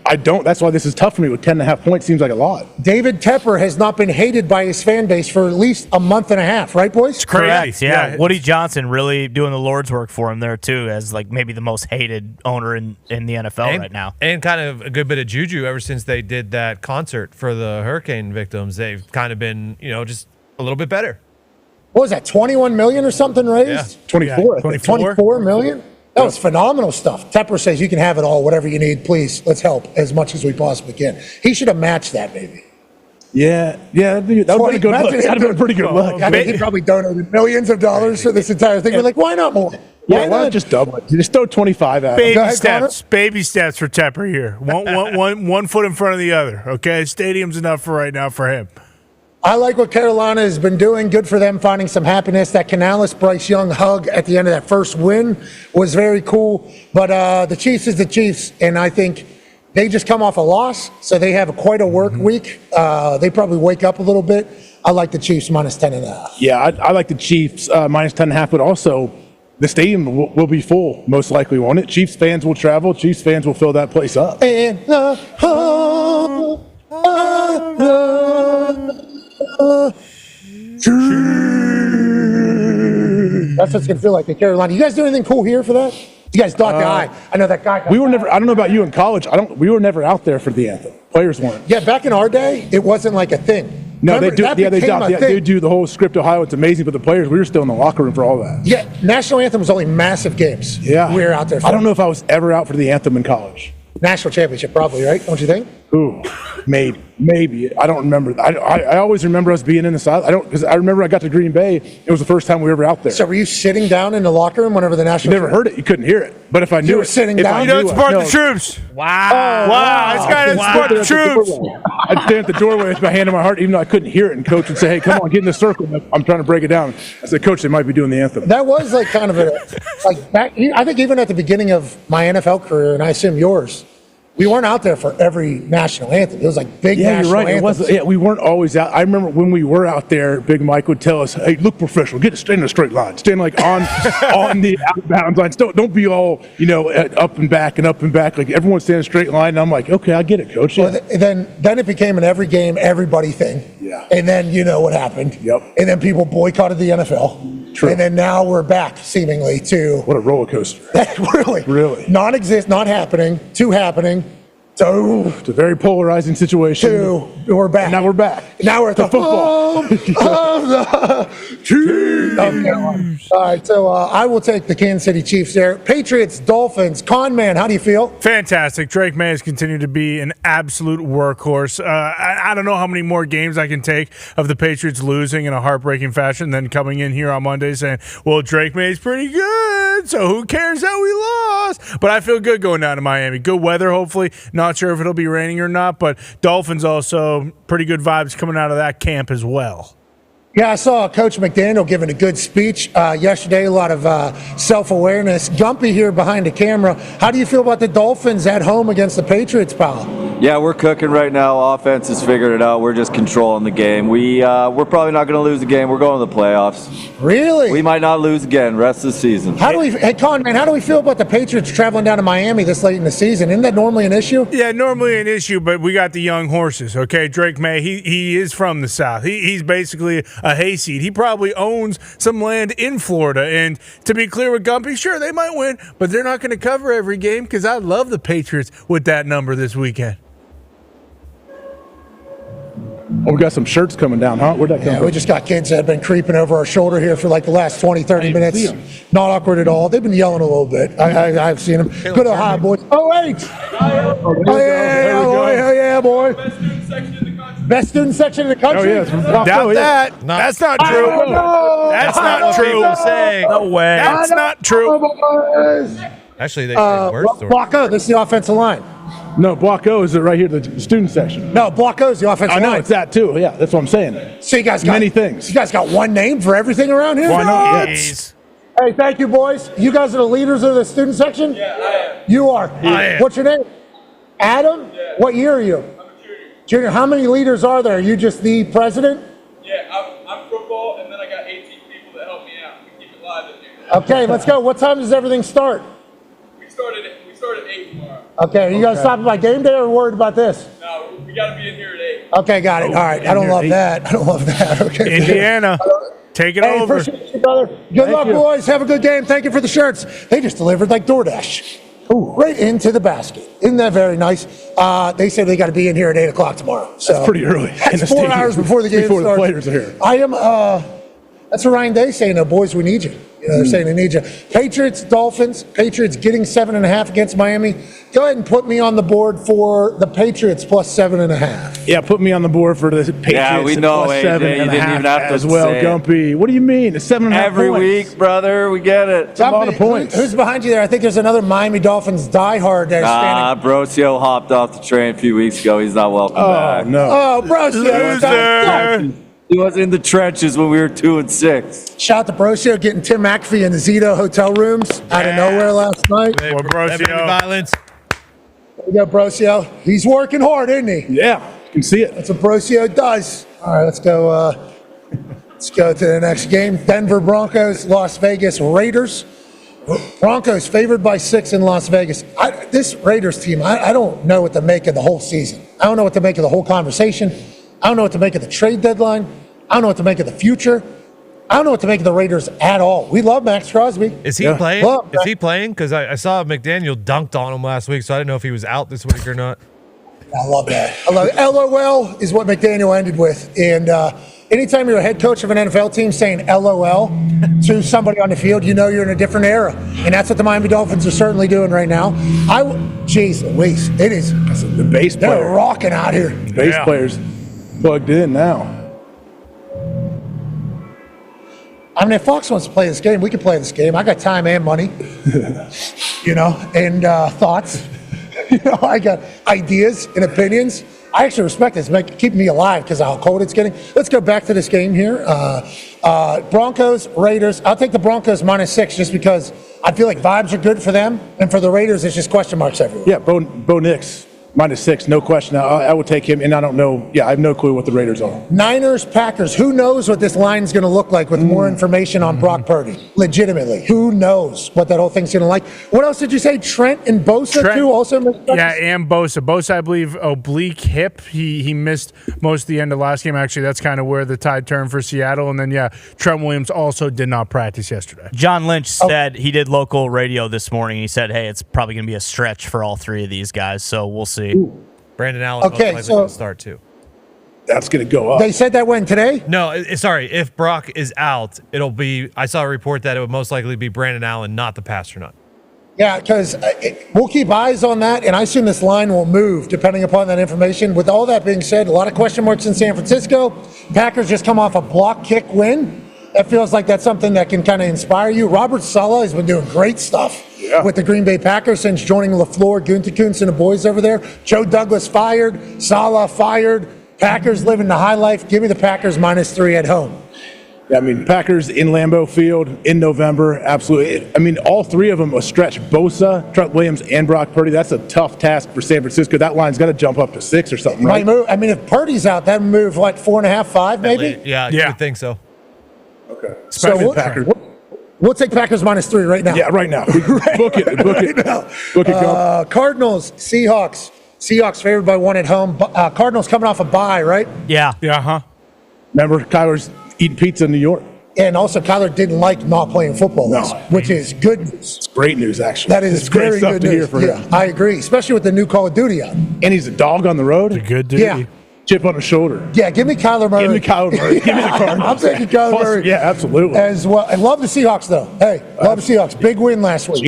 I don't. That's why this is tough for me with 10.5 points. Seems like a lot. David Tepper has not been hated by his fan base for at least a month and a half, right, boys? It's crazy. Correct. Yeah. Woody Johnson really doing the Lord's work for him there too, as like maybe the most hated owner in the NFL right now. And kind of a good bit of juju ever since they did that concert for the hurricane victims. They've kind of been, just a little bit better. What was that, 21 million or something raised? Yeah. 24. 24 million? That was phenomenal stuff. Tepper says you can have it all, whatever you need. Please, let's help as much as we possibly can. He should have matched that, maybe. Yeah, that would be a good look. That would have been a pretty good look. I mean, he probably donated millions of dollars for this entire thing. We're like, why not more? Why not just double it? Just throw 25 at him. Baby steps for Tepper here. One foot in front of the other. Okay, stadium's enough for right now for him. I like what Carolina has been doing. Good for them finding some happiness. That Canales-Bryce Young hug at the end of that first win was very cool. But the Chiefs is the Chiefs, and I think they just come off a loss, so they have quite a work week. They probably wake up a little bit. I like the Chiefs minus 10.5. Yeah, I like the Chiefs minus 10.5, but also the stadium will be full, most likely, won't it? Chiefs fans will travel. Chiefs fans will fill that place up. And that's what it's gonna feel like in Carolina. You guys do anything cool here for that? You guys dot the I. I know that guy. We were never. I don't know about you in college. We were never out there for the anthem. Players weren't. Yeah, back in our day, it wasn't like a thing. No, remember, they do the whole script Ohio. It's amazing, but the players, we were still in the locker room for all that. Yeah, national anthem was only massive games. Yeah, we were out there. I don't know if I was ever out for the anthem in college. National championship, probably, right? Don't you think? Ooh, maybe. I don't remember. I always remember us being in the South. Because I remember I got to Green Bay. It was the first time we were ever out there. So were you sitting down in the locker room whenever the national? You never heard it. You couldn't hear it. But if I knew you were sitting down. You don't support the troops. Wow. This guy doesn't support the troops. I'd stand at the doorway with my hand on my heart, even though I couldn't hear it. And coach would say, "Hey, come on, get in the circle." I'm trying to break it down. I said, "Coach, they might be doing the anthem." That was like kind of back. I think even at the beginning of my NFL career, and I assume yours, we weren't out there for every national anthem. It was like big national you're right. anthems. We weren't always out. I remember when we were out there, Big Mike would tell us, "Hey, look professional. Stand in a straight line. Stand like on the outbound lines. Don't be all up and back and up and back. Like everyone stand in a straight line." And I'm like, "Okay, I get it, coach." Yeah. Well, then it became an every game, everybody thing. Yeah. And then you know what happened. Yep. And then people boycotted the NFL. True. And then now we're back, seemingly, to what a roller coaster. really non-exist, not happening, to happening. So it's a very polarizing situation. We're back. And now we're back. Now we're at the football. All right, so I will take the Kansas City Chiefs there. Patriots, Dolphins, Con Man, how do you feel? Fantastic. Drake May has continued to be an absolute workhorse. I don't know how many more games I can take of the Patriots losing in a heartbreaking fashion, then coming in here on Monday saying, well, Drake May's pretty good, so who cares how we lost? But I feel good going down to Miami. Good weather, hopefully. Not sure if it'll be raining or not, but Dolphins also pretty good vibes coming out of that camp as well. Yeah, I saw Coach McDaniel giving a good speech yesterday, a lot of self-awareness. Gumpy here behind the camera. How do you feel about the Dolphins at home against the Patriots, pal? Yeah, we're cooking right now. Offense has figured it out. We're just controlling the game. We're probably not going to lose the game. We're going to the playoffs. Really? We might not lose again rest of the season. Hey, Con, man, how do we feel about the Patriots traveling down to Miami this late in the season? Isn't that normally an issue? Yeah, normally an issue, but we got the young horses, okay? Drake May, he is from the South. He's basically a hayseed. He probably owns some land in Florida. And to be clear with Gumpy, sure, they might win, but they're not going to cover every game because I love the Patriots with that number this weekend. Oh, we got some shirts coming down, huh? Where'd that come from? We just got kids that have been creeping over our shoulder here for like the last 20, 30 minutes. Not awkward at all. They've been yelling a little bit. I've seen them. Good Ohio boys. Oh, wait. Oh, yeah, boy. Best student section in the country? Oh, yeah. Doubt that. No. That's not true. That's not true. No way. That's not true. Actually, they say worse. Blocko, this is the offensive line. No, Block O is right here, the student section. No, Block O is the offensive line. I know, it's that too. Yeah, that's what I'm saying. So you guys got many things. You guys got one name for everything around here? Why not? Yes. Hey, thank you, boys. You guys are the leaders of the student section? Yeah, I am. You are? I am. What's your name? Adam? Yeah. What year are you? I'm a junior. How many leaders are there? Are you just the president? Yeah, I'm football, and then I got 18 people that help me out. We keep it live in here. Okay, let's go. What time does everything start? We start at 8 tomorrow. Okay, you guys stopping by game day or worried about this? No, we got to be in here at 8. Okay, got it. All right. I don't love that. Okay. Indiana, take it over. Appreciate you, brother. Good luck, boys. Have a good game. Thank you for the shirts. They just delivered like DoorDash. Ooh, right into the basket. Isn't that very nice? They said they got to be in here at 8 o'clock tomorrow. So that's pretty early. That's 4 hours before the game starts. Before the players are here. I am. That's what Ryan Day's saying. Boys, we need you. They're saying they need you. Patriots, Dolphins. Patriots getting 7.5 against Miami. Go ahead and put me on the board for the Patriots plus 7.5. Yeah, put me on the board for the Patriots. Yeah, we know, plus AJ. 7.5 You didn't even have to as well, say it. Gumpy. What do you mean? It's 7.5 Every points. week, brother. We get it. It's a lot of points. Who's behind you there? I think there's another Miami Dolphins diehard there standing. Brosio hopped off the train a few weeks ago. He's not welcome back. No. Oh, Brosio. Loser. He was in the trenches when we were 2-6. Shout out to Brosio getting Tim McAfee in the Zito hotel rooms out of nowhere last night. Well, Brosio. Violence. There we go, Brosio. He's working hard, isn't he? Yeah, you can see it. That's what Brosio does. All right, let's go. Let's go to the next game. Denver Broncos, Las Vegas Raiders. Broncos favored by 6 in Las Vegas. This Raiders team, I don't know what to make of the whole season. I don't know what to make of the whole conversation. I don't know what to make of the trade deadline. I don't know what to make of the future. I don't know what to make of the Raiders at all. We love Max Crosby. Is he playing? Is he playing? Because I saw McDaniel dunked on him last week, so I didn't know if he was out this week or not. I love that. I love it. LOL is what McDaniel ended with. And anytime you're a head coach of an NFL team saying LOL to somebody on the field, you know you're in a different era. And that's what the Miami Dolphins are certainly doing right now. Jeez Louise, it is. The bass player. They're rocking out here. The bass players plugged in now. I mean, if Fox wants to play this game, we can play this game. I got time and money, and thoughts. I got ideas and opinions. I actually respect this. It's keeping me alive because of how cold it's getting. Let's go back to this game here. Broncos, Raiders. I'll take the Broncos -6 just because I feel like vibes are good for them. And for the Raiders, it's just question marks everywhere. Yeah, Bo Nix, -6, no question. I would take him, and I don't know. Yeah, I have no clue what the Raiders are. Niners, Packers. Who knows what this line's going to look like with more information on Brock Purdy? Legitimately. Who knows what that whole thing's going to like? What else did you say? Trent and Bosa, too? Also, yeah, and Bosa. Bosa, I believe, oblique hip. He missed most of the end of last game. Actually, that's kind of where the tide turned for Seattle. And then, Trent Williams also did not practice yesterday. John Lynch said he did local radio this morning. He said, hey, it's probably going to be a stretch for all three of these guys, so we'll see. Ooh. Brandon Allen most likely going to start too. That's going to go up. They said that when today? No, sorry. If Brock is out, it'll be. I saw a report that it would most likely be Brandon Allen, not the Pasternak. Yeah, because we'll keep eyes on that, and I assume this line will move depending upon that information. With all that being said, a lot of question marks in San Francisco. Packers just come off a block kick win. That feels like that's something that can kind of inspire you. Robert Saleh has been doing great stuff with the Green Bay Packers since joining LaFleur, Gutekunst, and the boys over there. Joe Douglas fired, Saleh fired. Packers living the high life. Give me the Packers -3 at home. Yeah, I mean, Packers in Lambeau Field in November, absolutely. I mean, all three of them a stretch. Bosa, Trent Williams, and Brock Purdy. That's a tough task for San Francisco. That line's got to jump up to 6 or something, right? Might move. I mean, if Purdy's out, that would move, 4.5, 5 maybe? Yeah, you would think so. Okay. So we'll take Packers -3 right now. Yeah, right now. Book it. Book it. Cardinals, Seahawks. Seahawks favored by 1 at home. Cardinals coming off a bye, right? Yeah. Yeah, Remember, Kyler's eating pizza in New York. And also, Kyler didn't like not playing football, which is good news. It's great news, actually. That is great very stuff good to news. hear for him. I agree, especially with the new Call of Duty out. And he's a dog on the road. It's a good dude. Yeah. Chip on the shoulder. Yeah, give me Kyler Murray. Give me Kyler Murray. Give me the Cardinals. I'm taking Kyler Murray. Yeah, absolutely. As well. I love the Seahawks, though. Hey, love the Seahawks. Big win last week.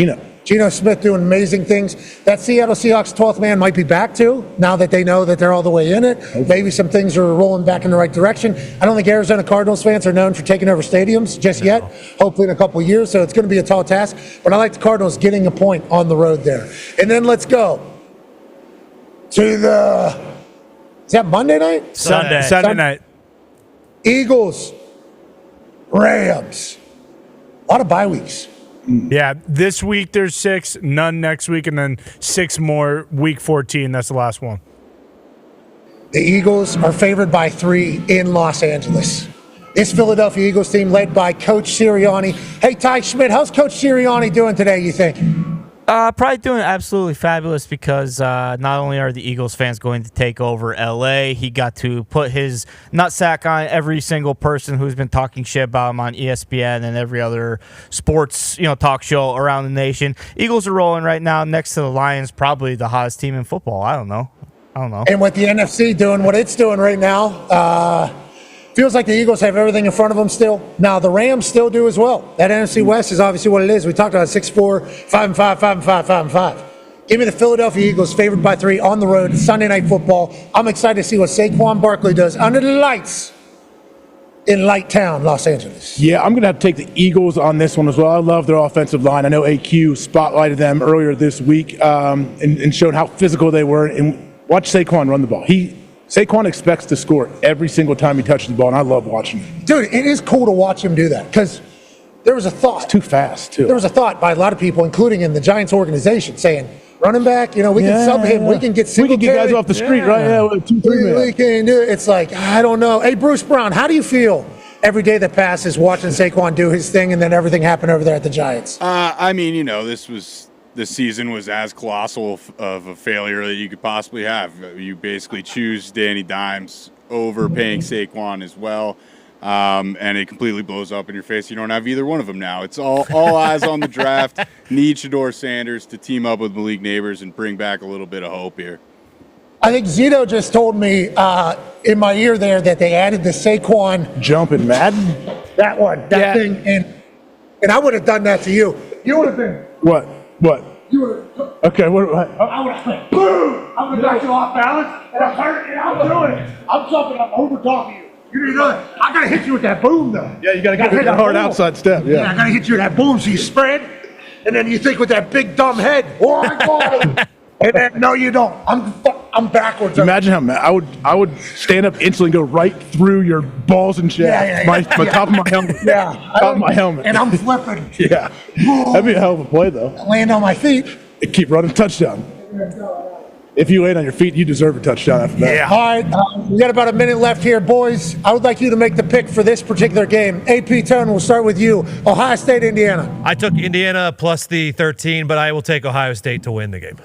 Geno Smith doing amazing things. That Seattle Seahawks 12th man might be back too, now that they know that they're all the way in it. Maybe some things are rolling back in the right direction. I don't think Arizona Cardinals fans are known for taking over stadiums just yet. Hopefully in a couple of years, so it's going to be a tall task. But I like the Cardinals getting a point on the road there. And then let's go to the... Is that Monday night? Sunday night. Eagles, Rams. A lot of bye weeks. Yeah, this week there's 6, none next week, and then 6 more week 14. That's the last one. The Eagles are favored by 3 in Los Angeles. This Philadelphia Eagles team led by Coach Sirianni. Hey, Ty Schmidt, how's Coach Sirianni doing today, you think? Probably doing absolutely fabulous because not only are the Eagles fans going to take over L.A., he got to put his nutsack on every single person who's been talking shit about him on ESPN and every other sports talk show around the nation. Eagles are rolling right now next to the Lions, probably the hottest team in football. I don't know. And with the NFC doing what it's doing right now, feels like the Eagles have everything in front of them still. Now, the Rams still do as well. That NFC West is obviously what it is. We talked about 6-4, 5-5, 5-5, 5-5. Give me the Philadelphia Eagles favored by 3 on the road, Sunday Night Football. I'm excited to see what Saquon Barkley does under the lights in Light Town, Los Angeles. Yeah, I'm going to have to take the Eagles on this one as well. I love their offensive line. I know AQ spotlighted them earlier this week and showed how physical they were. And watch Saquon run the ball. Saquon expects to score every single time he touches the ball, and I love watching it. Dude, it is cool to watch him do that because there was a thought. It's too fast, too. There was a thought by a lot of people, including in the Giants organization, saying, running back, we can sub him. We can get single We can get guys off the street, right? Yeah, with 2-3 men. We can do it. It's like, I don't know. Hey, Bruce Brown, how do you feel every day that passes watching Saquon do his thing and then everything happen over there at the Giants? I mean, this season was as colossal of a failure that you could possibly have. You basically choose Danny Dimes over paying Saquon as well, and it completely blows up in your face. You don't have either one of them now. It's all eyes on the draft. Need Shedeur Sanders to team up with Malik Neighbors and bring back a little bit of hope here. I think Zito just told me in my ear there that they added the Saquon jump in Madden. That one, that thing, and I would have done that to you. You would have been What? You would have. Okay. What? I would have been. Boom! I would have knocked you off balance, and I'm doing it. I'm jumping. I'm over top of you. You know, I gotta hit you with that boom though. Yeah, you gotta hit that hard outside step. Yeah. I gotta hit you with that boom, so you spread, and then you think with that big dumb head, oh, I got him. And then, no, you don't. I'm backwards. Imagine how mad I would stand up instantly and go right through your balls and shaft. My top of my helmet. Yeah. Top of my helmet. And I'm flipping. Yeah. That'd be a hell of a play though. Land on my feet. Keep running, touchdown. If you land on your feet, you deserve a touchdown after that. Yeah. All right, we got about a minute left here, boys. I would like you to make the pick for this particular game. AP Tone, we'll start with you. Ohio State, Indiana. I took Indiana plus the 13, but I will take Ohio State to win the game.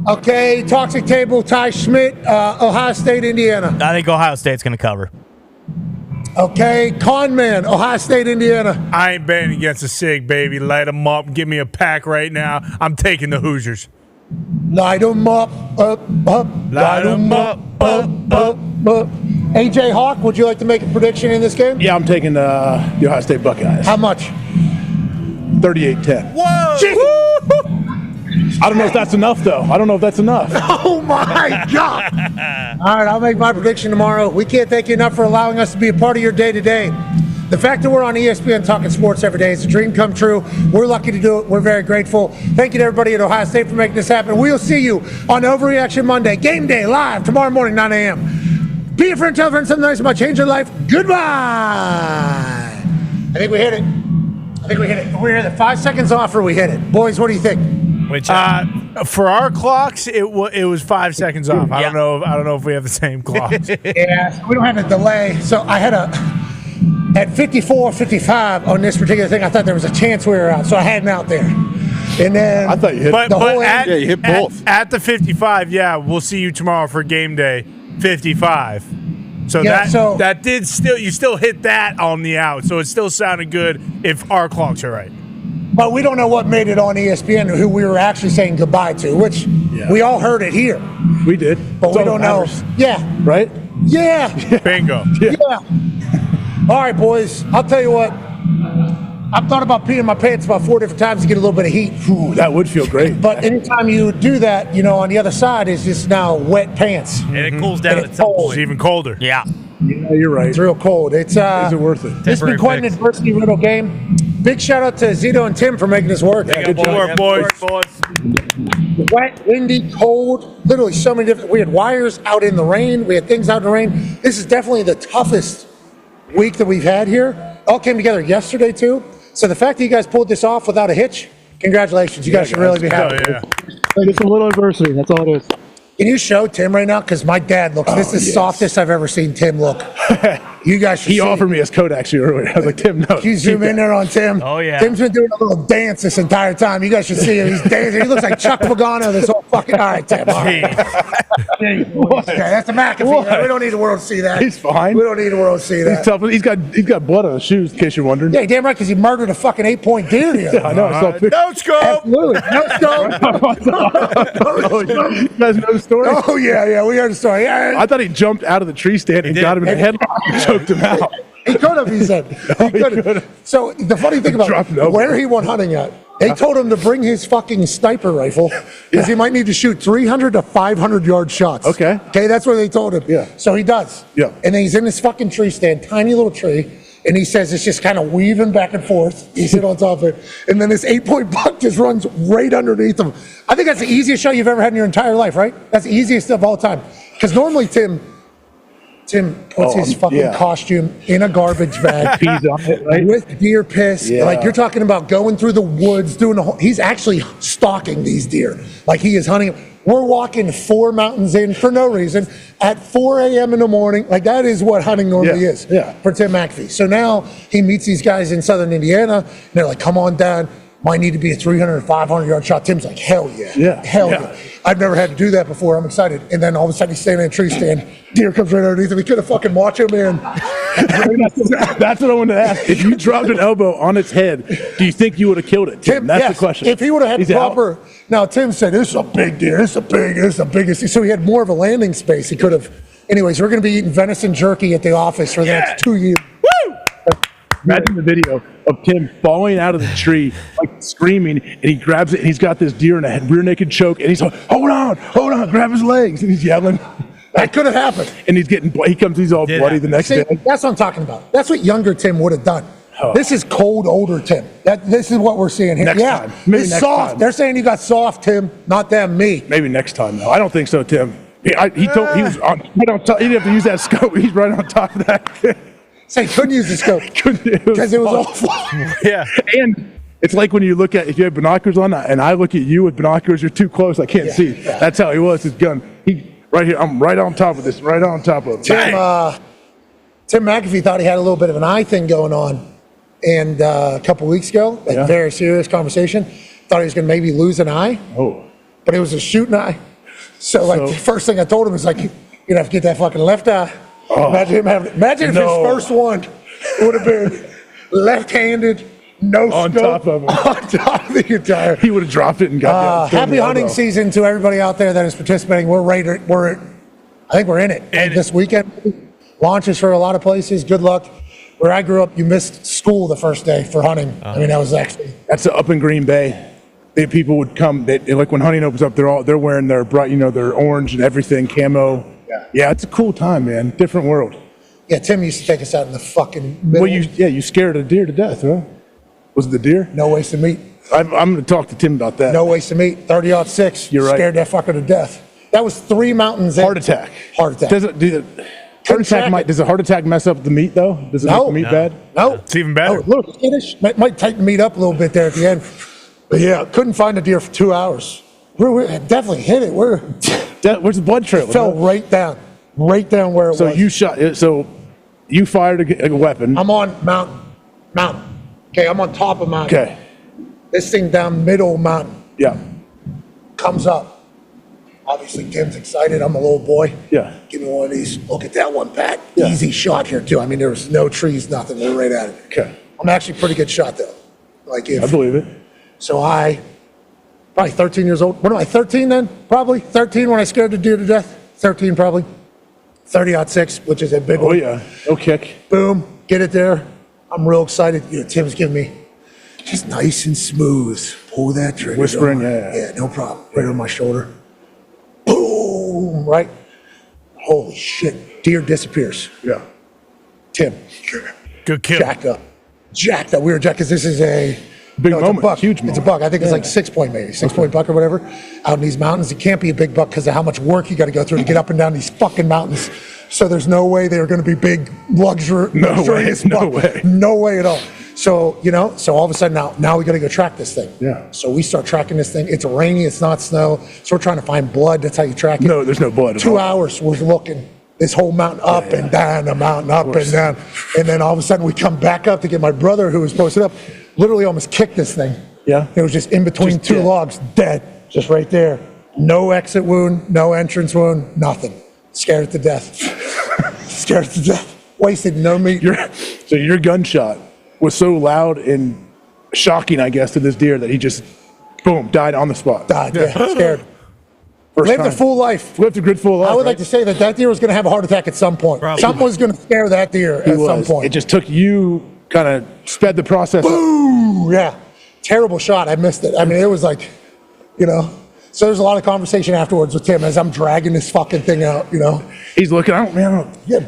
Okay, Toxic Table, Ty Schmidt, Ohio State, Indiana. I think Ohio State's going to cover. Okay, Conman, Ohio State, Indiana. I ain't betting against the SIG, baby. Light them up. Give me a pack right now. I'm taking the Hoosiers. Light them up. Light them up. AJ Hawk, would you like to make a prediction in this game? Yeah, I'm taking the Ohio State Buckeyes. How much? 38-10. Whoa! I don't know if that's enough, though. Oh, my God. All right, I'll make my prediction tomorrow. We can't thank you enough for allowing us to be a part of your day-to-day. The fact that we're on ESPN talking sports every day is a dream come true. We're lucky to do it. We're very grateful. Thank you to everybody at Ohio State for making this happen. We'll see you on Overreaction Monday. Game day live tomorrow morning, 9 a.m. Be a friend, tell a friend something nice about change your life. Goodbye. I think we hit it. We're at the 5 seconds off or we hit it. Boys, what do you think? For our clocks, it was 5 seconds off. I don't know if we have the same clocks. Yeah, so we don't have a delay. So I had at 54:55 on this particular thing, I thought there was a chance we were out, so I had him out there. And then I thought you hit but you hit both. At the 55, we'll see you tomorrow for game day 55. So that did you still hit that on the out, so it still sounded good if our clocks are right. But we don't know what made it on ESPN, who we were actually saying goodbye to, which we all heard it here. We did. But we don't know. Yeah. Right? Yeah. Bingo. Yeah. All right, boys. I'll tell you what. I've thought about peeing my pants about 4 different times to get a little bit of heat. Ooh, that would feel great. But anytime you do that, on the other side is just now wet pants. And it cools down at some point. It's even colder. Yeah. Yeah, you're right. It's real cold. Is it worth it? It's been quite an adversity riddle game. Big shout out to Zito and Tim for making this work. Good work, boys. Wet, windy, cold, literally so many different. We had wires out in the rain. We had things out in the rain. This is definitely the toughest week that we've had here. All came together yesterday too. So the fact that you guys pulled this off without a hitch, congratulations. You guys should really be happy. It's a little adversity. That's all it is. Can you show Tim right now? Because my dad looks. This is the softest I've ever seen Tim look. You guys should. He offered me his coat actually earlier. I was like, Tim, no. Can you zoom in there on Tim? Oh yeah. Tim's been doing a little dance this entire time. You guys should see him. He's dancing. He looks like Chuck Pagano. This whole fucking. All right, Tim. All right. Okay, that's a McAfee. We don't need the world to see that. He's fine. We don't need the world to see that. He's tough. He's got blood on his shoes. In case you're wondering. Yeah, damn right. Because he murdered a fucking 8-point deer. Yeah, I know. I saw pictures. No scope. Absolutely. No scope. You guys know the story? Oh yeah, we heard the story. Yeah. I thought he jumped out of the tree stand and got him in the headlock and choked him out. He could have, he said. He could have. So the funny thing about where he went hunting at, they told him to bring his fucking sniper rifle because he might need to shoot 300 to 500 yard shots. Okay, that's what they told him. Yeah. So he does. Yeah. And then he's in this fucking tree stand, tiny little tree, and he says it's just kind of weaving back and forth. He's sitting on top of it. And then this 8-point buck just runs right underneath him. I think that's the easiest shot you've ever had in your entire life, right? That's the easiest of all time. Because normally Tim puts his fucking costume in a garbage bag on it, right? with deer piss. Yeah. Like you're talking about going through the woods, doing the whole. He's actually stalking these deer. Like he is hunting. We're walking 4 mountains in for no reason at 4 a.m. in the morning. Like that is what hunting normally is for Tim McAfee. So now he meets these guys in southern Indiana. And they're like, come on down. might need to be a 300, 500-yard shot. Tim's like, hell yeah. Yeah. Hell yeah. I've never had to do that before. I'm excited. And then all of a sudden he's standing in a tree stand. Deer comes right underneath him. He could have fucking watched him, man. That's what I wanted to ask. If you dropped an elbow on its head, do you think you would have killed it? Tim, that's the question. If he would have had proper. Now, Tim said, this is a big deer. This is the biggest. So he had more of a landing space. He could have. Anyways, we're going to be eating venison jerky at the office for the next 2 years. Woo! Imagine the video of Tim falling out of the tree, like screaming, and he grabs it, and he's got this deer in a rear naked choke, and he's like, hold on, grab his legs, and he's yelling. That could have happened. And he's all bloody the next day. That's what I'm talking about. That's what younger Tim would have done. Oh. This is cold, older Tim. This is what we're seeing here. Next time. Maybe it's next soft. time. They're saying you got soft, Tim, not them, me. Maybe next time, though. I don't think so, Tim. He was on top. He didn't have to use that scope. He's right on top of that. Say, couldn't use the scope because it was awful. Yeah. And it's like when you look at, if you have binoculars on, and I look at you with binoculars, you're too close. I can't see. Yeah. That's how he was. His gun. Right here. I'm right on top of this. Right on top of it. Tim McAfee thought he had a little bit of an eye thing going on, and a couple weeks ago, very serious conversation. Thought he was going to maybe lose an eye. Oh. But it was a shooting eye. So the first thing I told him was like, you're gonna have to get that fucking left eye. Oh. Imagine if his first one would have been left-handed, no on scope, top of him. on top of the entire. He would have dropped it and got happy hunting season to everybody out there that is participating. I think we're in it. And this weekend launches for a lot of places. Good luck. Where I grew up, you missed school the first day for hunting. I mean, that's up in Green Bay. People would come. Like when hunting opens up, they're wearing their bright, their orange and everything, camo. Yeah, it's a cool time, man. Different world. Yeah, Tim used to take us out in the fucking middle. Well, you scared a deer to death, huh? Was it the deer? No wasted meat. I'm going to talk to Tim about that. No wasted meat. 30-06. You're right. Scared that fucker to death. That was 3 mountains. Heart attack. Does a heart attack mess up the meat though? Does it make the meat bad? No, it's even better. A little skittish. Might tighten meat up a little bit there at the end. But yeah, couldn't find a deer for 2 hours. We definitely hit it. Where's the blood trail? It fell right down where it was. So you shot it. So you fired a weapon. I'm on mountain. Okay, I'm on top of mountain. Okay. This thing down middle mountain. Yeah. Comes up. Obviously, Tim's excited. I'm a little boy. Yeah. Give me one of these. Look at that one, Pat. Yeah. Easy shot here too. I mean, there was no trees, nothing. We're right at it. Okay. I'm actually pretty good shot though. I believe it. So probably 13 years old. What am I, 13 then? Probably 13 when I scared the deer to death. 13 probably. 30-06, which is a big one. Oh yeah, no kick. Boom, get it there. I'm real excited. Tim's giving me just nice and smooth. Pull that trigger. Whispering, Yeah, no problem. Right on my shoulder. Boom, right. Holy shit, deer disappears. Yeah. Tim. Good kill. Jacked up. We were jacked because this is a big moment. It's a buck. Huge It's a moment. buck. I think it's like 6 point maybe. 6 point buck or whatever. Out in these mountains. It can't be a big buck because of how much work you got to go through to get up and down these fucking mountains. So there's no way they're going to be big luxurious buck. No way at all. So, so all of a sudden now we got to go track this thing. Yeah. So we start tracking this thing. It's rainy. It's not snow. So we're trying to find blood. That's how you track it. No, there's no blood at 2 all. hours we're looking. This whole mountain up and down, the mountain up and down. And then all of a sudden we come back up to get my brother who was posted up, literally almost kicked this thing. Yeah. It was just in between two logs, dead, just right there. No exit wound, no entrance wound, nothing. Scared it to death. Scared it to death. Wasted no meat. So your gunshot was so loud and shocking, I guess, to this deer that he just, boom, died on the spot. Died, scared. Lived a full life. Lived a good full life. I would like to say that deer was going to have a heart attack at some point. Probably. Something was going to scare that deer at some point. It just took you, kind of sped the process up. Boom! Yeah. Terrible shot. I missed it. I mean, it was like, So there's a lot of conversation afterwards with Tim as I'm dragging this fucking thing out, He's looking,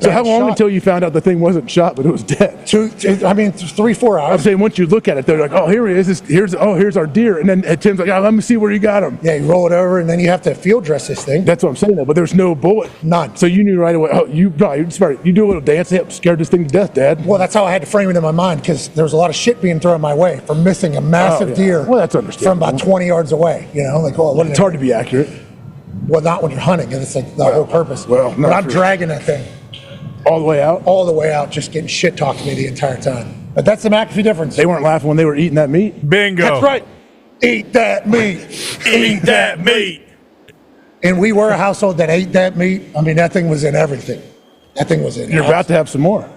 So how long until you found out the thing wasn't shot, but it was dead? 3-4 hours. I'm saying once you look at it, they're like, oh, here he is. Here's our deer. And then Tim's like, let me see where you got him. Yeah, you roll it over, and then you have to field dress this thing. That's what I'm saying, though. But there's no bullet. None. So you knew right away, you're smart. You do a little dance. Yep, scared this thing to death, Dad. Well, that's how I had to frame it in my mind, because there was a lot of shit being thrown my way for missing a massive deer. Well, that's understandable. From about 20 yards away. It's hard to be accurate. Well, not when you're hunting, and it's like the whole purpose. But I'm dragging that thing. All the way out? All the way out, just getting shit talked to me the entire time. But that's the McAfee difference. They weren't laughing when they were eating that meat. Bingo. That's right. Eat that meat. Eat that meat. And we were a household that ate that meat. I mean, that thing was in everything. That thing was in. You're about to have some more.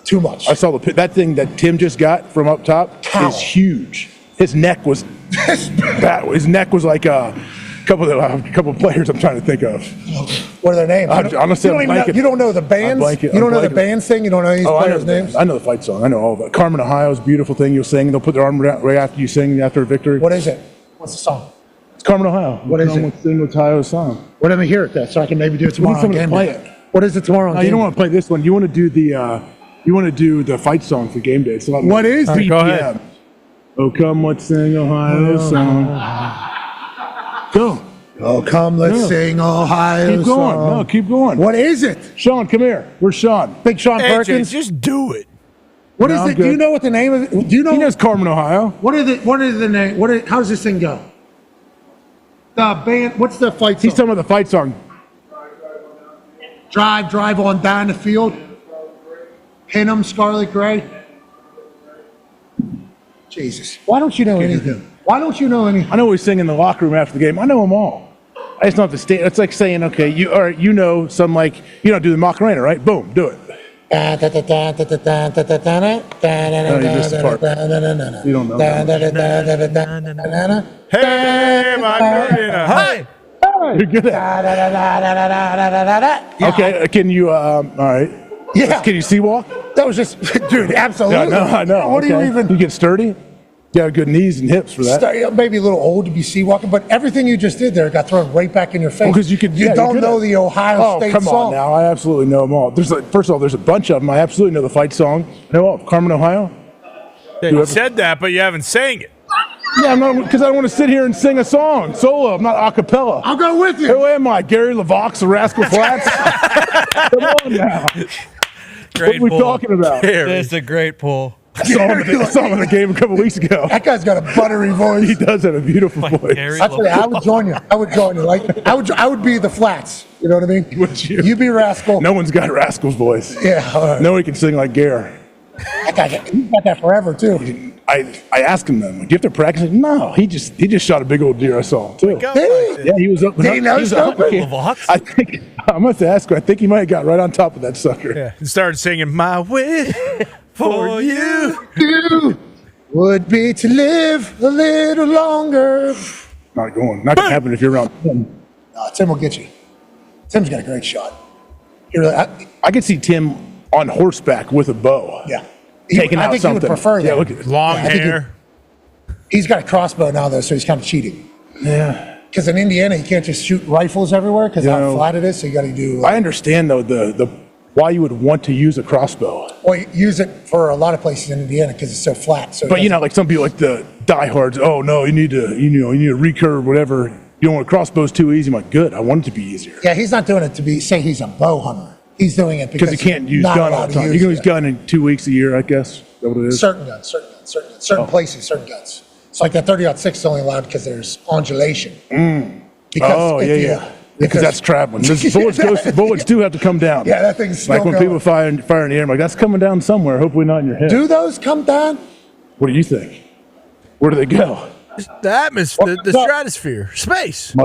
Too much. I saw that thing that Tim just got from up top is huge. His neck was his neck was like a couple of players I'm trying to think of. What are their names? Honestly, you don't know the bands? You don't know the bands thing? You don't know these players' names? I know the fight song. I know all of it. Carmen, Ohio is a beautiful thing you'll sing. They'll put their arm right after you sing after a victory. What is it? What's the song? It's Carmen, Ohio. What is it? Sing Ohio's song. Well, let me hear it then, so I can maybe do it tomorrow. On game play it. What is it tomorrow on game You don't want to play this one. You want to do the fight song for game day. So what is it? Go ahead. Oh, come, let's sing Ohio's song. Go. Oh, come, let's sing Ohio's Keep going. song. No, keep going. What is it? Sean, come here. Where's Sean? Big Sean AJ, Perkins? just do it. What is it? Do you know what the name of it? Do you know? He knows Carmen, Ohio. What is the name? How does this thing go? The band. What's the fight song? He's talking about the fight song. Drive on down the field. Pin 'em, Scarlet Gray. Jesus. Why don't you know anything? Why don't you know anything? I know we sing in the locker room after the game. I know them all. I just don't have to stay. It's like saying, okay, you know some like, you don't do the Macarena, right? Boom, do it. No, you missed the part. You don't know. Hey, Macarena. Hey. You're good at it. Okay, can you, all right. Yeah. Can you sea walk? That was just, dude, absolutely. Yeah, I know. What do you even? You get sturdy? You got good knees and hips for that. Maybe a little old to be sea walking, but everything you just did there got thrown right back in your face. Because you don't know the Ohio State come song. on now. I absolutely know them all. First of all, there's a bunch of them. I absolutely know the fight song. I know Carmen, Ohio. Yeah, you said that, but you haven't sang it. Yeah, because I don't want to sit here and sing a song solo. I'm not a cappella. I'll go with you. Who am I? Gary LaVox, the Rascal Flats? Come on now. Great what are we talking about? That's a great pull. I saw him in the game a couple weeks ago. That guy's got a buttery voice. He does have a beautiful voice. I would join you. I would join you. Like I would be the Flats. You know what I mean? Would you? You'd be Rascal. No one's got Rascal's voice. Yeah. All right. No one can sing like Garrett. He's got that forever too. I asked him then, do you have to practice? No, he just shot a big old deer I saw too. Yeah, he was up. Did he know something? I think I must ask her. I think he might have got right on top of that sucker. Yeah, and started singing "My Wish for You." Would be to live a little longer. Not gonna happen if you're around Tim. Tim will get you. Tim's got a great shot. I could see Tim on horseback with a bow. Yeah. Taking I out think something. He would prefer that. Yeah, look at long hair. He's got a crossbow now, though, so he's kind of cheating. Yeah. Because in Indiana, you can't just shoot rifles everywhere because how flat it is. So you got to do. I understand though the why you would want to use a crossbow. Well, you use it for a lot of places in Indiana because it's so flat. So, but like some people, like the diehards. Oh no, you need to recurve whatever. You don't want crossbows too easy. I'm like, good. I want it to be easier. Yeah, he's not doing it to say he's a bow hunter. He's doing it because he can't use gun all the time. You can use gun in 2 weeks a year, I guess. Is that what it is? Certain guns, places, certain guns. It's like that 30-06 is only allowed because there's undulation. Because that's traveling. Bullets do have to come down. Yeah, that thing's still like when going. people fire in the air. I'm like, that's coming down somewhere. Hopefully not in your head. Do those come down? What do you think? Where do they go? The atmosphere, the stratosphere, space.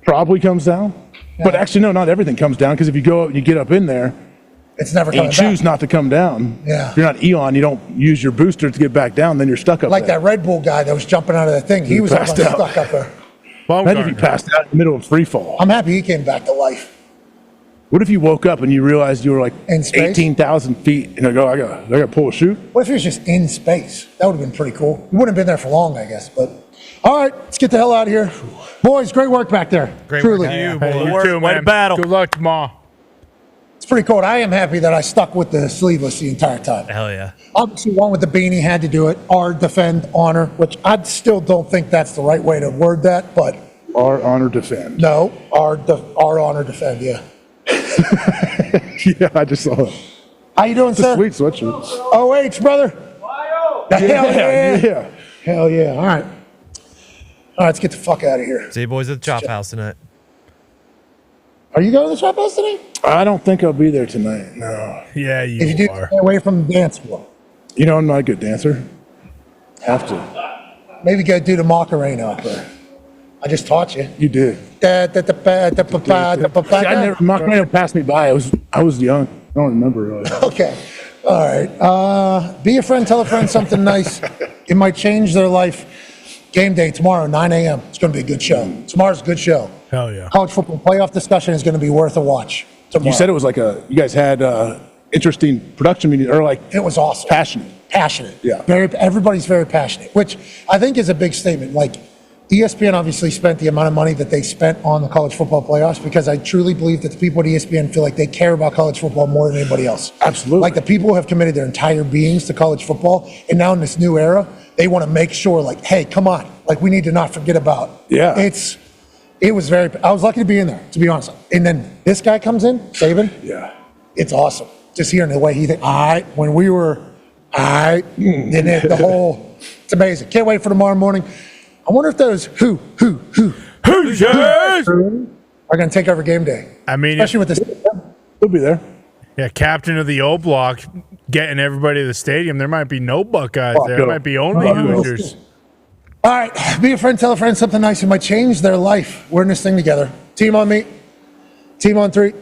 Probably comes down. Yeah. But actually, no, not everything comes down because if you go up and you get up in there, it's never coming down. You choose not to come down. Yeah. If you're not Elon, you don't use your booster to get back down, then you're stuck up like there. that Red Bull guy that was jumping out of the thing. He was stuck up there. Imagine if he passed out in the middle of free fall. I'm happy he came back to life. What if you woke up and you realized you were like 18,000 feet and you go, I got to pull a chute? What if he was just in space? That would have been pretty cool. You wouldn't have been there for long, I guess. But all right, let's get the hell out of here. Boys, great work back there. Great Truly. work. You too, man. Battle. Good luck tomorrow. It's pretty cool. I am happy that I stuck with the sleeveless the entire time. Hell yeah. Obviously, one with the beanie had to do it. R, defend, honor, which I still don't think that's the right way to word that, but. R, honor, defend. No, R, honor, defend, yeah. Yeah, I just saw it. How you doing, sir? Sweet sweatshirt. OH, brother. Yeah. Hell yeah. All right. All right, let's get the fuck out of here. See you boys at the Chop House tonight. Are you going to the Chop House today? I don't think I'll be there tonight. No. Yeah, if you do, are. stay away from the dance floor. You know, I'm not a good dancer. Have to. Maybe go do the Macarena up there. I just taught you. You did. Macarena passed me by. I was young. I don't remember really. Okay. All right. Be a friend. Tell a friend something nice. It might change their life. Game day tomorrow, 9 a.m. It's going to be a good show. Tomorrow's a good show. Hell yeah. College football playoff discussion is going to be worth a watch tomorrow. You said it was like you guys had interesting production meeting, or like it was awesome. Passionate. Yeah. Everybody's very passionate, which I think is a big statement. Like ESPN obviously spent the amount of money that they spent on the college football playoffs because I truly believe that the people at ESPN feel like they care about college football more than anybody else. Absolutely. Like the people who have committed their entire beings to college football, and now in this new era, they want to make sure, like, hey, come on, like we need to not forget about. Yeah. It was I was lucky to be in there, to be honest. And then this guy comes in, Saban. Yeah. It's awesome. Just hearing the way he thinks, when we were, and then it's amazing. Can't wait for tomorrow morning. I wonder if those who's are going to take over game day. I mean, especially with this. He'll be there. Yeah, captain of the O Block, getting everybody to the stadium. There might be no Buckeyes there. There might be only Hoosiers. All right, be a friend, tell a friend something nice. It might change their life. We're in this thing together. Team on me. Team on three.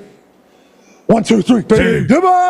1, 2, 3. Goodbye.